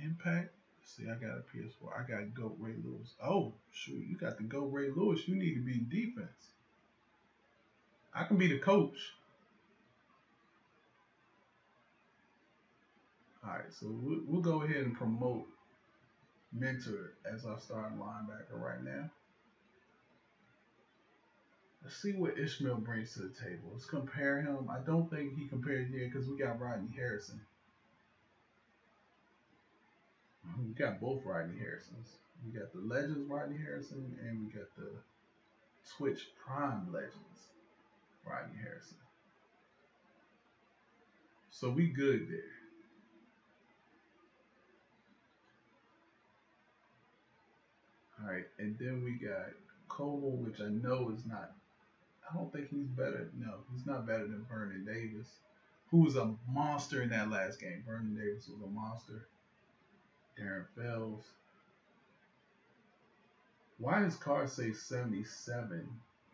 impact. See, I got a PS4. I got GOAT Ray Lewis. Oh, shoot, you got the GOAT Ray Lewis. You need to be in defense. I can be the coach. All right, so we'll go ahead and promote Mentor as our starting linebacker right now. Let's see what Ishmael brings to the table. Let's compare him. I don't think he compared here because we got Rodney Harrison. We got both Rodney Harrisons. We got the Legends Rodney Harrison and we got the Twitch Prime Legends Rodney Harrison. So we good there. All right, and then we got Cole, which I know is not. I don't think he's better. No, he's not better than Vernon Davis, who was a monster in that last game. Vernon Davis was a monster. Darren Fells. Why does card say 77,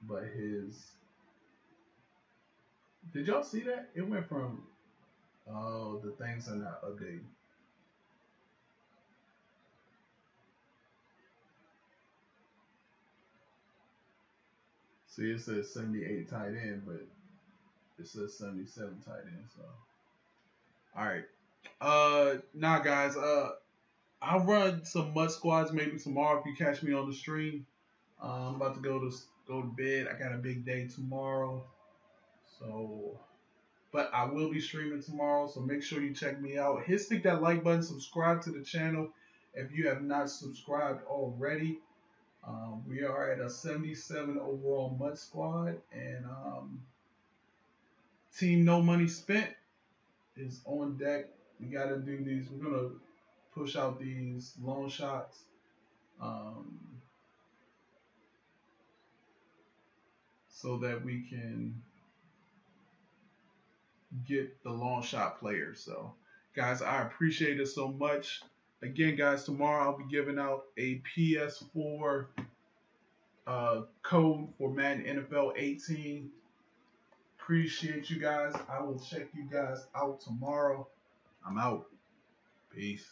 but his... Did y'all see that? It went from, oh, the things are not updating. See, it says 78 tight end, but it says 77 tight end, so. Alright. Nah, guys, I'll run some mud squads maybe tomorrow if you catch me on the stream. I'm about to go to bed. I got a big day tomorrow. So, but I will be streaming tomorrow, so make sure you check me out. Hit that like button, subscribe to the channel if you have not subscribed already. We are at a 77 overall mud squad, and Team No Money Spent is on deck. We got to do these. We're going to push out these long shots. So that we can get the long shot players. So, guys, I appreciate it so much. Again, guys, tomorrow I'll be giving out a PS4 code for Madden NFL 18. Appreciate you guys. I will check you guys out tomorrow. I'm out. Peace.